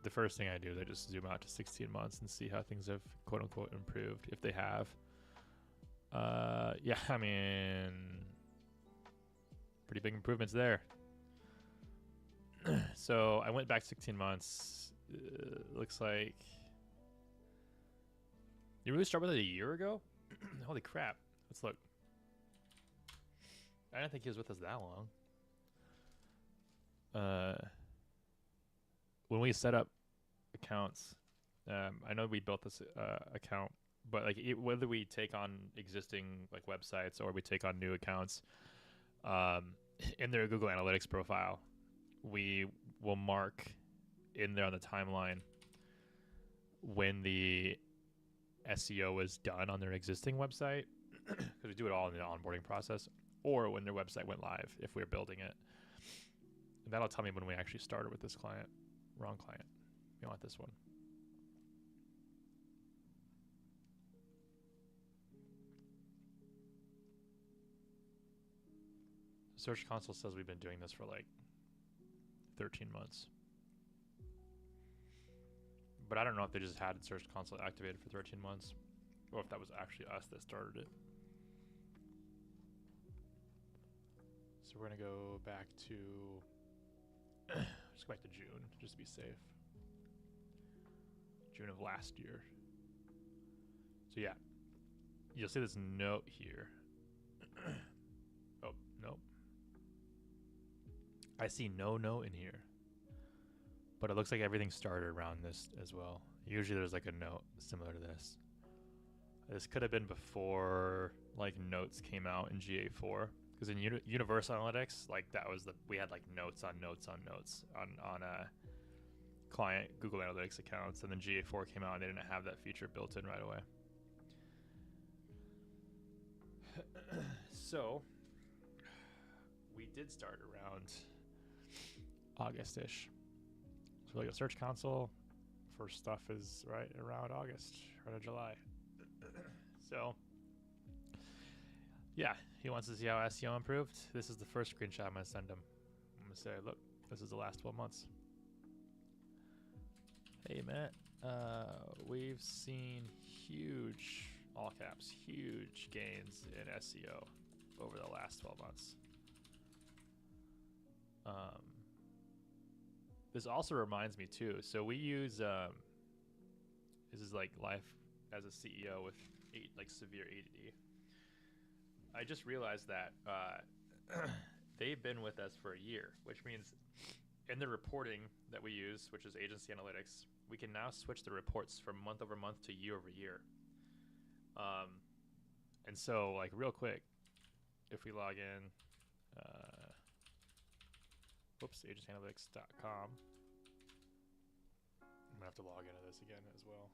A: the first thing I do is I just zoom out to 16 months and see how things have quote unquote improved, if they have. Yeah, I mean, pretty big improvements there. So I went back 16 months. Looks like you really start with it a year ago? Holy crap. Let's look. I didn't think he was with us that long. When we set up accounts, I know we built this account, but like whether we take on existing like websites or we take on new accounts, in their Google Analytics profile, we will mark in there on the timeline when the SEO is done on their existing website, because we do it all in the onboarding process, or when their website went live if we're building it. And that'll tell me when we actually started with this client. Wrong client. We want this one. Search Console says we've been doing this for like 13 months. But I don't know if they just had Search Console activated for 13 months or if that was actually us that started it. So we're going to go back to, just go back to June, just to be safe. June of last year. So yeah, you'll see this note here. Oh, nope. I see no note in here. But it looks like everything started around this as well. Usually there's like a note similar to this. This could have been before like notes came out in GA4. Because in Universal Analytics, like that was we had like notes on notes on notes on client Google Analytics accounts, and then GA4 came out and they didn't have that feature built in right away. So we did start around August-ish. So like a Search Console, first stuff is right around August, right of July. So yeah, he wants to see how SEO improved. This is the first screenshot I'm gonna send him. I'm gonna say, look, this is the last 12 months. Hey Matt, we've seen huge, all caps, huge gains in SEO over the last 12 months. This also reminds me too. So we use, this is like life as a CEO with like severe ADD. I just realized that they've been with us for a year, which means in the reporting that we use, which is agency analytics, we can now switch the reports from month over month to year over year. And so like real quick, if we log in, agencyanalytics.com. I'm gonna have to log into this again as well.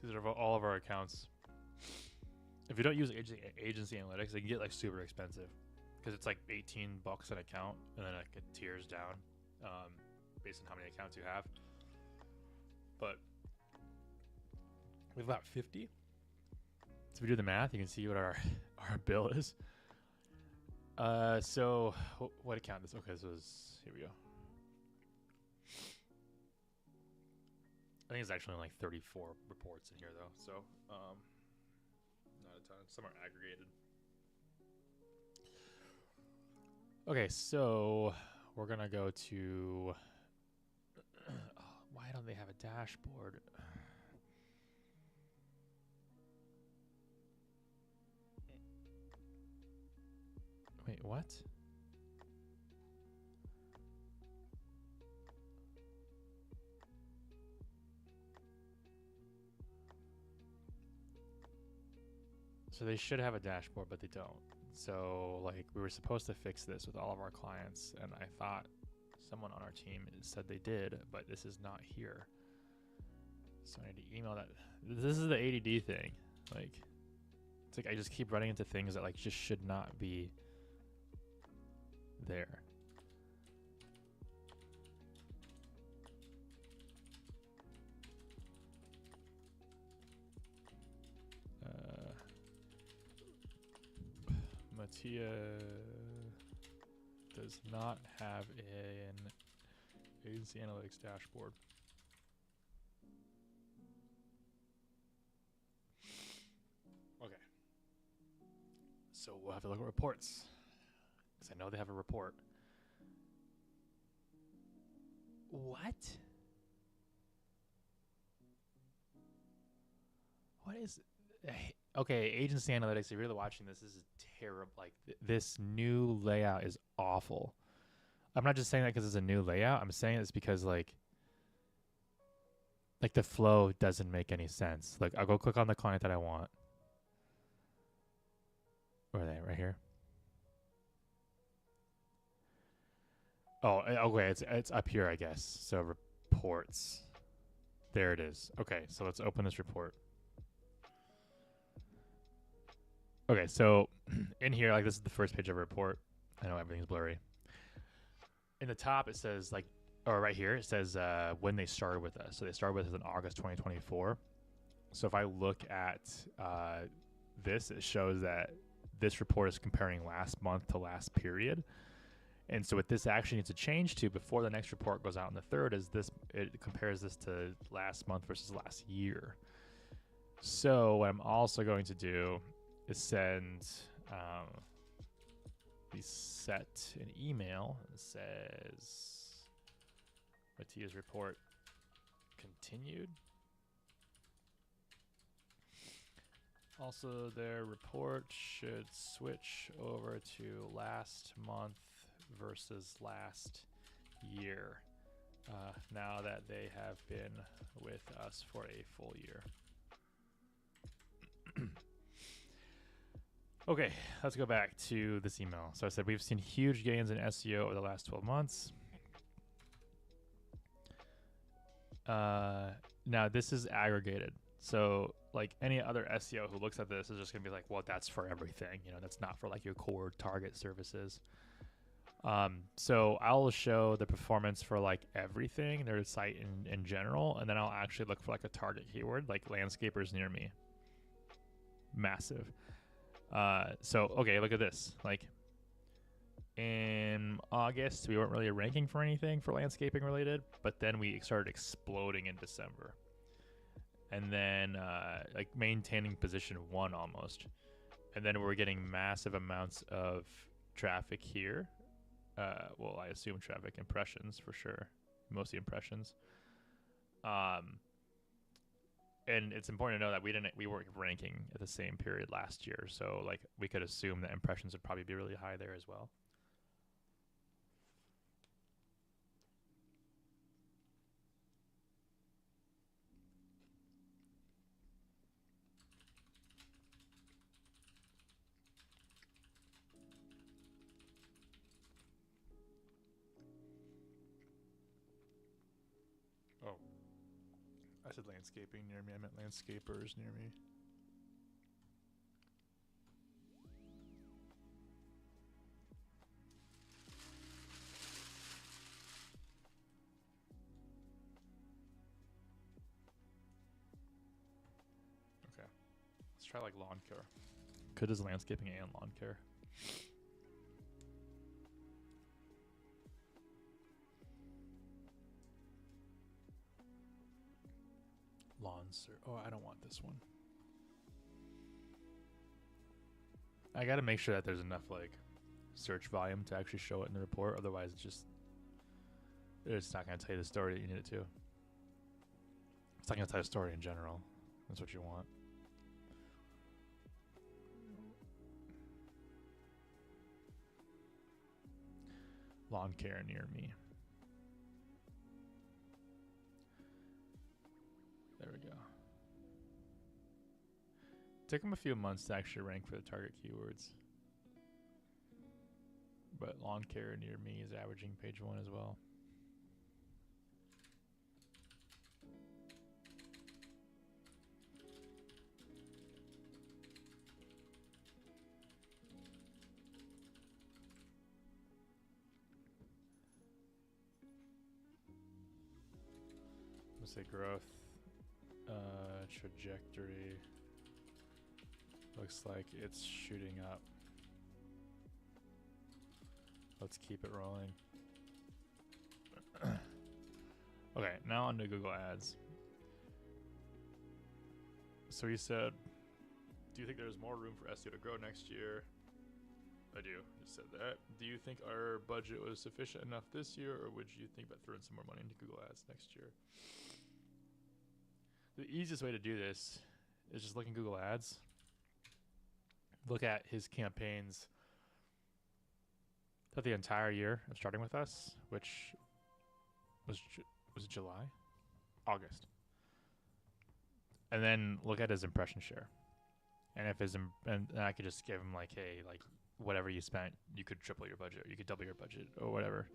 A: These are all of our accounts. If you don't use agency analytics, they can get like super expensive because it's like $18 an account, and then like it tiers down based on how many accounts you have. But we have about 50. So if we do the math, you can see what our bill is. So what account is? Okay, so here we go. I think it's actually like 34 reports in here though, so not a ton. Some are aggregated. Okay, so we're gonna go to. Why don't they have a dashboard? Wait, what? So they should have a dashboard, but they don't. So like we were supposed to fix this with all of our clients, and I thought someone on our team said they did, but this is not here. So I need to email that. This is the ADD thing. Like, it's like I just keep running into things that like just should not be there. Mattia does not have an agency analytics dashboard. Okay. So we'll have to look at reports, because I know they have a report. What? What is... Okay, agency analytics, if you're really watching this, this is terrible. Like, this new layout is awful. I'm not just saying that because it's a new layout. I'm saying this because, like the flow doesn't make any sense. Like, I'll go click on the client that I want. Where are they? Right here? Oh, okay. It's up here, I guess. So, reports. There it is. Okay, so let's open this report. Okay, so in here, like, this is the first page of a report. I know everything's blurry. In the top, it says, like, or right here, it says when they started with us. So they started with us in August 2024. So if I look at this, it shows that this report is comparing last month to last period. And so what this actually needs to change to before the next report goes out on the 3rd is this, it compares this to last month versus last year. So what I'm also going to do is send set an email that says Mattia's report continued. Also, their report should switch over to last month versus last year now that they have been with us for a full year. Okay, let's go back to this email. So I said we've seen huge gains in SEO over the last 12 months. Now this is aggregated. So like any other SEO who looks at this is just gonna be like, well, that's for everything. You know, that's not for like your core target services. So I'll show the performance for like everything, their site in general, and then I'll actually look for like a target keyword, like landscapers near me. Massive. So okay, look at this. Like in August, we weren't really ranking for anything for landscaping related, but then we started exploding in December. And then like maintaining position 1 almost. And then we're getting massive amounts of traffic here. Well, I assume traffic impressions for sure. Mostly impressions. And it's important to know that we weren't ranking at the same period last year. So like we could assume that impressions would probably be really high there as well. said landscaping near me. I meant landscapers near me. Okay. Let's try like lawn care. Good as landscaping and lawn care. Lawns. Oh, I don't want this one. I got to make sure that there's enough like search volume to actually show it in the report. Otherwise, it's not going to tell you the story that you need it to. It's not going to tell you a story in general. That's what you want. Lawn care near me. There we go. Took them a few months to actually rank for the target keywords. But lawn care near me is averaging page 1 as well. Let's say growth trajectory looks like it's shooting up. Let's keep it rolling. Okay, now on to Google Ads. So he said, do you think there's more room for SEO to grow next year? I do. Just said that. Do you think our budget was sufficient enough this year, or would you think about throwing some more money into Google Ads next year? The easiest way to do this is just look in Google Ads. Look at his campaigns for the entire year of starting with us, which was it July? August. And then look at his impression share. And if his and I could just give him like, hey, like whatever you spent, you could triple your budget, or you could double your budget, or whatever.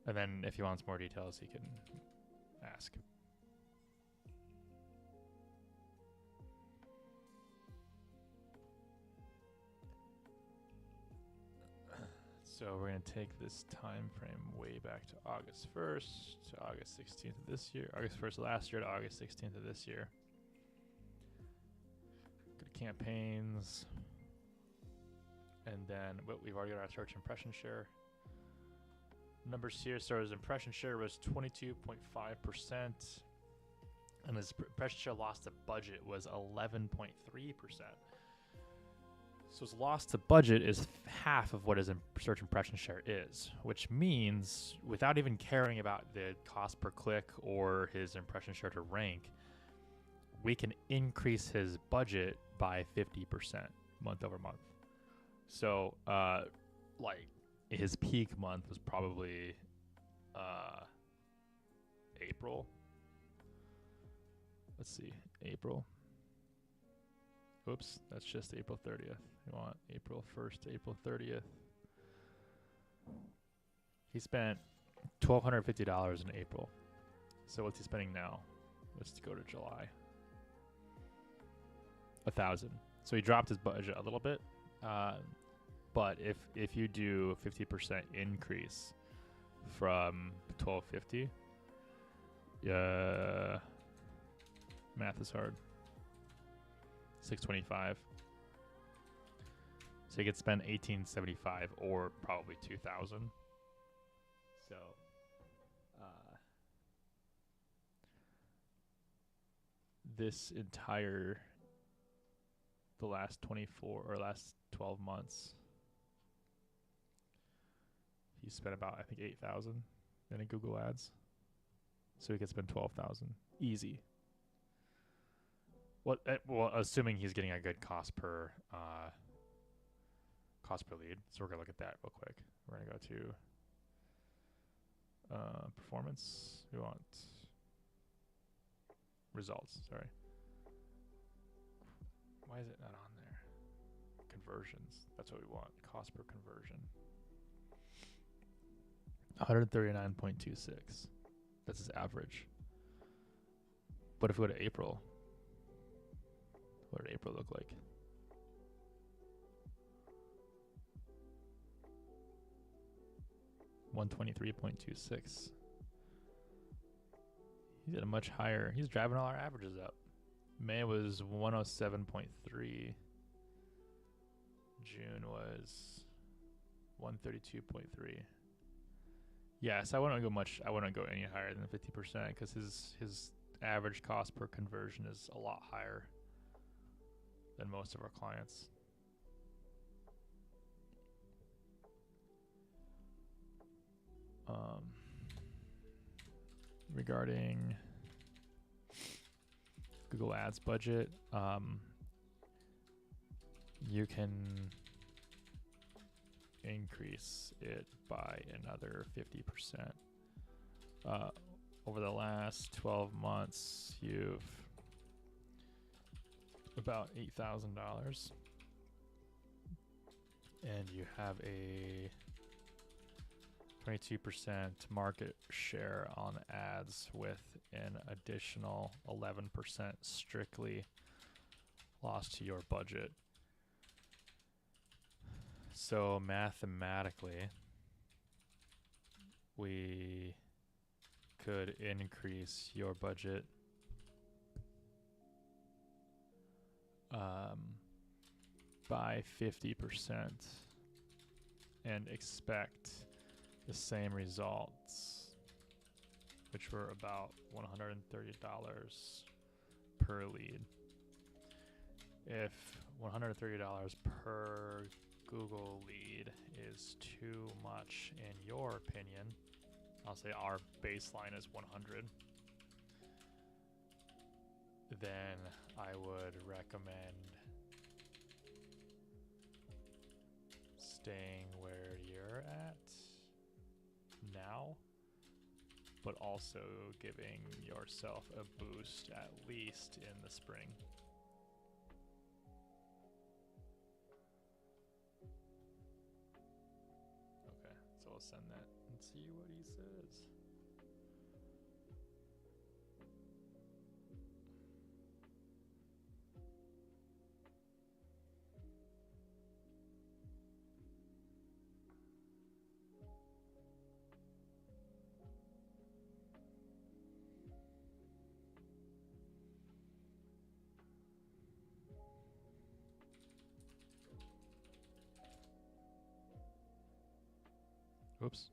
A: And then if he wants more details, he can ask. So we're going to take this time frame way back to August 1st to August 16th of this year. August 1st last year to August 16th of this year. Go to campaigns. And then we've already got our search impression share. Numbers here. So his impression share was 22.5%. And his impression share loss to budget was 11.3%. So his loss to budget is half of what his search impression share is, which means without even caring about the cost per click or his impression share to rank, we can increase his budget by 50% month over month. So, like his peak month was probably April. Let's see, April. Oops, that's just April 30th. You want April 1st to April 30th. He spent $1,250 in April. So what's he spending now? Let's go to July. $1,000. So he dropped his budget a little bit. But if you do 50% increase from $1,250, math is hard. $625. So you could spend $1,875 or probably $2,000. So, this entire the last 12 months, he spent about I think $8,000 in Google Ads. So he could spend $12,000 easy. Well, assuming he's getting a good cost per lead. So we're gonna look at that real quick. We're gonna go to performance. We want results. Sorry. Why is it not on there? Conversions. That's what we want. Cost per conversion. 139.26. That's his average. But if we go to April, what did April look like? $123.26. He's at a much higher. He's driving all our averages up. May was 107.3. June was 132.3. Yes, I wouldn't go much. I wouldn't go any higher than 50% because his average cost per conversion is a lot higher than most of our clients. Regarding Google Ads budget, you can increase it by another 50%. Over the last 12 months, you've about $8,000, and you have a 22% market share on ads with an additional 11% strictly lost to your budget. So mathematically, we could increase your budget by 50% and expect the same results, which were about $130 per lead. If $130 per Google lead is too much in your opinion, I'll say our baseline is 100, then I would recommend staying where you're at now, but also giving yourself a boost at least in the spring. Okay, so I'll send that and see what he says. Oops.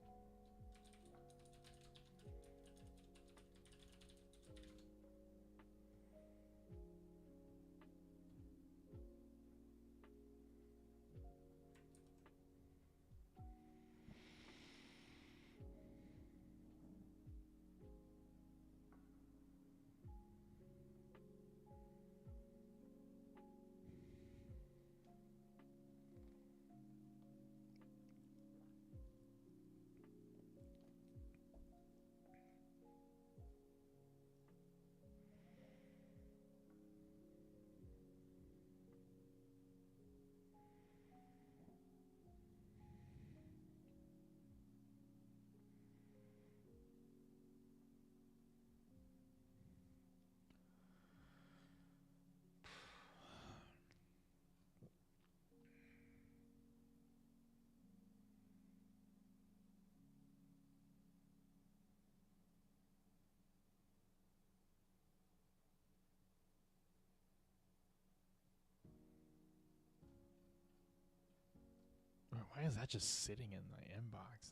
A: Why is that just sitting in my inbox?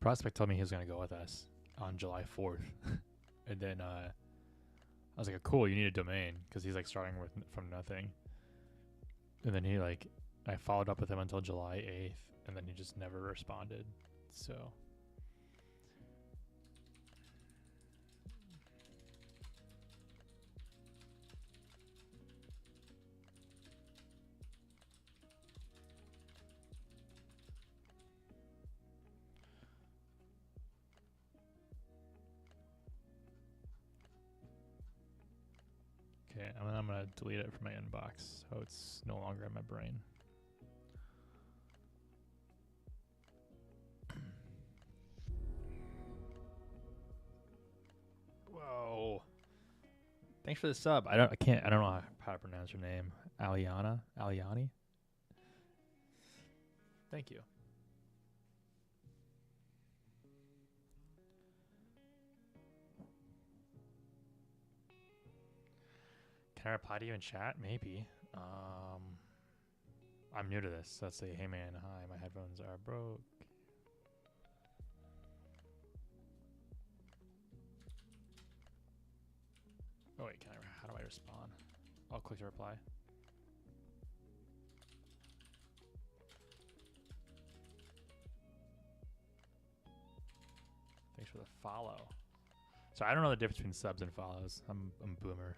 A: Prospect told me he was going to go with us on July 4th. And then I was like, cool, you need a domain, because he's like starting with from nothing. And then I followed up with him until July 8th, and then he just never responded. So Okay, I'm gonna delete it from my inbox so it's no longer in my brain. Whoa! Thanks for the sub. I don't know how to pronounce your name. Aliani. Thank you. Can I reply to you in chat? Maybe. I'm new to this. Let's say, hey man, hi, my headphones are broke. Oh wait, how do I respond? I'll click to reply. Thanks for the follow. So I don't know the difference between subs and follows. I'm boomer.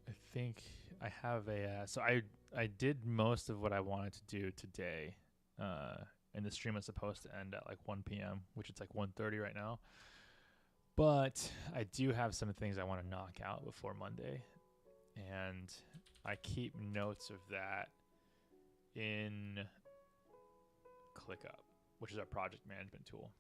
A: I think I have a so I did most of what I wanted to do today, and the stream was supposed to end at like 1 p.m., which it's like 1:30 right now. But I do have some things I want to knock out before Monday, and I keep notes of that in ClickUp, which is our project management tool.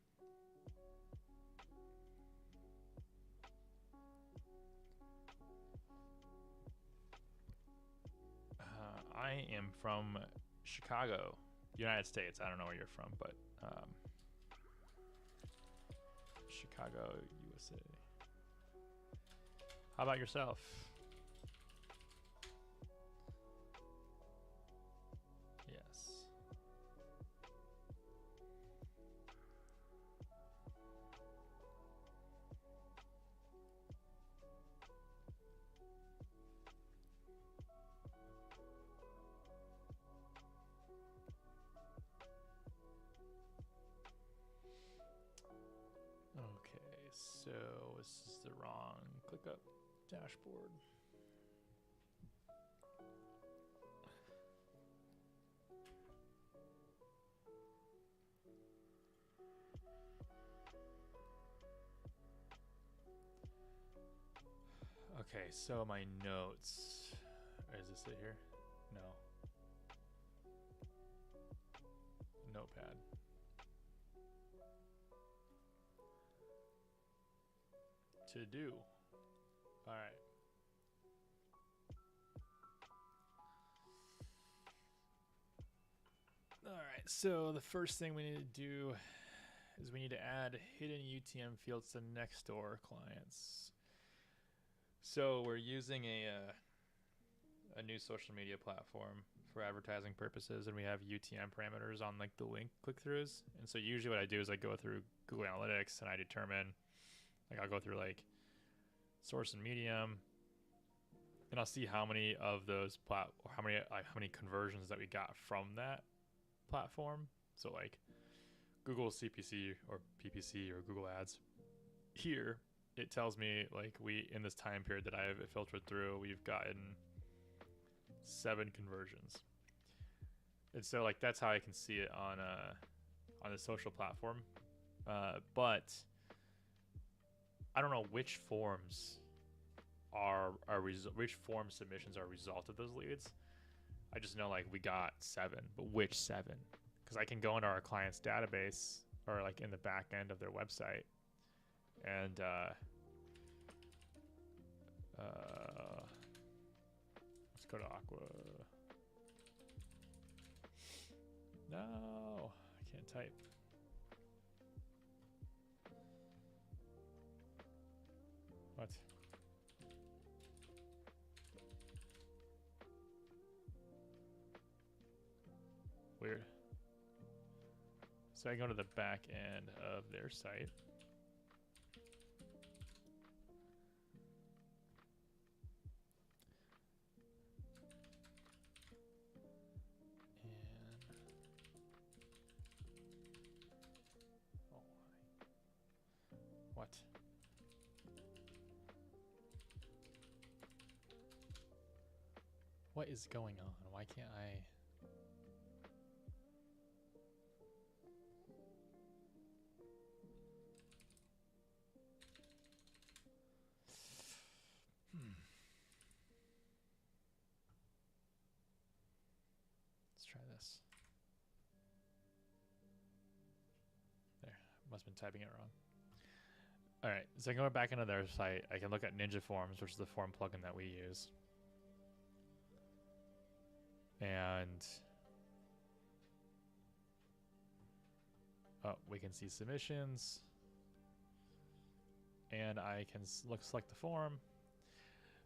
A: I am from Chicago, United States. I don't know where you're from, but Chicago, USA. How about yourself? Yes. Okay, so this is the wrong ClickUp dashboard. Okay, so my notes. Is this it here? No. Notepad. To do. All right. All right. So the first thing we need to do is we need to add hidden UTM fields to Nextdoor clients. So we're using a new social media platform for advertising purposes, and we have UTM parameters on like the link click-throughs. And so usually what I do is I go through Google Analytics and I determine, like I'll go through like source and medium, and I'll see how many of those how many conversions that we got from that platform. So like Google CPC or PPC or Google Ads. Here it tells me like in this time period that I've filtered through, we've gotten 7 conversions. And so like that's how I can see it on the social platform. But I don't know which forms which form submissions are a result of those leads. I just know like we got 7, but which 7? Because I can go into our client's database or like in the back end of their website and let's go to Aqua. No, I can't type. What? Weird. So I go to the back end of their site.
B: What? What is going on? Why can't I? Let's try this. There, must have been typing it wrong. All right, so going back into their site, I can look at Ninja Forms, which is the form plugin that we use. And we can see submissions. And I can select the form.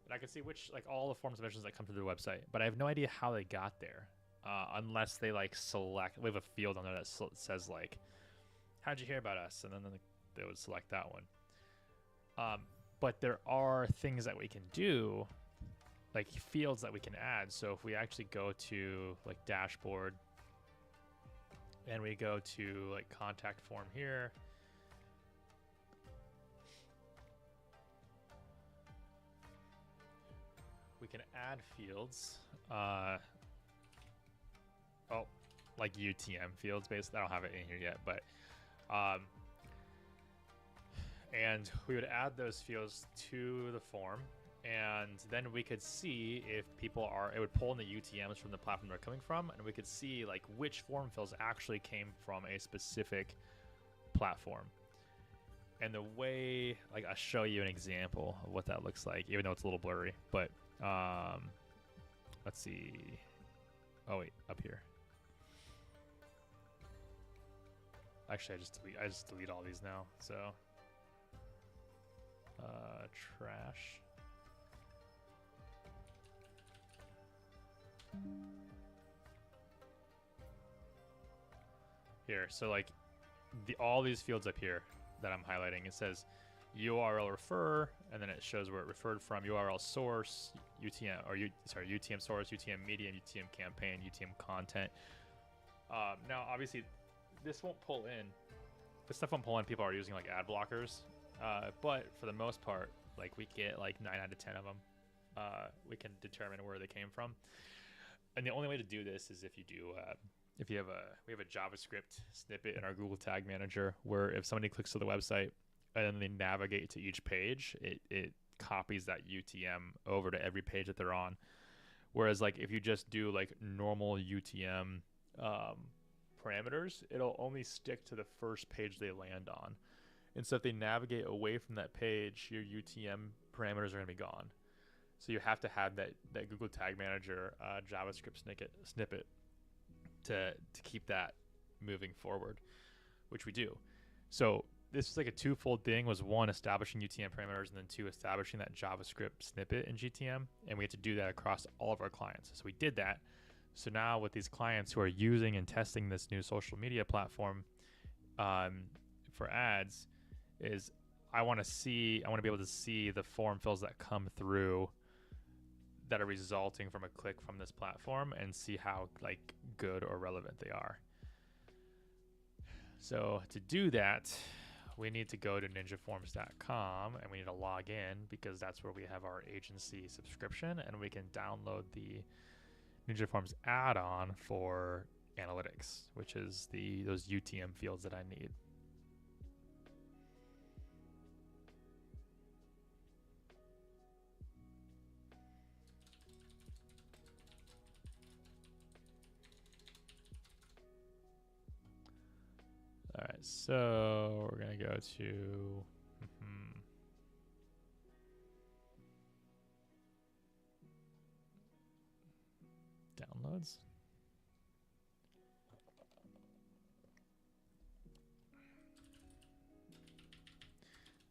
B: And I can see which, like, all the form submissions that come to the website. But I have no idea how they got there. Unless they, like, select. We have a field on there that says, like, how'd you hear about us? And then they would select that one. But there are things that we can do, like fields that we can add. So if we actually go to like dashboard and we go to like contact form here, we can add fields, like UTM fields basically. I don't have it in here yet, but and we would add those fields to the form, and then we could see if people are, it would pull in the UTMs from the platform they're coming from, and we could see like which form fills actually came from a specific platform. And the way, like, I'll show you an example of what that looks like, even though it's a little blurry, but let's see. Oh wait, up here. Actually, I just delete all these now, so trash. Here, so like all these fields up here that I'm highlighting, it says URL refer, and then it shows where it referred from, URL source, UTM, or UTM source, UTM medium, UTM campaign, UTM content. Now, obviously, this won't pull in. This stuff won't pull in. People are using like ad blockers, but for the most part, like we get like 9 out of 10 of them. We can determine where they came from, and the only way to do this is if you do. If you have we have a JavaScript snippet in our Google Tag Manager where if somebody clicks to the website and then they navigate to each page, it copies that UTM over to every page that they're on. Whereas like if you just do like normal UTM parameters, it'll only stick to the first page they land on. And so if they navigate away from that page, your UTM parameters are going to be gone. So you have to have that Google Tag Manager JavaScript snippet to keep that moving forward, which we do. So this is like a twofold thing. Was one, establishing UTM parameters, and then two, establishing that JavaScript snippet in GTM. And we had to do that across all of our clients. So we did that. So now with these clients who are using and testing this new social media platform for ads, is I want to be able to see the form fills that come through that are resulting from a click from this platform and see how like good or relevant they are. So to do that, we need to go to ninjaforms.com and we need to log in because that's where we have our agency subscription, and we can download the Ninja Forms add-on for analytics, which is those UTM fields that I need. All right, so we're going to go to downloads.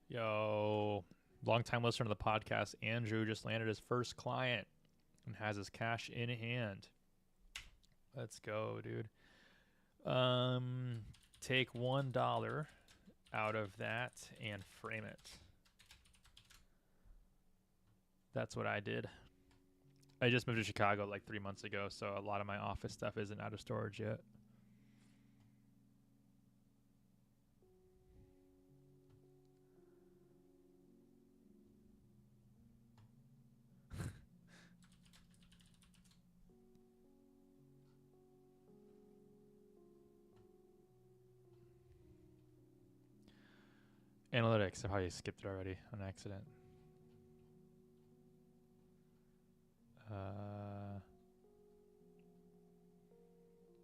B: Yo, longtime listener to the podcast, Andrew just landed his first client and has his cash in hand. Let's go, dude. Take $1 out of that and frame it. That's what I did. I just moved to Chicago like 3 months ago, so a lot of my office stuff isn't out of storage yet. Analytics. I probably skipped it already on accident.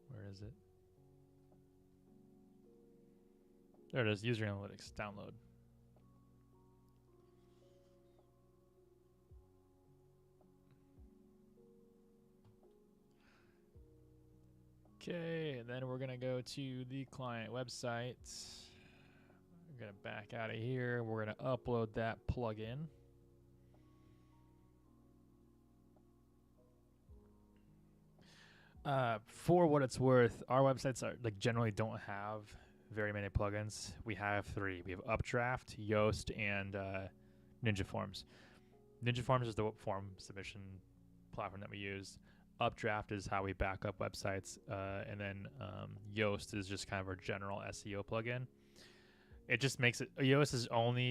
B: Where is it? There it is. User analytics. Download. Okay, and then we're gonna go to the client website. We're gonna back out of here. We're gonna upload that plugin. For what it's worth, our websites are like generally don't have very many plugins. We have 3. We have Updraft, Yoast, and Ninja Forms. Ninja Forms is the form submission platform that we use. Updraft is how we back up websites, and then Yoast is just kind of our general SEO plugin. It just makes it. Yoast is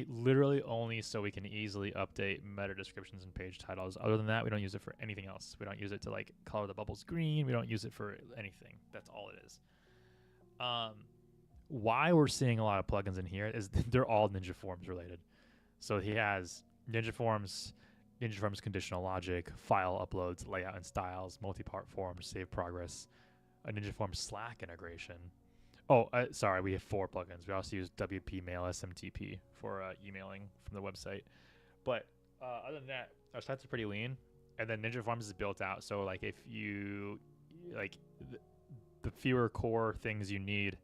B: literally only so we can easily update meta descriptions and page titles. Other than that, we don't use it for anything else. We don't use it to like color the bubbles green. We don't use it for anything. That's all it is. Why we're seeing a lot of plugins in here is they're all Ninja Forms related. So he has Ninja Forms conditional logic, file uploads, layout and styles, multi-part forms, save progress, a Ninja Forms Slack integration. Oh, sorry, we have 4 plugins. We also use WP Mail SMTP for emailing from the website. But other than that, our sites are pretty lean. And then Ninja Forms is built out. So like if you like the fewer core things you need,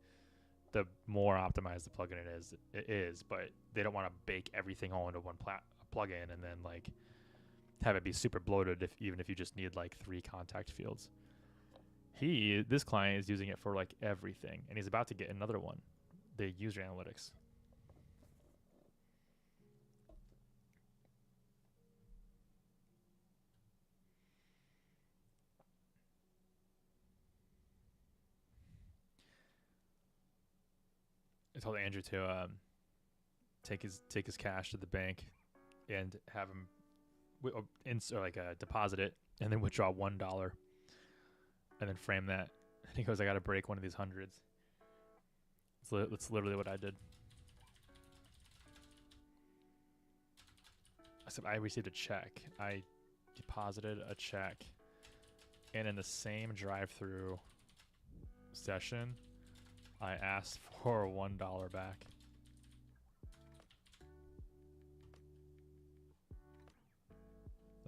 B: the more optimized the plugin it is. But they don't want to bake everything all into one plugin and then like have it be super bloated even if you just need like 3 contact fields. This client is using it for like everything, and he's about to get another one, the user analytics. I told Andrew to take his cash to the bank and have him deposit it and then withdraw $1 and then frame that. And he goes, I got to break one of these hundreds. That's literally what I did. I received a check. I deposited a check, and in the same drive-through session, I asked for $1 back.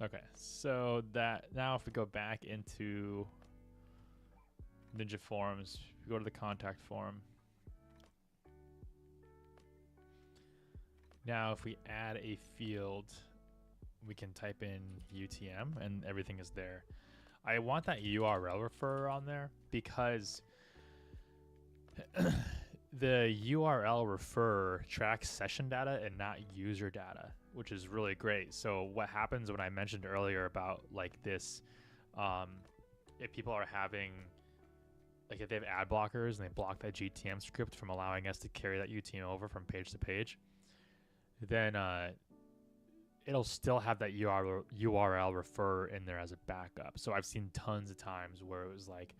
B: Okay, so that now if we go back into Ninja Forms, we go to the contact form. Now if we add a field, we can type in UTM and everything is there. I want that URL referrer on there because the URL referrer tracks session data and not user data, which is really great. So what happens when I mentioned earlier about like this, if people are having, like if they have ad blockers and they block that GTM script from allowing us to carry that UTM over from page to page, then it'll still have that URL referrer in there as a backup. So I've seen tons of times where it was like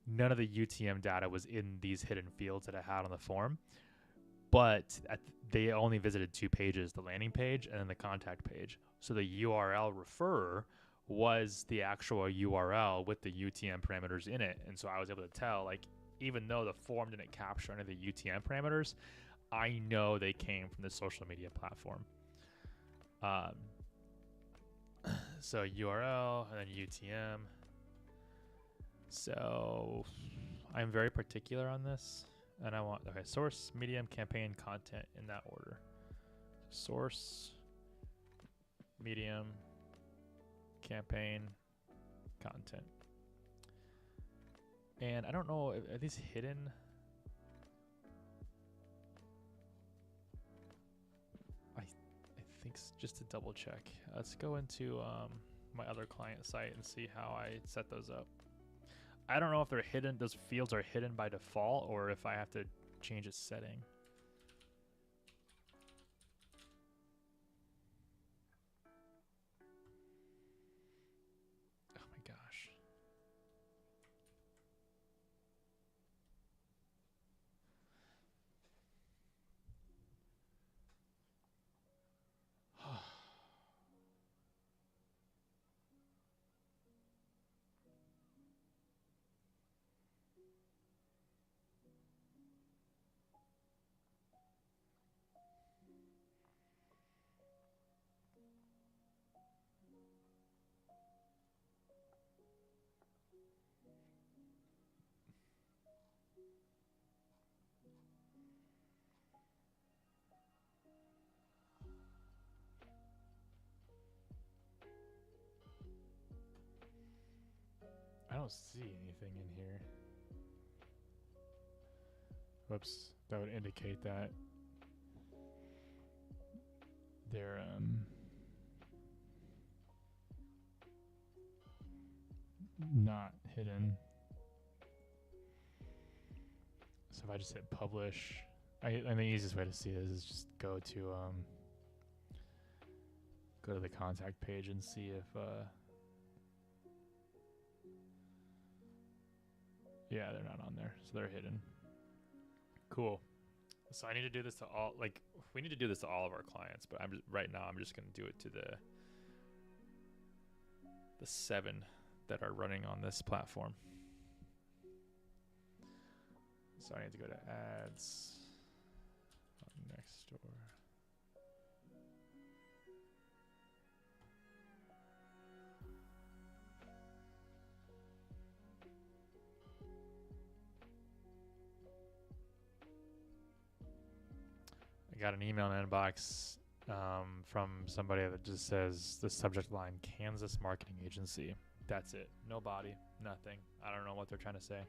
B: none of the UTM data was in these hidden fields that I had on the form, but they only visited 2 pages, the landing page and then the contact page. So the URL referrer was the actual URL with the UTM parameters in it. And so I was able to tell, like, even though the form didn't capture any of the UTM parameters, I know they came from the social media platform. So URL and then UTM. So I'm very particular on this, and I want, okay, source, medium, campaign, content in that order. Source, medium, campaign, content. And I don't know, are these hidden? I think just to double check. Let's go into my other client site and see how I set those up. I don't know if they're hidden, those fields are hidden by default, or if I have to change a setting. Oh my gosh. don't see anything in here. Whoops, that would indicate that they're not hidden. So if I just hit publish, and the easiest way to see this is just go to the contact page and see if yeah, they're not on there, so they're hidden. Cool. So I need to do this to all, like, we need to do this to all of our clients, but right now I'm just going to do it to the 7 that are running on this platform. So I need to go to ads on Nextdoor. I got an email in the inbox from somebody that just says the subject line, Kansas Marketing Agency. That's it. No body, nothing. I don't know what they're trying to say.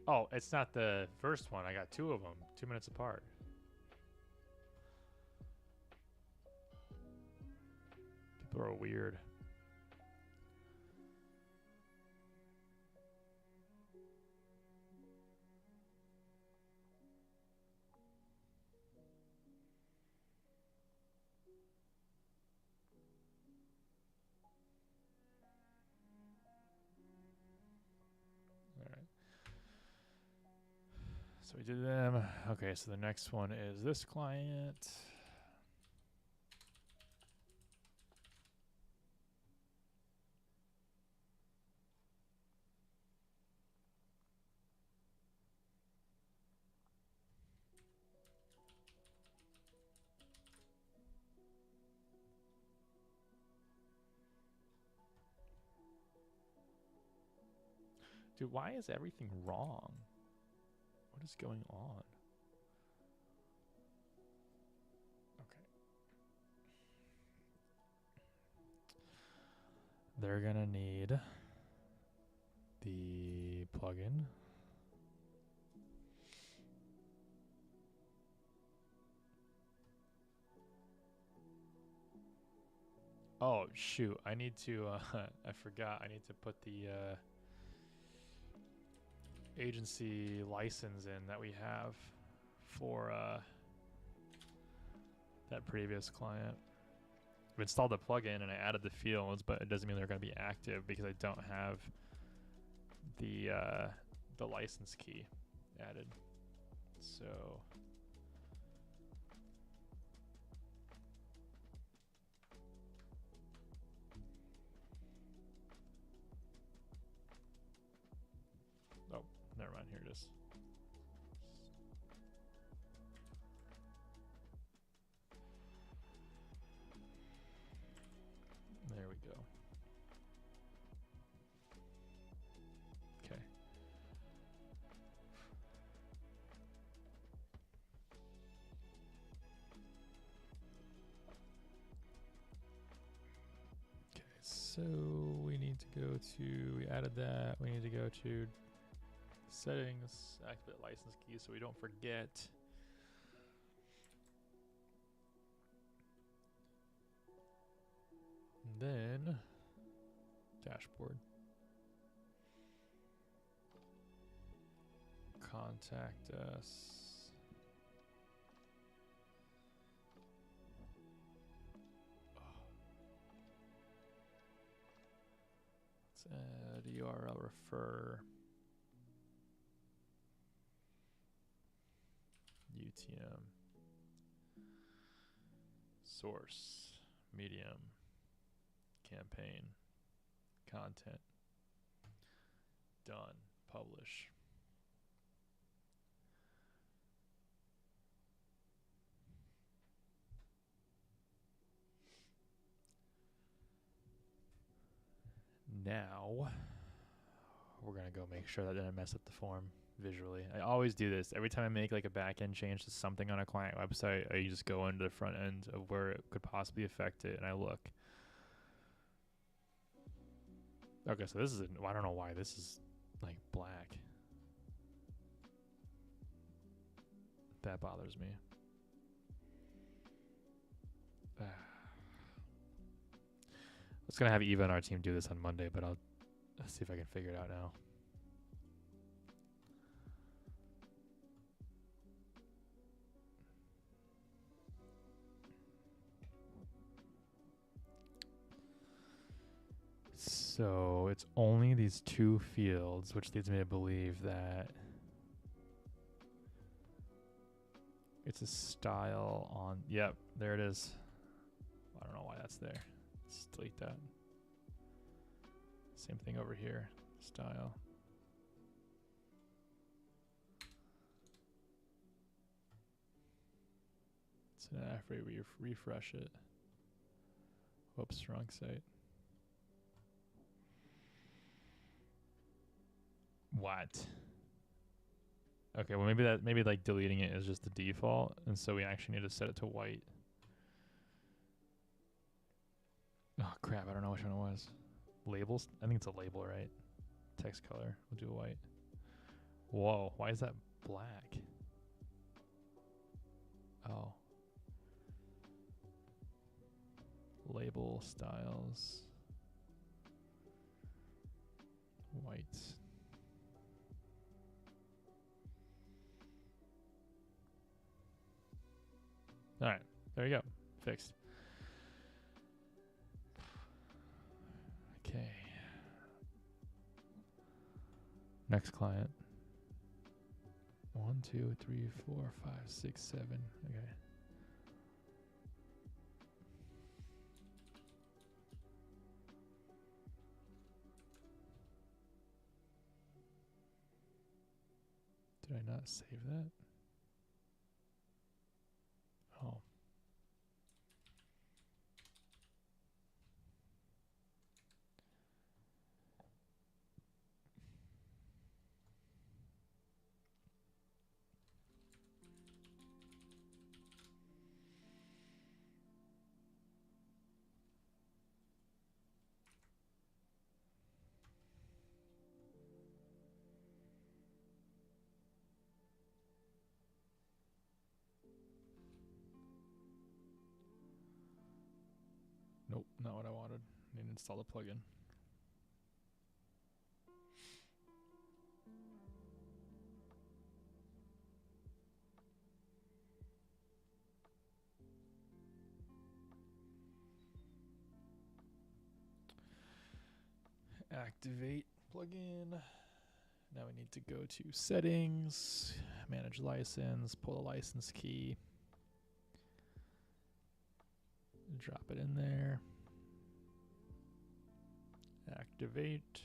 B: Oh, it's not the first one. I got 2 of them, 2 minutes apart. People are weird. So we did them. Okay, so the next one is this client. Dude, why is everything wrong? What is going on? Okay. They're gonna need the plugin. Oh, shoot. I need to, I forgot. I need to put the agency license in that we have for that previous client. I've installed the plugin and I added the fields, but it doesn't mean they're going to be active because I don't have the license key added. So oh, never mind. Here it is. There we go. Okay. Okay, so we need to go to, we added that. We need to go to settings, activate license key so we don't forget. And then dashboard. Contact us. Let's add URL refer. UTM. Source. Medium. Campaign. Content. Done. Publish. Now we're gonna go make sure that didn't mess up the form visually. I always do this every time I make like a back end change to something on a client website. I just go into the front end of where it could possibly affect it and I look. Okay, so this is I don't know why this is like black. That bothers me. I was gonna have Eva and our team do this on Monday, but I'll see if I can figure it out now. So it's only these two fields, which leads me to believe that it's a style on. Yep, there it is. I don't know why that's there. Let's delete that. Same thing over here. Style. It's an after we refresh it. Whoops, wrong site. What? Okay, well maybe like deleting it is just the default, and so we actually need to set it to white. Oh crap, I don't know which one it was. Labels? I think it's a label, right? Text color. We'll do a white. Whoa, why is that black? Oh. Label styles. White. Alright, there you go. Fixed. Okay. Next client. 1, 2, 3, 4, 5, 6, 7. Okay. Did I not save that? Oh. Nope, not what I wanted. Need to install the plugin. Activate plugin. Now we need to go to settings, manage license, pull the license key, drop it in there, activate,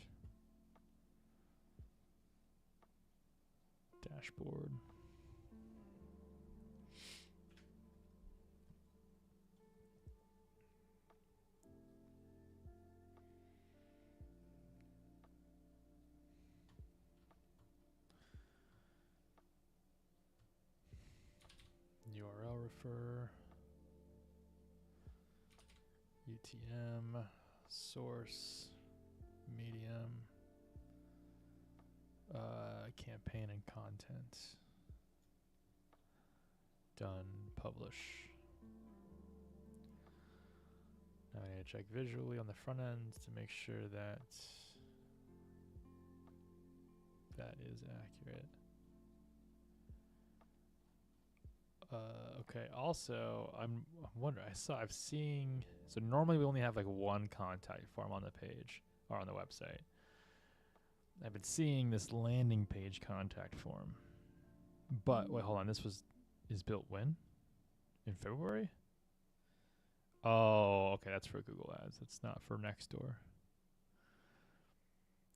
B: dashboard. URL refer, UTM, source, medium, campaign and content. Done, publish. Now I need to check visually on the front end to make sure that that is accurate. Okay, also, I'm wondering, I've seen, so normally we only have like one contact form on the page or on the website. I've been seeing this landing page contact form. But, wait, hold on, is built when? In February? Oh, okay, that's for Google Ads. That's not for Nextdoor.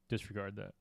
B: Disregard that.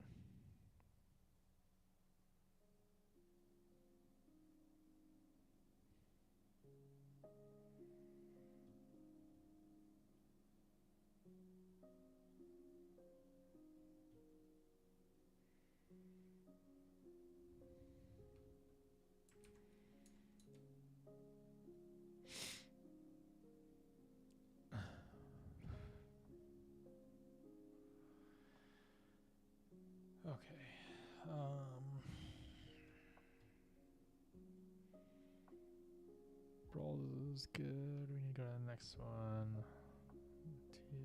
B: scrolls is good. We need to go to the next one. Oh, I bet it's me.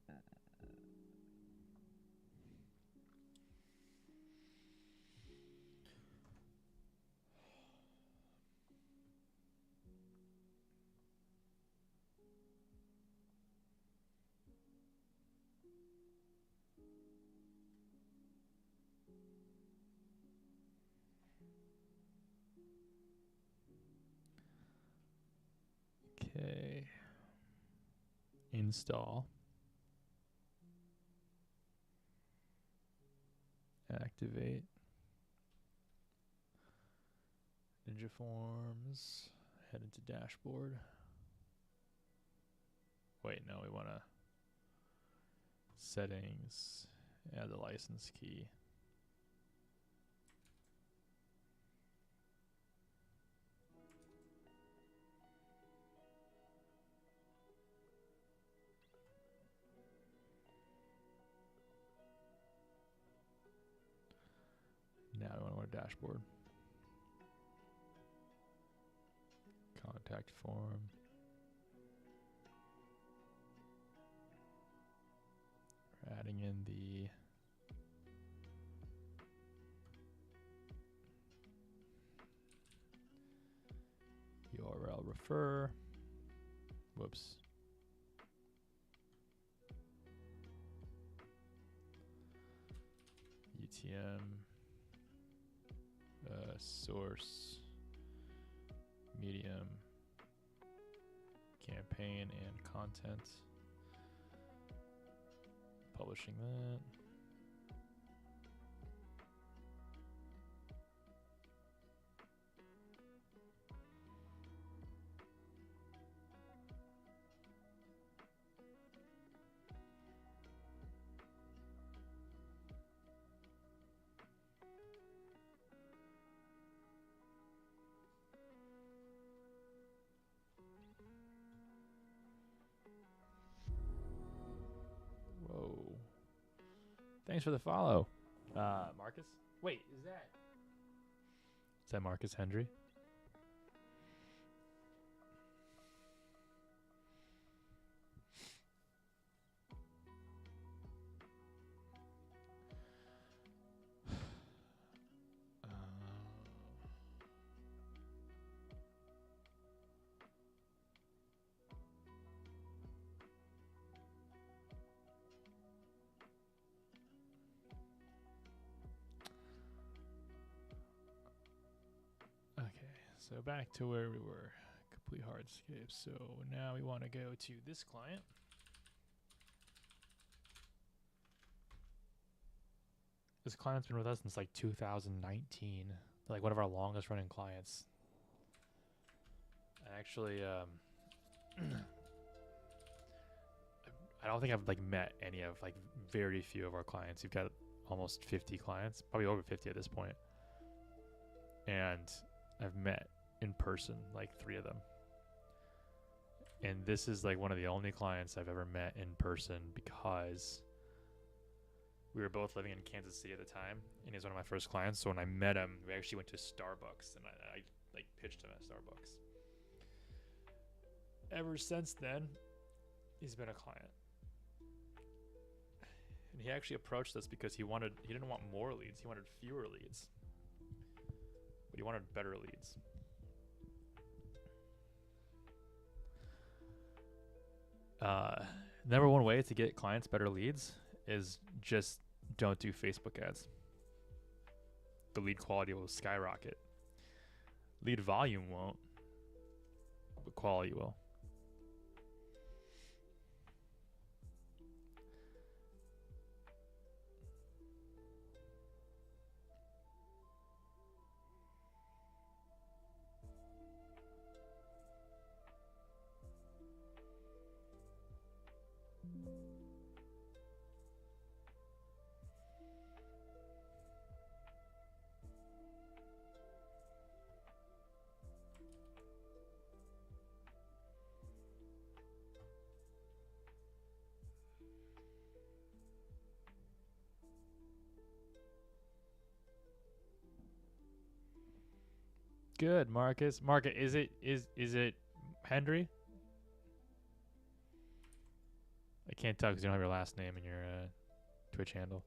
B: That's funny. Okay. Install. Activate. Ninja Forms. Head into dashboard. Wait, no, we want to settings. Add the license key. Now we want to go to dashboard. Contact form. We're adding in the URL refer. Whoops. UTM. Source. Medium. Campaign and content. Publishing that. Whoa. Thanks for the follow. Marcus? Wait, is that Marcus Hendry? So back to where we were, complete hardscape. So now we want to go to this client. This client's been with us since like 2019. They're like one of our longest running clients. Actually, I don't think I've like met any of like very few of our clients. We've got almost 50 clients, probably over 50 at this point. And I've met in person like 3 of them. And this is like one of the only clients I've ever met in person because we were both living in Kansas City at the time, and he was one of my first clients. So when I met him, we actually went to Starbucks, and I like pitched him at Starbucks. ever since then, he's been a client. And he actually approached us because he didn't want more leads, he wanted fewer leads. But he wanted better leads. Number one way to get clients better leads is just don't do Facebook ads. The lead quality will skyrocket. Lead volume won't, but quality will. Good, Marcus. Marcus, is it Hendry? I can't tell because you don't have your last name in your Twitch handle.